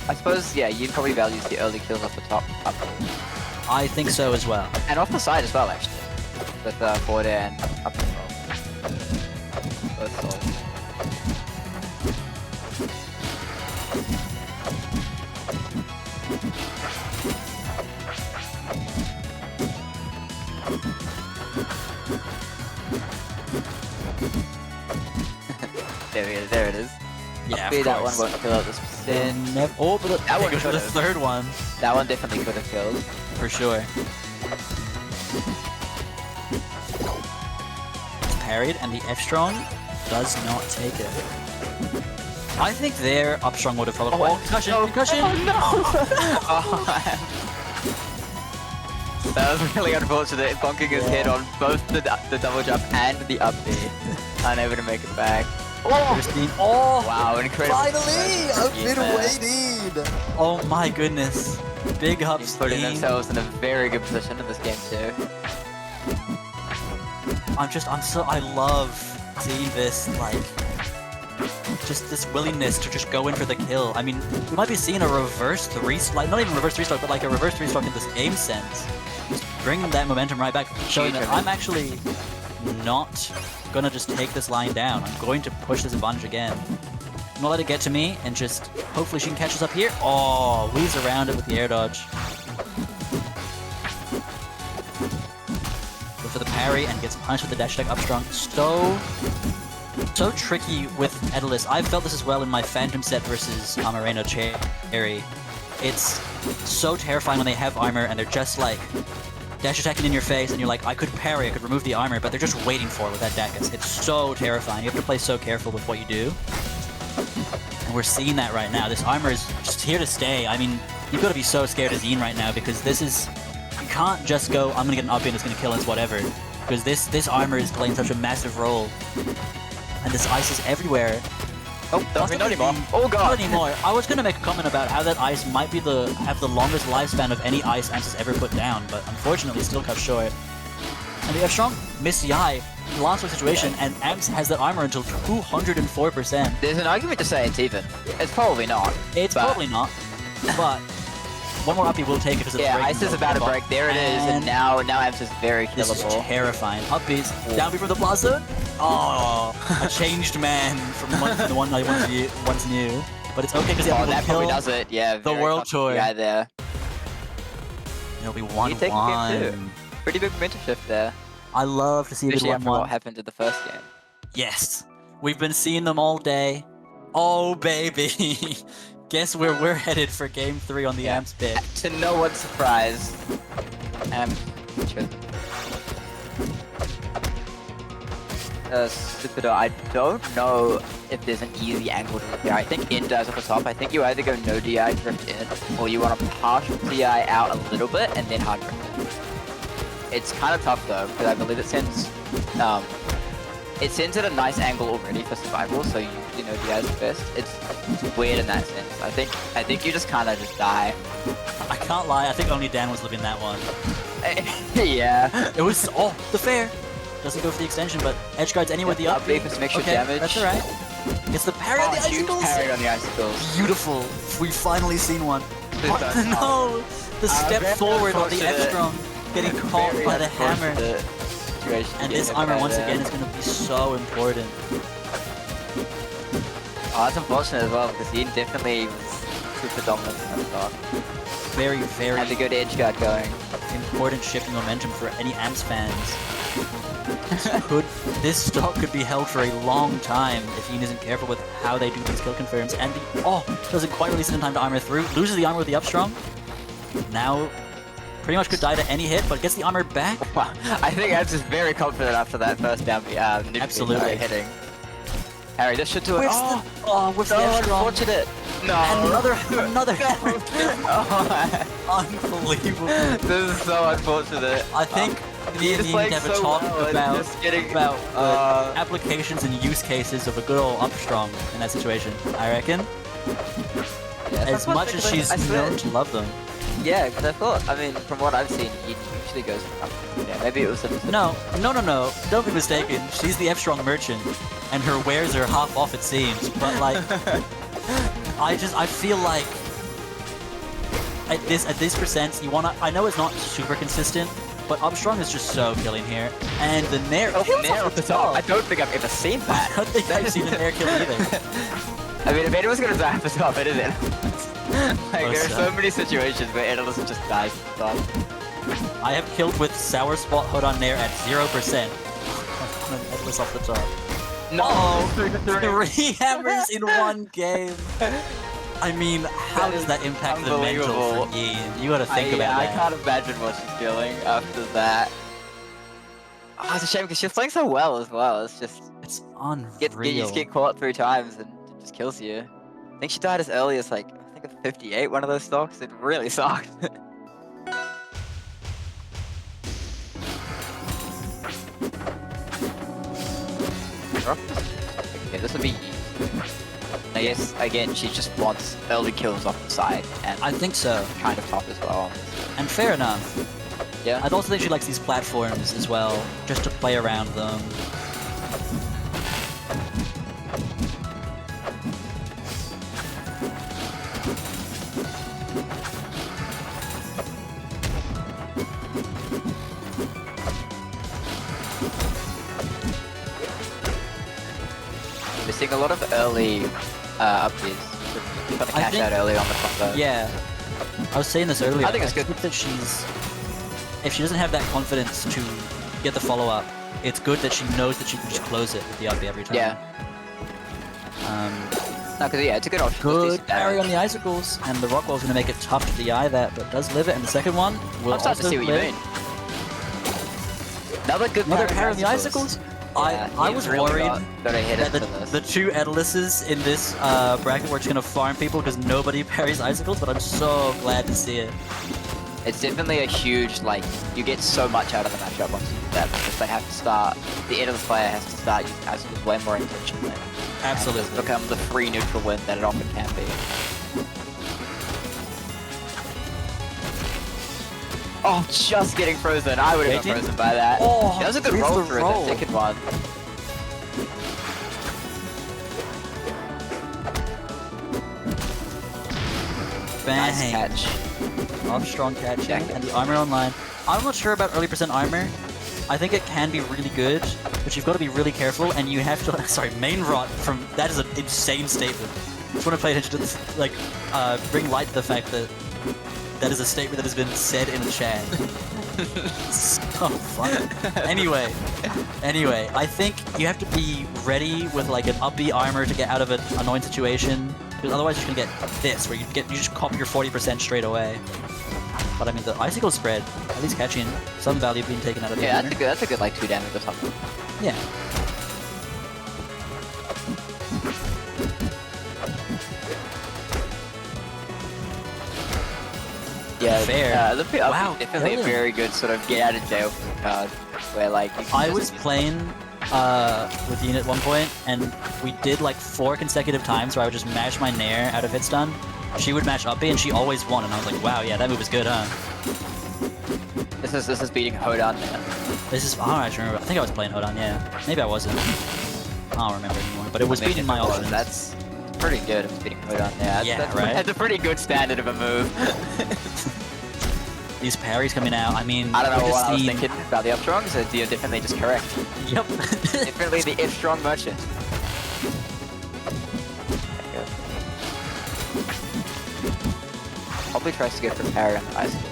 I suppose, yeah, you probably values the early kills off the top, up, I think so as well. and off the side as well, actually, with forward air and up as well. Both solid. There it is. Yeah, Hopefully of that one course. won't kill at this percent. Oh, but That one goes for the could've. third one That one definitely could have killed. for sure. It's parried, and the F strong does not take it. I think their up strong would have probably. Oh, concussion! Concussion! That was really unfortunate, bonking his head on both the double jump and the up B. Unable to make it back. Oh, Wow, incredible. finally! I've been Yeah. waiting! Oh my goodness. Big ups, He's putting team. themselves in a very good position in this game too. I love seeing this, like, just this willingness to just go in for the kill. I mean, we might be seeing a reverse like not even reverse 3-stock, but like a reverse 3-stock in this game sense. Just bringing that momentum right back, showing that I'm actually not gonna just take this line down. I'm going to push this advantage again. Not let it get to me, and just hopefully she can catch us up here. Oh, weaves around it with the air dodge. Go for the parry and gets punished with the dash attack up strong. So tricky with Edalus. I've felt this as well in my Phantom set versus Amareno Cherry. It's so terrifying when they have armor and they're just like dash attacking in your face, and you're like, I could parry, I could remove the armor, but they're just waiting for it with that Dacus. It's so terrifying. You have to play so careful with what you do. And we're seeing that right now. This armor is just here to stay. I mean, you've got to be so scared of Zine right now, because this is... You can't just go, I'm gonna get an up and it's gonna kill us, whatever. Because this armor is playing such a massive role. And this ice is everywhere. Oh, not anymore. Oh god. Not anymore. I was gonna make a comment about how that ice might be have the longest lifespan of any ice Amps has ever put down, but unfortunately still cut short. And the F strong missed the eye, last week situation, and Amps has that armor until 204%. There's an argument to say it's even. It's probably not. It's but- probably not, but one more uppy will take it because it's Yeah, breaking ice is the about to combo. break. There it is, and now Amps is very This is killable. terrifying. Upbeats, down B from the blast zone. Oh, a changed man from the one I once knew. But it's okay because Oh, will that probably kill. does it. Yeah, the very World cocky Tour. guy there. It'll be You take the game 1-1. too. Pretty big momentum shift there. I love to see a good Especially after what 1-1. happened in the first game. Yes, we've been seeing them all day. Oh baby, guess where we're headed for Game 3 on the Yeah. Amps pick. To no one's surprise, chosen. Stupido, I don't know if there's an easy angle to repair. I think in dies off the top. I think you either go no DI drift in, or you want to partial DI out a little bit and then hard drift in. It's kind of tough though, because I believe it sends at a nice angle already for survival, so usually no DI is the best. It's weird in that sense. I think you just kind of just die. I can't lie, I think only Dan was living that one. Yeah. It was the fair. Doesn't go for the extension, but edge guards anywhere the up. Up B for some extra Okay, damage. that's alright. It's the parry on the Huge icicles. parry on the icicles. Beautiful. We've finally seen one. This What? does- No, the step very forward on the unfortunate. F strong, getting caught Very by the hammer. unfortunate situation to And get this hit armor by once there. again is going to be so important. Oh, that's unfortunate as well, because he definitely was super dominant in that start. Very, very Had the good edge guard going. important shift in momentum for any Amps fans. This stock could be held for a long time if Ian isn't careful with how they do these kill confirms. And doesn't quite release it in time to armor through. Loses the armor with the upstrong. Now, pretty much could die to any hit, but gets the armor back. I think I'm just very confident after that first down. Absolutely hitting. Harry, this should do it. With so the upstrong. unfortunate. No. Another Unbelievable. This is so unfortunate. I think me and Ian need to have a talk about applications and use cases of a good old upstrong in that situation. I reckon. Yeah, as much as she's known to love them. Yeah, because I thought, I mean, from what I've seen, he usually goes for upstrong. Yeah, maybe it was a... No. Don't be mistaken. She's the F-strong merchant, and her wares are half off, it seems. But like, I feel like at this percent, you wanna. I know it's not super consistent, but upstrong is just so killing here, and the nair. Nair off the top. I don't think I've ever seen that. I don't think I've seen a nair kill either. I mean, if anyone's gonna die off the top, it isn't. Like, there are so many situations where Idolus just dies off the top. I have killed with Sour Spot Hood on Nair at 0%. On an Idolus off the top. No! 3 hammers in one game! I mean, how does that impact the mental for Ian? You gotta think about that. I can't imagine what she's feeling after that. Oh, it's a shame because she's playing so well as well. It's just... It's unreal. You just get caught 3 times and it just kills you. I think she died as early as like, I think 58, one of those stocks. It really sucked. Okay, this will be... I guess, again, she just wants early kills off the side, and I think so. Kind of top as well. And fair enough. Yeah. I'd also think she likes these platforms as well, just to play around them. We're seeing a lot of early upbeats. She's got to cash out early on the combo. Yeah. I was saying this earlier. I think it's good that if she doesn't have that confidence to get the follow-up, it's good that she knows that she can just close it with the up every time. Yeah. No, because it's a good option. Good parry on the icicles, and the Rockwell's going to make it tough to DI that, but does live it, and the second one will I'm starting to see what you mean. Another parry on the icicles? Yeah, I was really worried that the 2 Ediluses in this bracket were just going to farm people because nobody parries icicles, but I'm so glad to see it. It's definitely a huge, like, you get so much out of the matchup once you do that, because they have to start, the Idolus player has to start using icicles way more intentionally. Absolutely. And it's become the free neutral win that it often can be. Oh, just getting frozen. I would have been frozen by that. Oh, that was a good roll through the second one. Bang. Nice catch. Strong catching, and the armor online. I'm not sure about early percent armor. I think it can be really good, but you've got to be really careful, and you have to, sorry, main rot from, that is an insane statement. Just want to pay attention to this, like, bring light to the fact that that is a statement that has been said in the chat. So fun. Anyway, I think you have to be ready with like an upbeat armor to get out of an annoying situation, because otherwise you're gonna get this, where you just cop your 40% straight away. But I mean, the icicle spread, at least catching some value being taken out of it. Yeah, that's a good like 2 damage or something. Yeah. Yeah, fair. Wow, definitely a very good sort of get out of jail card, where like you can I was playing with Ian at one point, and we did like 4 consecutive times where I would just mash my nair out of hit stun. She would mash up B, and she always won, and I was like, wow, yeah, that move is good, huh? This is beating Hodan now. This is, I don't actually remember. I think I was playing Hodan, yeah. Maybe I wasn't. I don't remember anymore, but it was beating my options. That's pretty good. It's beating Hodan now. Yeah, right? That's a pretty good standard of a move. These parries coming out, I mean... I don't know what I was thinking about the up-strong, so you're definitely just correct. Yep. Definitely the F-strong merchant. Probably tries to get for parry on the icicle.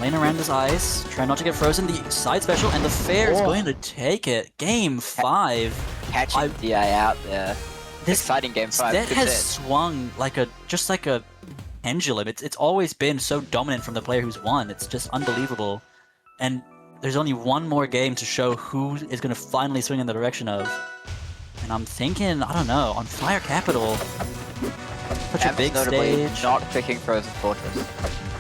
Playing around this ice, trying not to get frozen. The side special, and the fair is going to take it. Game 5. Catching DI out there. This exciting game 5. Set has swung like a pendulum. It's always been so dominant from the player who's won. It's just unbelievable. And there's only one more game to show who is going to finally swing in the direction of. And I'm thinking, I don't know, on Fire Capital. Such a big stage. Not picking Frozen Fortress.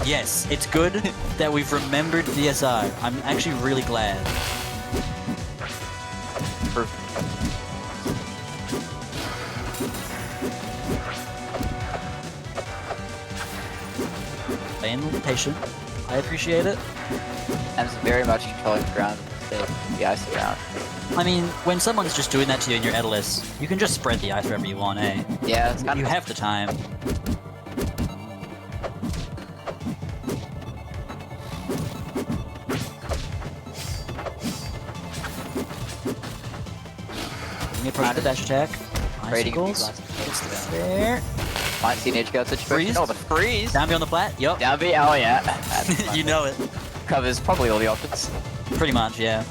Yes, it's good that we've remembered DSR. I'm actually really glad. Playing patient. I appreciate it. And it's very much controlling the ground with the ice around. I mean, when someone's just doing that to you and you're Edalus, you can just spread the ice wherever you want, eh? Yeah, it's kind you of... have the time. Let me approach the dash attack. Icicles. It's there. Might see an edge guard situation. Freeze. Oh, the freeze! Down B on the plat? Yup. Down B, oh yeah. You know it. Covers probably all the options. Pretty much, yeah.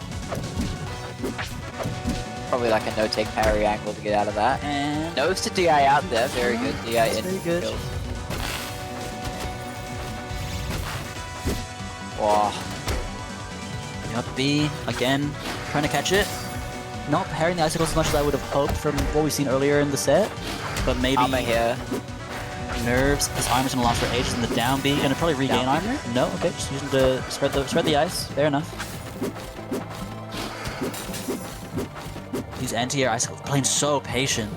Probably like a no-take parry angle to get out of that. And Nose to DI out there, very good. DI in. very good. Kills. Wow. Yup, B, again, trying to catch it. Not parrying the icicles as much as I would have hoped from what we've seen earlier in the set. But maybe Armor here. nerves. His armor's gonna last for ages in the down B. Gonna probably regain armor. No, okay, just using to spread the ice. Fair enough. These anti-air icicles playing so patient.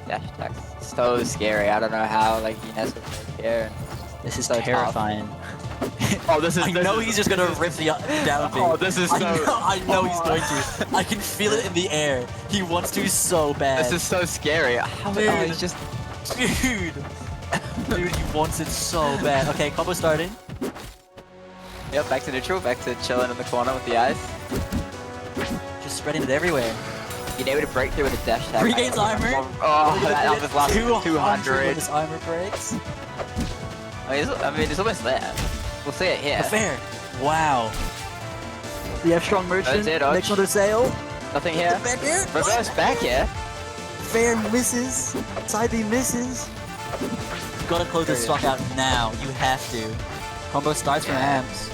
Dash attack. So scary. I don't know how like Ines would take care. This is so terrifying. Oh, this is. I know he's just gonna rip the down B. Oh, this is so. I know he's going to. I can feel it in the air. He wants to so bad. This is so scary. How Dude. oh, he's just. Dude, he wants it so bad. Okay, combo starting. Yep, back to neutral, back to chilling in the corner with the ice. Just spreading it everywhere. Being able to break through with a dash attack. Regains armor. Oh, that was last 200 when his armor breaks. I mean, it's almost there. We'll see it here. Fair. Wow. The F-Strong Merchant makes another sale. Nothing here. Back here. Reverse back here. Fair misses. Side B misses. Gotta close this stock out now. You have to. Combo starts from Amps.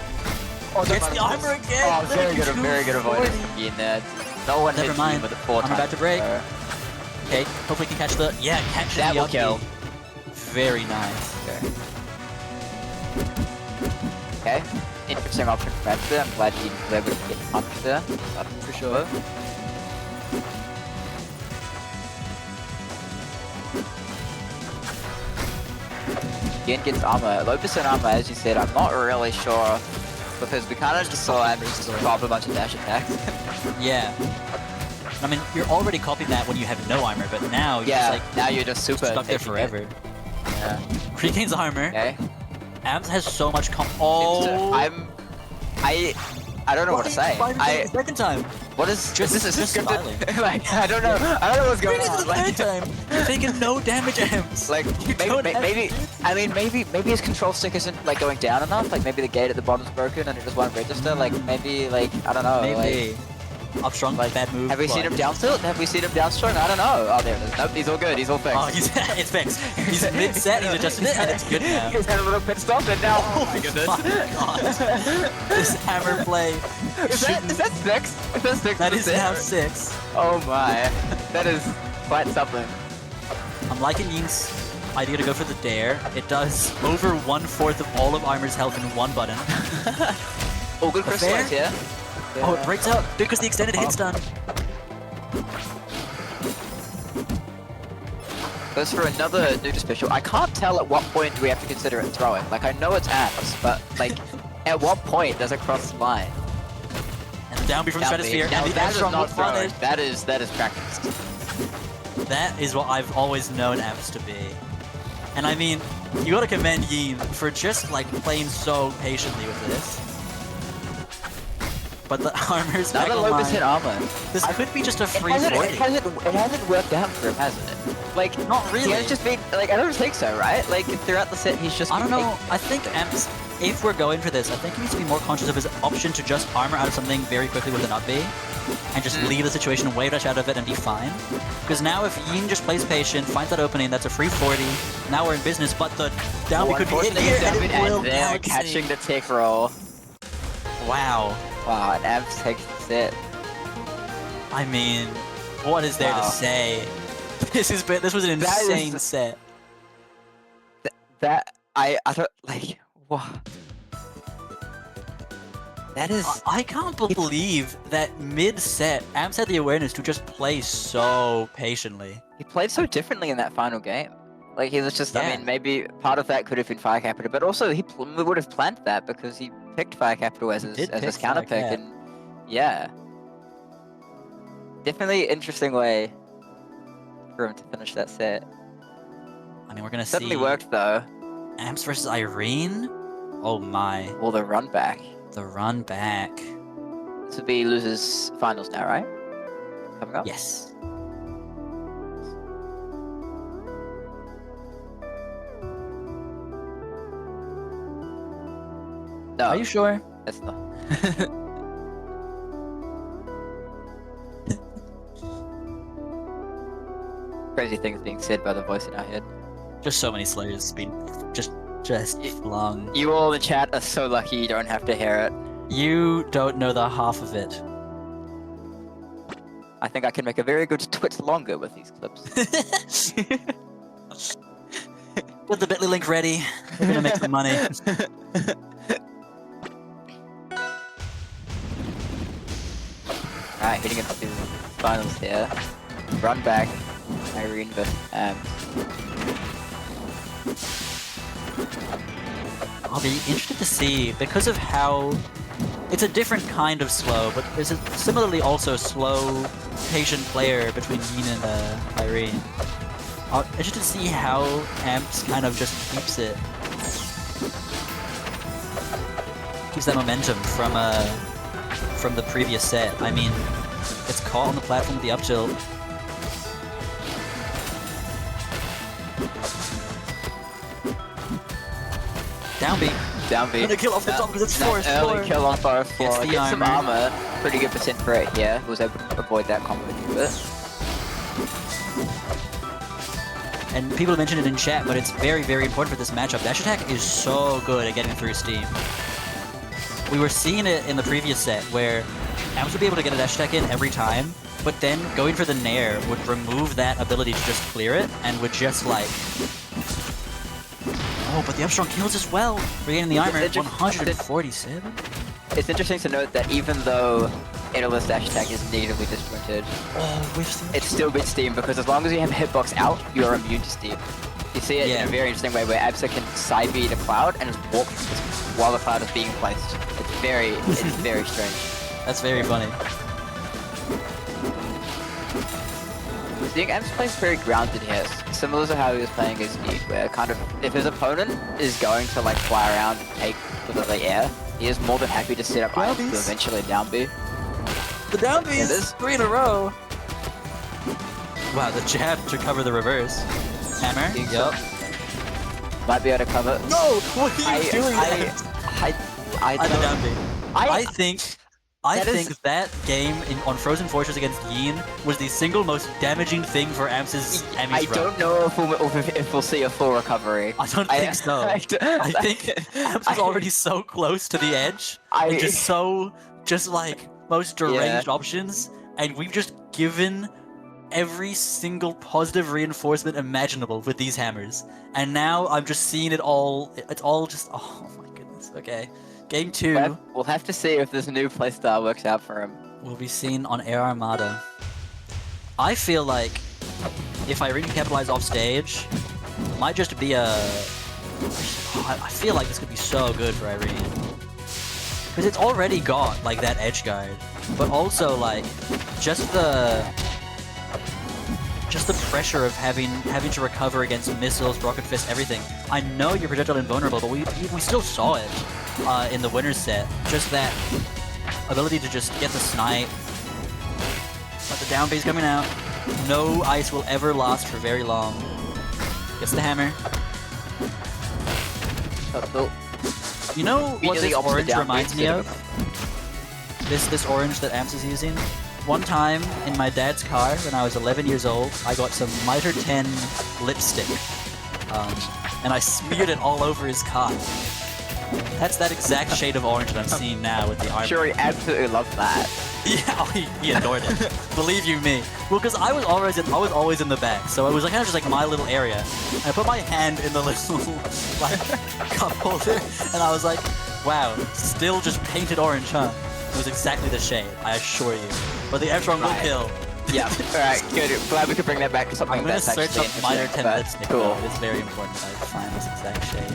Oh, gets the armor again. Oh, very good avoidance. Yeah, no one Never hits mind. you with a 4 I'm about to break. Okay, hopefully we can catch the... Yeah, catch that the will kill. Very nice. Okay. Interesting option for Amps there. I'm glad he was able to get punched there. For sure. Again gets armor. Low percent armor, as you said. I'm not really sure. Because we kind of just saw Amps just drop a bunch of dash attacks. Yeah. I mean, you're already copying that when you have no armor, but now you're just like... now you're just super stuck there forever. Yeah. Regains armor. Okay. Amps has so much Oh! I don't know what to say. Second time. What is Just scripted? Like, I don't know what's going on. The third time. You're taking no damage, Amps. Like, maybe his control stick isn't like going down enough. Like maybe the gate at the bottom's broken and it just won't register. Like maybe I don't know. Maybe. Like, Up strong, like bad move. have we seen him down tilt? Have we seen him down strong? I don't know. Oh, there it is. Nope, he's all good. He's all fixed. Oh, it's fixed. He's mid-set, he's adjusted it, and it's good now. He's had a little pit stop, and now... Oh my goodness. My God. This hammer play... Is that 6? Is that 6? That is now 6. Oh my. That is quite something. I'm liking Ying's idea to go for the dare. It does over 1/4 of all of Armor's health in one button. All good for slice, yeah? Oh, it breaks out because the extended hit's done. Goes for another neutral special. I can't tell at what point do we have to consider it throwing. Like, I know it's Amps, but, like, at what point does it cross the line? And the down B from Stratosphere, and the that is F-Strong not will throwing. punish. That is practiced. That is what I've always known Amps to be. And I mean, you gotta commend Yin for just, like, playing so patiently with this. But the armor's back Another online. low percent armor. This could be just a free it 40. hasn't worked out for him, hasn't it? Like, not really. He has just been, like, I don't think so, right? Like, throughout the set, he's just I been don't know. I think Amps if we're going for this, I think he needs to be more conscious of his option to just armor out of something very quickly with an up B, and just leave the situation, wave dash out of it, and be fine. Because now if Yin just plays patient, finds that opening, that's a free 40. Now we're in business, but the down B could be hit here, and it will they're catching the tick roll. Wow. Wow, and Amps takes the set. I mean, what is there to say? This was an insane set. I don't like what. That is. I can't believe that mid-set, Amps had the awareness to just play so patiently. He played so differently in that final game. Like, he was just, I mean, maybe part of that could have been Fire Capital, but also he would have planned that because he picked Fire Capital as his counter pick, and yeah. Definitely interesting way for him to finish that set. I mean, we're gonna see. Certainly worked, though. Amps versus Irene? Oh my. Or the run back. The run back. This would be losers finals now, right? Coming up? Yes. No. Are you sure? That's not. Crazy things being said by the voice in our head. Just so many Slayers being just flung. You all in the chat are so lucky you don't have to hear it. You don't know the half of it. I think I can make a very good twit longer with these clips. Get the Bitly link ready. We're gonna make some money. Alright, hitting it up to the finals here. Run back. Irene versus Amps. I'll be interested to see, because of how it's a different kind of slow, but there's a similarly also slow, patient player between Yin and Irene. I'm interested to see how Amps kind of just keeps it. Keeps that momentum from the previous set. I mean, it's caught on the platform with the up tilt. Down B. Down B. Gonna kill off the top because it's forest floor. Early kill on forest floor. Gets the Gets some armor. Pretty good percent for it here. Was able to avoid that combo a bit. And people mentioned it in chat, but it's very, very important for this matchup. Dash attack is so good at getting through steam. We were seeing it in the previous set where Amps would be able to get a dash attack in every time, but then going for the nair would remove that ability to just clear it and would just like... Oh, but the up strong kills as well. Regaining the armor, 147. It's interesting to note that even though Idol's dash attack is negatively disjointed, it's still good steam because as long as you have a hitbox out, you are immune to steam. You see it in a very interesting way where Absa can side B the cloud and just walk while the cloud is being placed. It's very strange. That's very funny. Seeing Amps plays very grounded here, similar to how he was playing his Need, where kind of, if his opponent is going to like fly around and take for the air, he is more than happy to set up items to eventually down B. The down B is 3 in a row! Wow, the jab to cover the reverse. Hammer, yup. Might be able to cover. No! What are you doing I the down B. I think is... that game on Frozen Fortress against Yin was the single most damaging thing for Amps' Emmys I don't know if we'll see a full recovery. I don't think so. I think Amps is already so close to the edge. And just like most deranged options, and we've just given every single positive reinforcement imaginable with these hammers. And now I'm just seeing it all. It's all just, oh my goodness. Okay. Game 2. We'll have to see if this new playstyle works out for him. Will be seen on Air Armada. I feel like if Irene can capitalize off stage, it might just be a... I feel like this could be so good for Irene. Because it's already got like that edge guard, but also like just the pressure of having to recover against missiles, rocket fist, everything. I know you're projectile invulnerable, but we still saw it in the winner's set. Just that ability to just get the snipe. But the down base coming out. No ice will ever last for very long. Gets the hammer. You know what Immediately this opposite orange down reminds B me instead of? This orange that Amps is using? One time, in my dad's car, when I was 11 years old, I got some Mitre 10 lipstick. And I smeared it all over his car. That's that exact shade of orange that I'm seeing now with the armor. I'm sure he absolutely loved that. Yeah, oh, he adored it. Believe you me. Well, because I was always in the back, so it was like kind of just like my little area. And I put my hand in the little like cup holder, and I was like, "Wow, still just painted orange, huh?" It was exactly the shade, I assure you. But the F-Ron will kill. Yeah. All right. Good. Glad we could bring that back to something I'm gonna that's search actually up Mitre 10 but lipstick. Cool. Though. It's very important that I find this exact shade.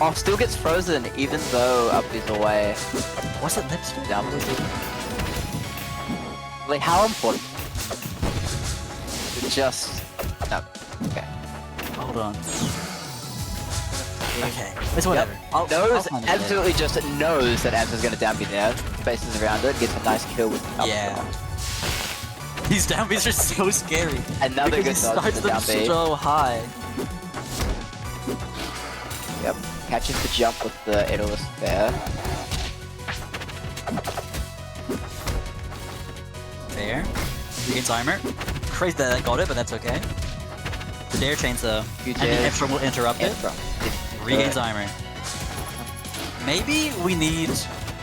Oh, still gets frozen even though up is away. What's it lipstick? Down. Like how important? Just no. Okay. Hold on. Okay, it's whatever. Yep. I'll Knows, find it absolutely just knows that Amps is going to down be there. Faces around it, gets a nice kill with the later. Yeah. These down Bs are so scary. Another because good he dodge starts with the them down B. so high. Yep. Catches the jump with the Idolist there. Fair. Regains armor. Crazy that I got it, but that's okay. The Dare Chains though. And the F-Rom will interrupt it. Regains armor. Maybe we need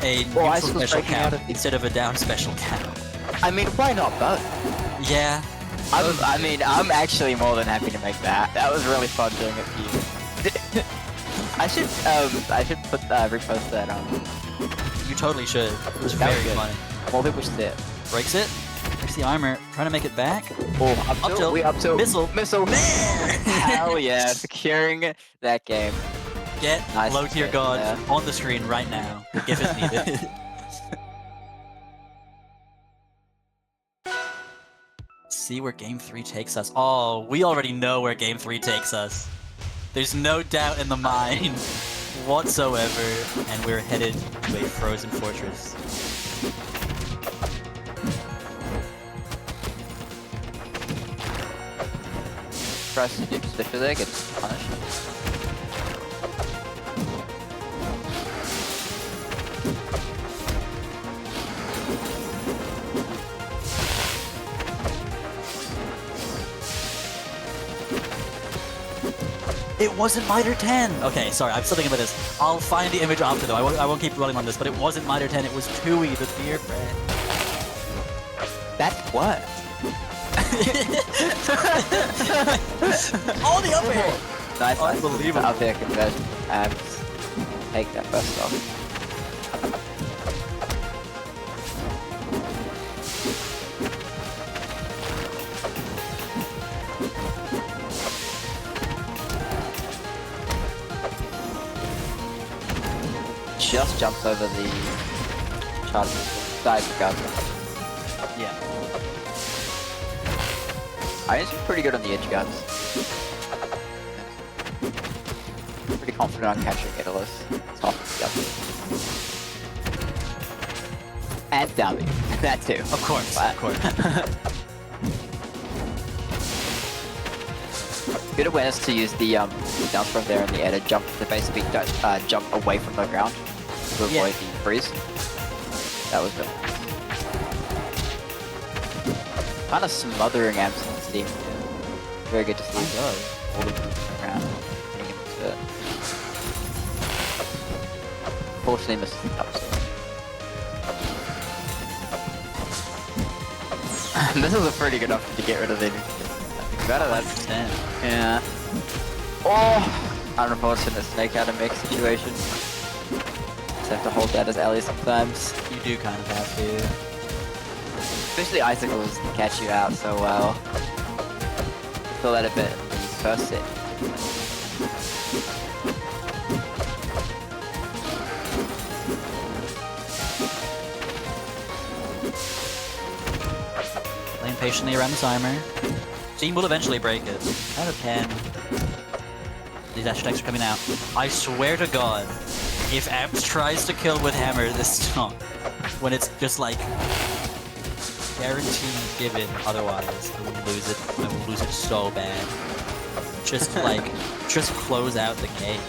a neutral special count instead of a down special count. I mean, why not both? Yeah. I'm actually more than happy to make that. That was really fun doing it for you. I should repost that on. You totally should. It was That very was good. funny. More people should see it. Breaks it. Breaks the armor. Trying to make it back. Oh, up tilt. We up tilt. Missile. Missile. Hell yeah, securing that game. Get Nice low tier hit god there. on the screen right now. If it's needed. See where game 3 takes us. Oh, we already know where game 3 takes us. There's no doubt in the mind whatsoever, and we're headed to a frozen fortress. Tries to do stiff there, gets punished. It wasn't Mitre 10! Okay, sorry, I'm still thinking about this. I'll find the image after though. I won't keep dwelling on this, but it wasn't Mitre 10, it was Tui, the beer brand. That's what? Oh, the up air! Nice, Unbelievable. Up air conversion. And take that first off. Just jumps over the charge side of the gun. Yeah. I think he's pretty good on the edge guards. Pretty confident on catching Idolist. Top of the and Dummy. That too. Of course, But- of course. Good awareness to use the down from there in the air to jump to basically jump away from the ground to avoid the freeze. That was good. Kind of smothering Amps on Steam. Very good to see. All of them around. Getting into it. Fortunately misses the top sword. This is a pretty good option to get rid of it. Better than 10. yeah. Oh! Unfortunate snake out of mix situation. Just have to hold that as Ellie sometimes. You do kind of have to. Especially icicles can catch you out so well. I feel that a bit in the first set. Playing patiently around the timer. Steam will eventually break it. Out of 10. These dash attacks are coming out. I swear to God, if Amps tries to kill with hammer this time, when it's just like guaranteed given otherwise, I will lose it. I will lose it so bad. just close out the game.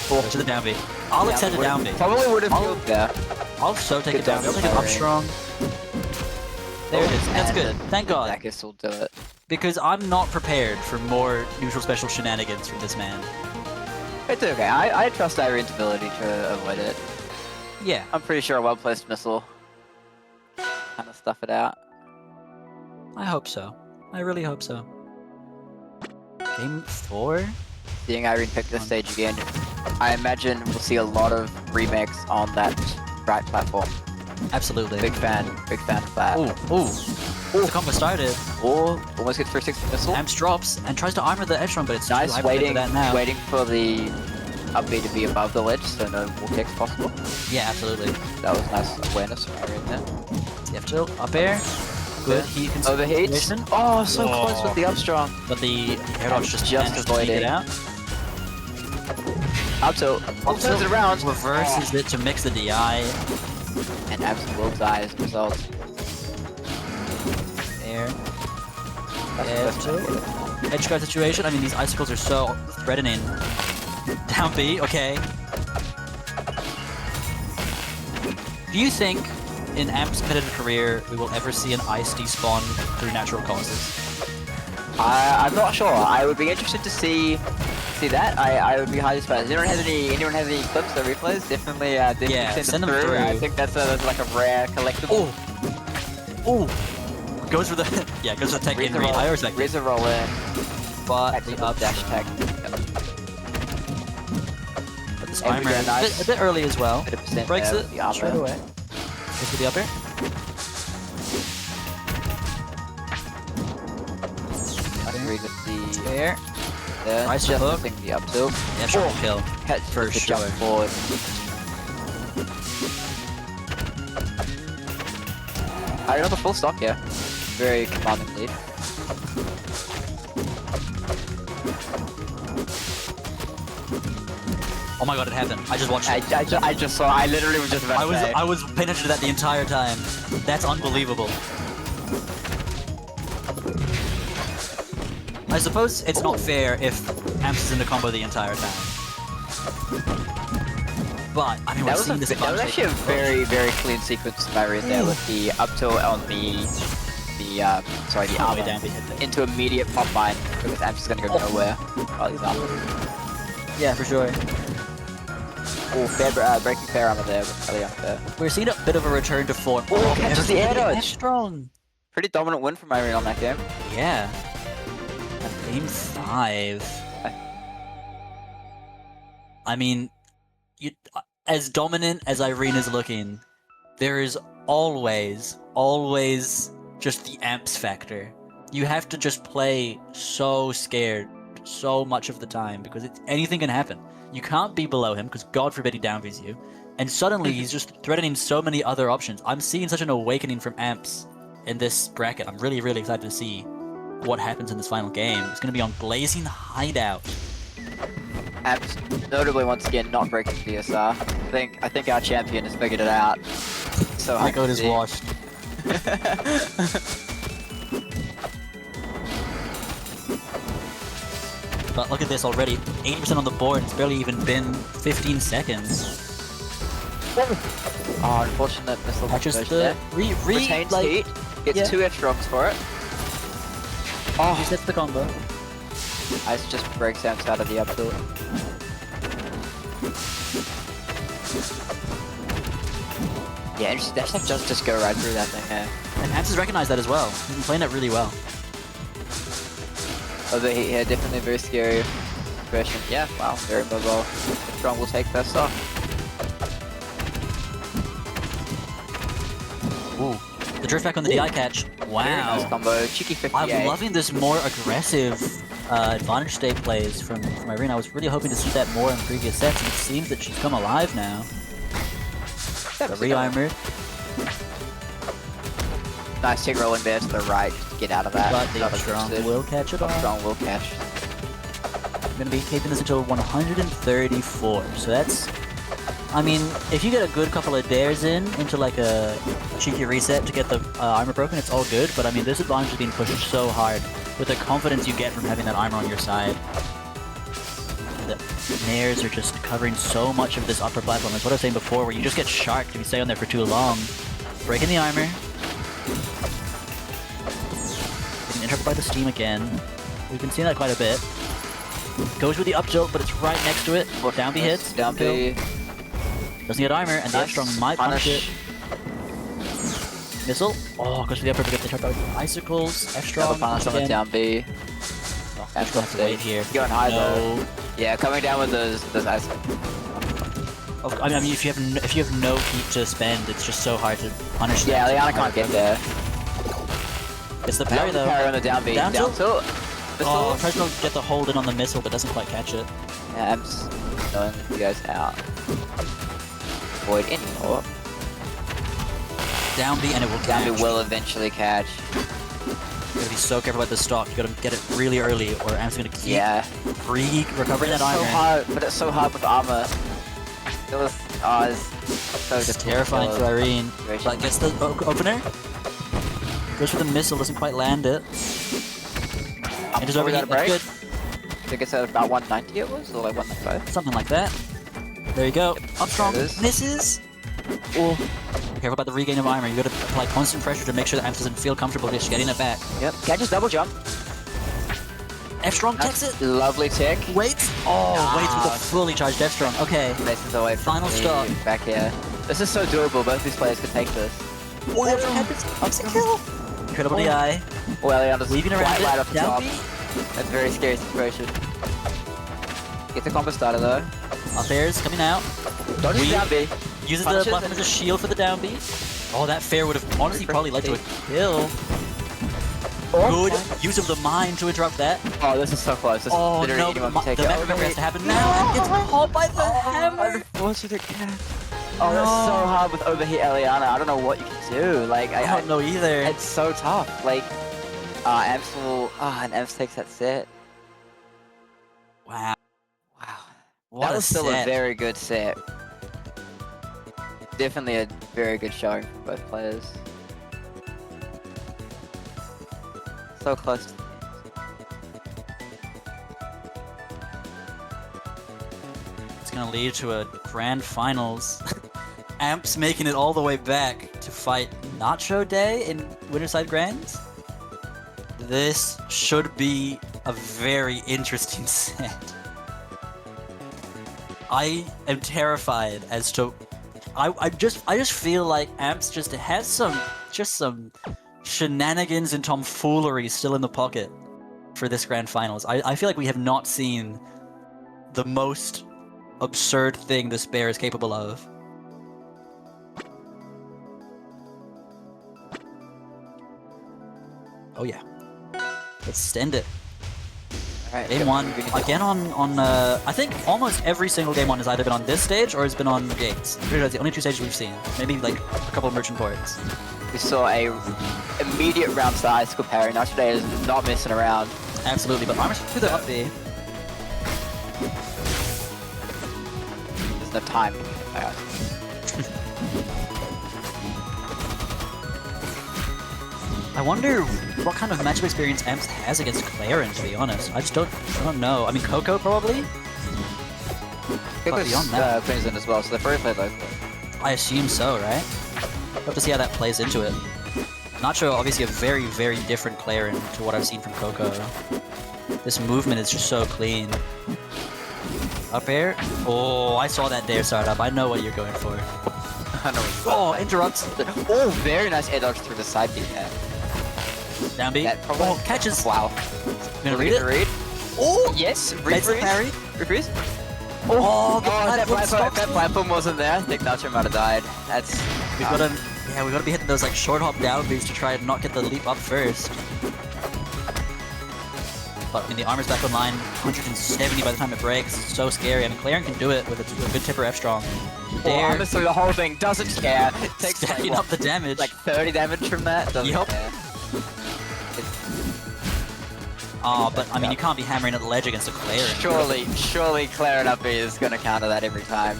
Go to the down B. I'll accept a down B. Probably would have killed there. I'll so take Good it down B. I'll down take it up B. strong. There it is. That's good. Thank God. Dakis will do it. Because I'm not prepared for more neutral special shenanigans from this man. It's okay. I trust Irene's ability to avoid it. Yeah. I'm pretty sure a well-placed missile kind of stuff it out. I hope so. I really hope so. Game 4? Seeing Irene pick this stage again, I imagine we'll see a lot of remakes on that right platform. Absolutely. Big fan of that. Ooh. The combo started. Oh, almost gets first 6 missile. Amps drops and tries to armor the edge run, but it's Nice, too high for that now. waiting for the up B to be above the ledge, so no wall kicks possible. Yeah, absolutely. That was nice awareness from Irene there. Left tilt, up air. Good heat Overheat. consideration. Oh, so close with the up strong. But the air dodge just managed to avoiding. take it out. Up tilt. Up turns it around. Reverses it to mix the DI. And Absent will die as a result. There. That's the best way. Edge guard situation. I mean, these icicles are so threatening. Down B, okay. Do you think in Amp's competitive career we will ever see an ice despawn through natural causes? I'm not sure. I would be interested to see that. I would be highly surprised. Anyone has any clips or replays? Definitely, Yeah, send them through. I think that's like a rare collectible. Oh, goes for the goes for the tech in read. I always like Razor roll in. but the up dash tech. But this armor is a bit early as well. Breaks it straight away. Goes for the up air. Read with the There. nice just missing the up tilt. Yeah, sure kill. Catch For the sure. jump forward. I got the full stock here. Very commanding lead. Oh my god, it happened. I just watched it. I just saw. I literally was just about to say. I was paying attention to that the entire time. That's unbelievable. I suppose it's not fair if Amps is in the combo the entire time. But I mean, we're seeing this. That was actually a very, very clean sequence by Irene there with the up tilt on the armor down the hit into immediate pop mine because Amps is gonna go nowhere. While he's armor. Yeah, for sure. Oh, fair, breaking fair armor there, but really unfair. We're seeing a bit of a return to form. Oh, catches the air dodge. Strong. Pretty dominant win from Irene on that game. Yeah. Game 5. I mean, as dominant as Irene is looking, there is always just the Amps factor. You have to just play so scared so much of the time because anything can happen. You can't be below him because God forbid he downbeats you. And suddenly he's just threatening so many other options. I'm seeing such an awakening from Amps in this bracket. I'm really, really excited to see what happens in this final game. It's going to be on Blazing Hideout. Amps, notably once again, not breaking DSR. I think our champion has figured it out. So My code is washed. But look at this already. 80% on the board. It's barely even been 15 seconds. Oh, unfortunate missile Catches conversion the there. Retains like, heat. Gets 2 F-Strongs for it. Oh, he sets the combo. Ice just breaks Amps out of the up tilt. Yeah, interesting. Dash attack does just go right through that thing, yeah. And Amps has recognized that as well. He's been playing it really well. Overheat here, definitely a very scary version. Yeah, wow, very mobile. Strong will take first off. Ooh. The drift back on the DI catch. Very Wow. nice combo. Cheeky 58. I'm loving this more aggressive advantage state plays from Irene. I was really hoping to see that more in previous sets, and it seems that she's come alive now. The re-armored. Nice tick rolling there to the right just to get out of that. But the Upstrong will catch it on. Upstrong will catch. I'm going to be keeping this until 134. So that's... I mean, if you get a good couple of dares into like a cheeky reset to get the armor broken, it's all good. But I mean, this advantage is being pushed so hard with the confidence you get from having that armor on your side. The nairs are just covering so much of this upper platform. That's what I was saying before, where you just get sharked if you stay on there for too long. Breaking the armor. Getting interrupted by the steam again. We've been seeing that quite a bit. Goes with the up tilt, but it's right next to it. Down B hits. Down B. Doesn't get armor, and the F-Strong might punish it. Missile. Oh, goes for the upper, but gets interrupted by the icicles. F-Strong. Punish on the down B. F-Strong have to wait here. Going high though. Yeah, coming down with those icicles. I mean, if you have no heat to spend, it's just so hard to punish. Yeah, Liana can't get there. It's the parry though. Parry on the down B. Down tilt. Oh, tries to get the hold in on the missile, but doesn't quite catch it. Yeah, I'm just knowing you guys out. Void in. Oh. Down B and it will catch. Down B will eventually catch. You gotta be so careful about this stock. You gotta get it really early, or Am's gonna keep recovering that armor. So hard, but it's so hard with armor. It was, it's so It's terrifying for Irene. But gets the opener. Goes for the missile, doesn't quite land it. It is over that break. Good. I think it's at about 190 it was, or like 195. Something like that. There you go. Up strong. Misses. Oh. Careful about the regain of armor. You gotta apply constant pressure to make sure that Amps doesn't feel comfortable just getting it back. Yep. Catches double jump. F-Strong takes it. Lovely tick. Waits. Oh, waits with a fully charged F-Strong. Okay. Misses away from Final stop. Back here. This is so doable. Both these players could take this. Oh, that's a kill. Incredible DI. Well, Eliana's weaving around right off the top. B. That's a very scary situation. Get the combo starter though. Up airs coming out. Don't use down B. Uses the platform as a shield for the down B. Oh, that fair would have honestly probably led to a kill. Good use of the mine to interrupt that. Oh, this is so close. This oh is no, the mech recovery has to happen now. And gets caught by the hammer. Unfortunate catch. Oh, that's so hard with overheat Eliana. I don't know what you can do. Like, I don't know either. It's so tough. Like, Amps will. And Amps takes that set. Wow. That was still a very good set. Definitely a very good showing from both players. So close to the end. It's gonna lead to a grand finals. Amps making it all the way back to fight Nacho Day in Winterside Grands. This should be a very interesting set. I am terrified as to. I just feel like Amps just has some shenanigans and tomfoolery still in the pocket for this grand finals. I feel like we have not seen the most absurd thing this bear is capable of. Oh yeah. Let's send it. Right, game one, again on I think almost every single game one has either been on this stage or has been on Gates. I'm pretty sure that's the only two stages we've seen. Maybe like a couple of merchant ports. We saw a immediate round to icicle parry. Nacho Day is not messing around. Absolutely, but armor's through the up B. There's no time. I wonder what kind of matchup experience Amps has against Claren, to be honest. I don't know. I mean, Coco probably? But beyond that... Queensland as well, so they're very played locally. I assume so, right? We'll have to see how that plays into it. Nacho, obviously a very, very different Claren to what I've seen from Coco. This movement is just so clean. Up air? Oh, I saw that dare start up. I know what you're going for. I know. Oh, interrupts. Oh, very nice air dodge through the side B there. Down B. Oh, catches. Wow. Gonna read it? Oh, yes. Makes the parry. Refreeze. Oh, that platform wasn't there. I think Nacho might have died. That's... We've got to be hitting those like short hop down Bs to try and not get the leap up first. But I mean, the armor's back online, 170 by the time it breaks. So scary. I mean, Claren can do it with a good tipper F strong. There. Armor through the whole thing, doesn't care. It takes stacking up the damage. Like 30 damage from that. Doesn't care. Oh, but I mean, you can't be hammering at the ledge against a Claren. Surely Claren up is gonna counter that every time.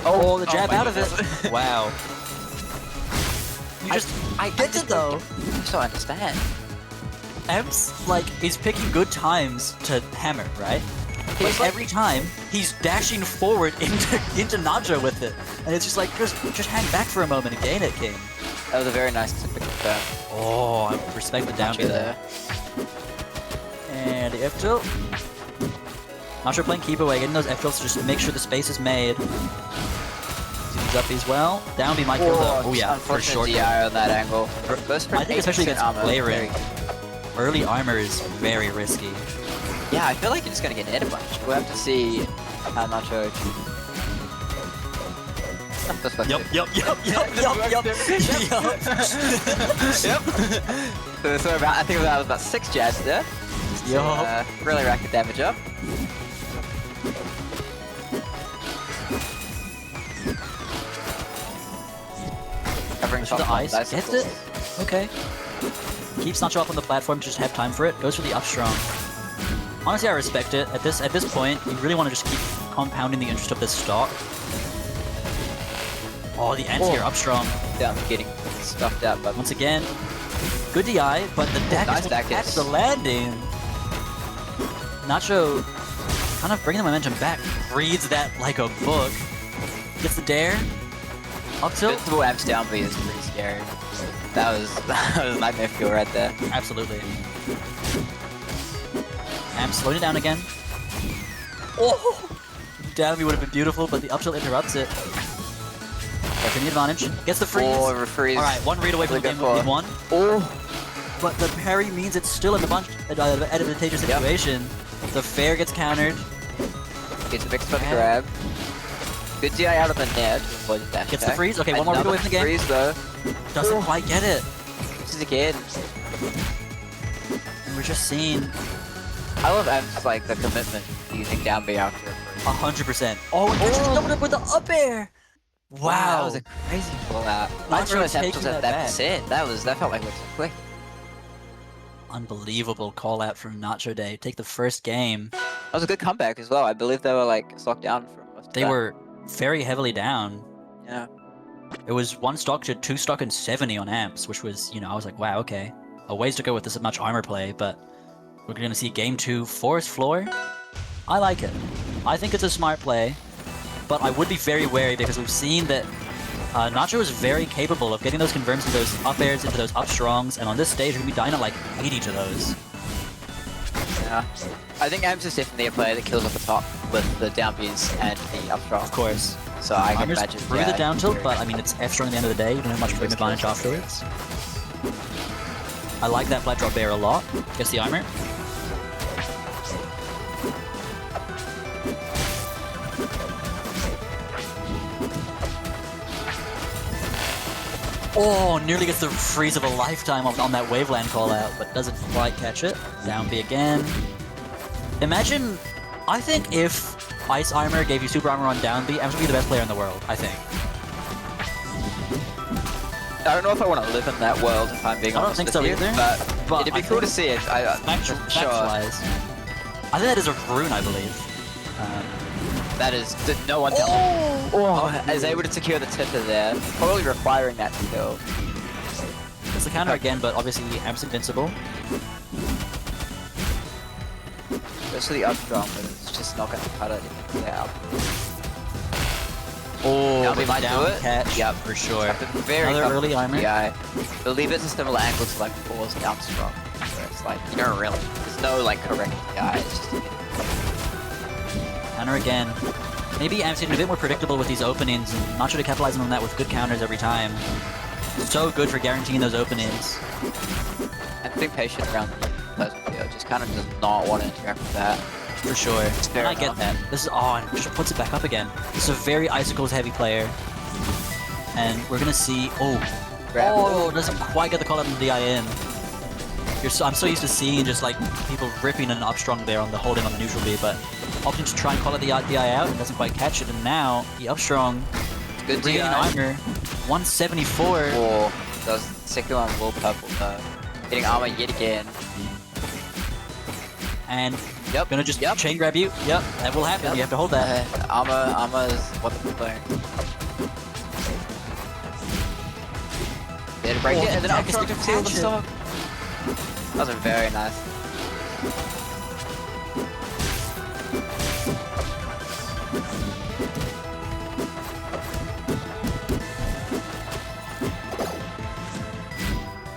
Oh, the jab out of it. Wow. I get it though. I just don't understand. Emps, like, is picking good times to hammer, right? But every time, he's dashing forward into Nacho with it. And it's just like, just hang back for a moment and gain it, King. That was a very nice typical turn. Oh, I respect the down B there. And the F tilt. Nacho playing keep away, getting those F tilts to just make sure the space is made. Zooms up as well. Down B might kill the. Oh yeah, for sure. DI on that angle. I think especially against player, early armor is very risky. Yeah, I feel like you're just gonna get hit a bunch. We'll have to see how Nacho. Yep. So about, I think that was about 6 jabs there. Really rack the damage up. Covering the ice. Gets it. Okay. Keeps Nacho up on the platform, just have time for it. Goes for the up strong. Honestly, I respect it. At this point, you really want to just keep compounding the interest of this stock. Oh, the anti-air up strong. Yeah, I'm getting stuffed out, but once again, good DI, but the deck nice is catch the landing. Nacho kind of bringing the momentum back. Reads that like a book. Gets the dare. Up tilt. Invincible amps down B is pretty scary. That was nightmare fuel right there. Absolutely. Amp slowing it down again. Oh! Down B would have been beautiful, but the up tilt interrupts it. Taking the advantage. Gets the freeze. Oh, freeze. Alright, one read away from the game with one. Oh! But the parry means it's still in the advantageous situation. Yep. The fair gets countered. Gets a big spot grab. Good DI out of the net. Gets the freeze. Okay, one more read away from the game. Freeze though. Doesn't quite get it. This is again. And we're just seeing. I love M's like the commitment using down B after a freeze. 100%. Oh, and just doubled up with the up air. Wow, that was a crazy pull out. I didn't realize that was at that percent. That felt like it was so quick. Unbelievable call out from Nacho Day. Take the first game. That was a good comeback as well. I believe they were like stock down for most of They were very heavily down. Yeah. It was 1 stock to 2 stock and 70 on amps, which was, you know, I was like, wow, okay. A ways to go with this much armor play, but we're gonna see game 2 forest floor. I like it. I think it's a smart play. But I would be very wary because we've seen that Nacho is very capable of getting those converms into those up airs, into those up strongs, and on this stage, we're going to be dying at like 80 to those. Yeah. I think Amps is definitely a player that kills off the top with the down Bs and the up strong. Of course. So I can imagine. Through the down tilt, but I mean, it's F strong at the end of the day. You don't have much frame advantage afterwards. I like that flat drop bear a lot. Gets the armor. Oh, nearly gets the freeze of a lifetime on that Waveland call out, but doesn't quite catch it. Down B again. Imagine, I think if Ice Armor gave you Super Armor on down B, Ems would be the best player in the world, I think. I don't know if I want to live in that world, if I'm being honest with you. I don't think so either. But it'd be cool to see it. Fact-wise. I think that is a rune, I believe. That is, no one tell him. Oh, is able to secure the tipper there. Probably requiring that to kill. It's the counter again, but obviously Amp's invincible. Goes to the up strong, but it's just not going to cut it. Yeah. Oh, now we might do it. Catch, yep, for sure. Very Another early armor. Yeah, I believe it's a similar angle to like Four's down strong. Where it's like, you don't really, there's no like correct DI, it's just counter again. Maybe Amp's getting a bit more predictable with these openings, and Nacho to capitalizing on that with good counters every time. So good for guaranteeing those openings. And being patient around the plasma field, just kind of does not want to interact with that. For sure. And I get that. This is and just puts it back up again. This is a very Icicles heavy player. And we're gonna see doesn't quite get the call out from the DIN. I'm so used to seeing just like people ripping an up strong there on the holding on the neutral B, but opting to try and call it the DI out and doesn't quite catch it, and now the up strong good DI armor 174. Oh, that was second one wall purple though. Getting armor yet again. And gonna just chain grab you. Yep, that will happen. You have to hold that. Armor is what they're playing. There to break it, and then up strong to seal the stock. Those are very nice.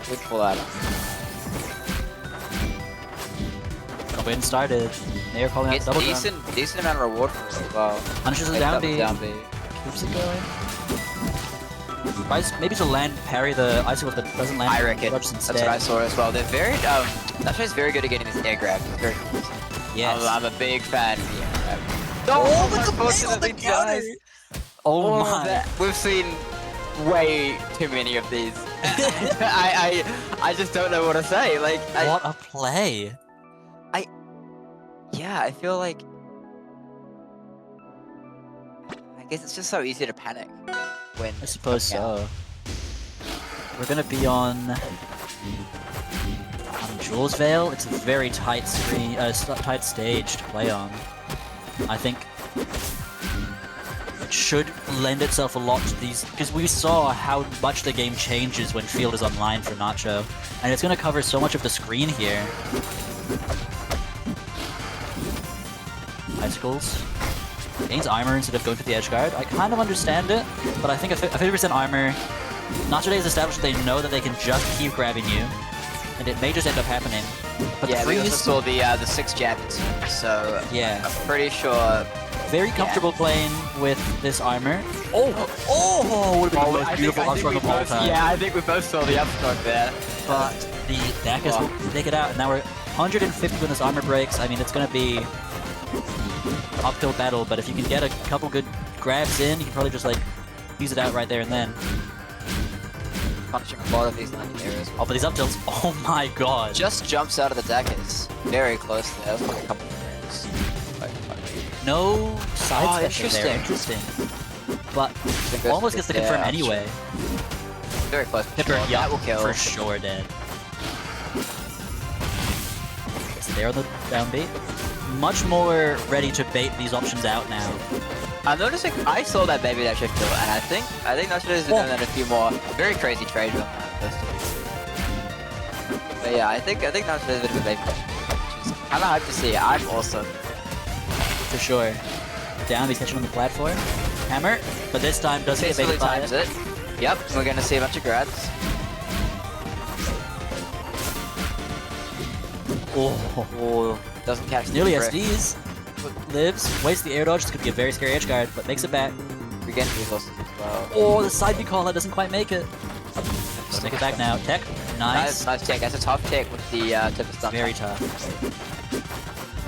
Good pull out. Gonna win started. They're calling out It's double decent amount of reward for it as well. Punishes the Like down double B. B. Keeps it going. Tries maybe to land parry the icicles, but doesn't land. I reckon. That's That's what I saw as well. They're very Nacho is very good at getting this air grab. It's very cool. Yes. I'm a big fan of the air grab. Oh, with the unfortunately, play on the guys. counter. Oh All my. of that. We've seen way too many of these. I just don't know what to say. Like, What a play. yeah, I feel like I guess it's just so easy to panic when I suppose coming out. so. We're gonna be on Jules Vale. It's a very tight screen, tight stage to play on. I think it should lend itself a lot to these, because we saw how much the game changes when field is online for Nacho, and it's gonna cover so much of the screen here. Icicles. Gains armor instead of going to the edge guard. I kind of understand it, but I think a 50% armor. Nacho Day has established that they know that they can just keep grabbing you, and it may just end up happening. But Yeah, the we freeze, also saw the 6 jab, so yeah, I'm pretty sure. very comfortable playing with this armor. Oh, would have been the most beautiful upstroke of all time. Yeah, I think we both saw the upstroke there. But the Dakas will take it out, and now we're 150 when this armor breaks. I mean, it's gonna be uphill battle, but if you can get a couple good grabs in, you can probably just like use it out right there and then. Punishing a lot of these landing areas. Oh, but these up tilts, oh my god. Just jumps out of the deck is very close there. That's like a couple of frames. No side Oh, special there, interesting. But almost gets the confirm anyway. Very close. Pipper, Sure, yeah, that will kill. for sure dead. It's there on the down beat. Much more ready to bait these options out now. I'm noticing I saw that baby dash kill, and I think Nacho has done that a few more. Very crazy trades on that first two. But yeah, I think Nacho has a bit of a baby dash, which is kind of hyped to see. I'm also For sure. Down, he's catching on the platform. Hammer, but this time doesn't get basically baited by times it. it. Yep, we're gonna see a bunch of grabs. Oh, doesn't catch. Nearly the brick. SDs. Lives, wastes the air dodge. It's gonna be a very scary edge guard, but makes it back. Regains resources as well. Oh, the side B call that doesn't quite make it. Let's make it back now. Tech, nice. Nice take. That's a tough take with the tip of stun. Very tough.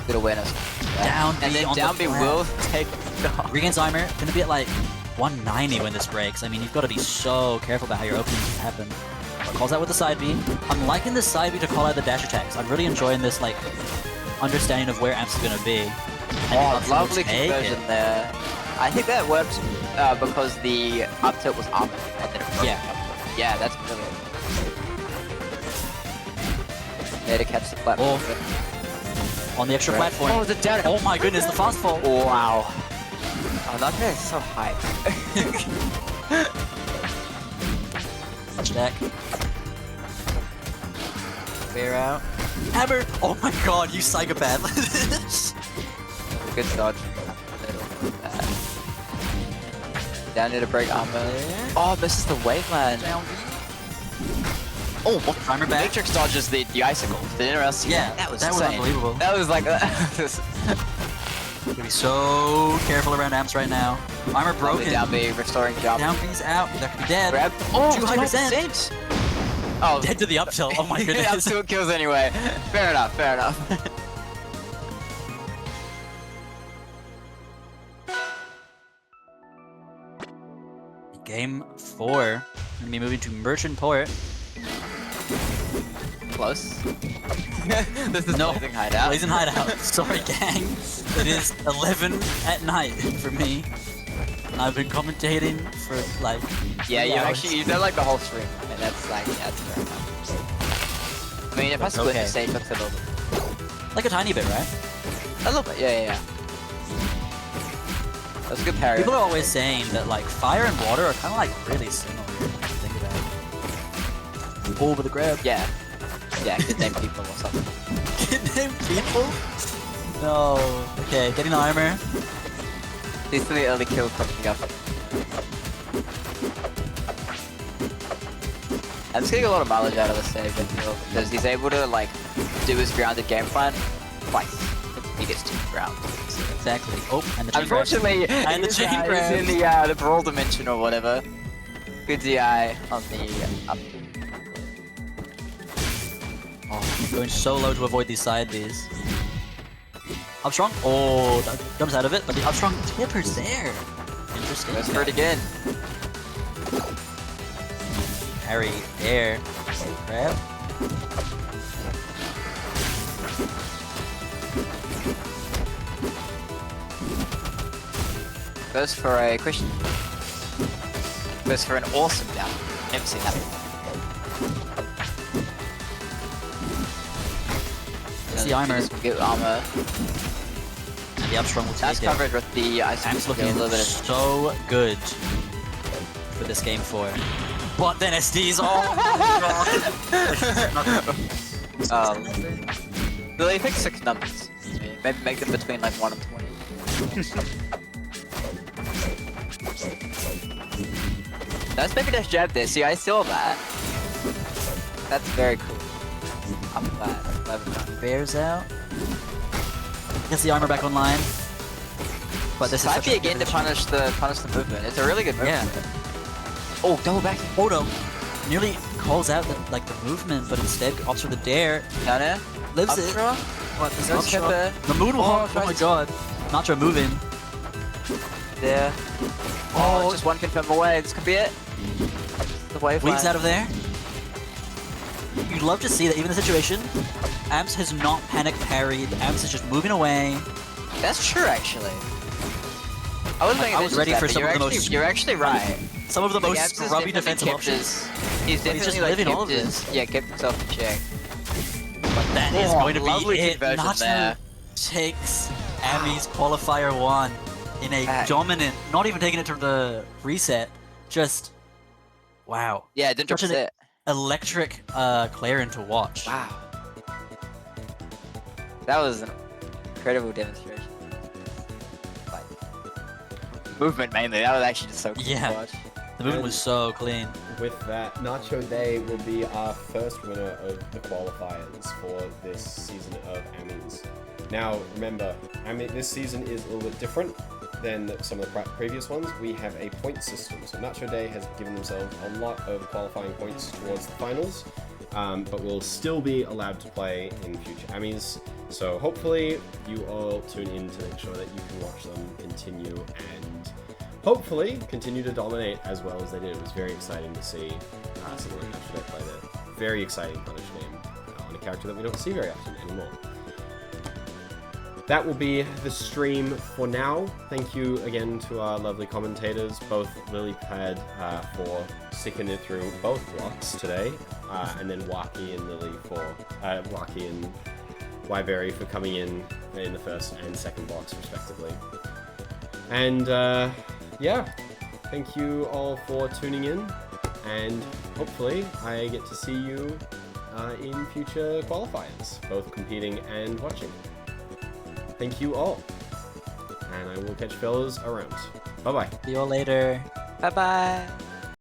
Good awareness. Down B And then on the down B flat. will take. Regains armor, gonna be at like 190 when this breaks. I mean, you've got to be so careful about how your openings happen. Calls out with the side B. I'm liking this side B to call out the dash attacks. I'm really enjoying this like understanding of where Amps is gonna be. Oh, lovely conversion there. I think that worked because the up tilt was armored and then it broke. Yeah. Yeah, that's brilliant. There to catch the platform. On the extra platform. Oh, the down. Oh my goodness, the fast fall. Wow. Oh, that guy is so high. Touch deck. Clear out. Hammer! Oh my god, you psychopath. Good dodge. Down near to break armor. Oh, misses the waveland. Oh, what? Timer back. Matrix dodges the icicles. Did anyone else see Yeah, that? That was that was insane. unbelievable. That was like... Gotta be so careful around Amps right now. Armor broken. Down B, restoring jump. Down B's out. That could be dead. Grab. Oh, 200%. Oh, Dead to the up tilt. Oh my goodness. Up tilt kills anyway. Fair enough, fair enough. Game 4. Gonna be moving to Merchant Port. Close. This is No. Blazing Hideout. Blazing Hideout. Sorry, gang. It is 11 at night for me. And I've been commentating for like. Yeah, 3 you hours. actually, you've done like the whole stream. And that's like, yeah, that's fair enough. I mean, if I split Okay. the stage, that's a little bit. Like a tiny bit, right? A little bit, yeah. That's a good parry. People are always saying that like fire and water are kind of like really similar. If you think about it. Oh, with the grab. Yeah. Yeah, Kid Named People or something. Kid Named People? No. Okay, getting the armor. Decently early kill coming up. I'm just getting a lot of mileage out of the stage, I feel, because he's able to like do his grounded game plan twice. He gets 2 rounds. Exactly. Oh, and the chain Unfortunately, and the chain grabs. he's in the brawl dimension or whatever. Good DI on the up. Oh, going so low to avoid these side Bs. Up strong. Oh, that jumps out of it, but the up strong tipper's there. Interesting. Goes for it again. Parry there. Grab. Goes for a question. Goes for an awesome down. Never seen that before. It's the armor. Get armor. And the up strong will take That's it. covered with the ice. Am's looking a little bit of so good for this game 4. But then SDs, oh my god! Will they pick 6 numbers? Maybe make them between like 1 and 20. Let's maybe just jab this. See, I saw that. That's very cool. I'm glad. Bears out. Gets the armor back online. But this is might such be a again to position. punish the movement. It's a really good movement. Yeah. Oh, double back. Odo nearly calls out the movement, but instead opts for the dare. Down there. Lives Up it. throw. But this Goes up throw. Kipper. The moonwalk. Oh my right. god. Nacho moving. There. Oh, just one confirm away. This could be it. The wave Weaves line. out of there. You'd love to see that even in the situation, Amps has not panic parried. Amps is just moving away. That's true, actually. I was I was ready for some of the most. You're actually right. Some of the Like, most Amps has scrubby definitely defensive kept options. He's But he's just definitely like living all kept of his, kept himself in check. But that is Oh, going to lovely be it. conversion Nacho there. takes Ami's Qualifier 1 in a dominant, not even taking it to the reset, just wow. Yeah, it didn't drop Such an set. electric Clarion to watch. Wow. That was an incredible demonstration. Like, movement mainly, that was actually just so cool Yeah. to watch. The movement was so clean. With that, Nacho Day will be our first winner of the qualifiers for this season of Amis. Now, remember, this season is a little bit different than some of the previous ones. We have a point system, so Nacho Day has given themselves a lot of qualifying points towards the finals, but will still be allowed to play in future Amis. So hopefully you all tune in to make sure that you can watch them continue and hopefully continue to dominate as well as they did. It was very exciting to see someone like Nacho Day play that very exciting punish game on a character that we don't see very often anymore. That will be the stream for now. Thank you again to our lovely commentators, both Lilypad for sticking it through both blocks today, and then Waki and Lily for Waki and Wyberry for coming in the first and second blocks respectively. And yeah, thank you all for tuning in, and hopefully I get to see you in future qualifiers, both competing and watching. Thank you all, and I will catch fellas around. Bye-bye. See you all later. Bye bye.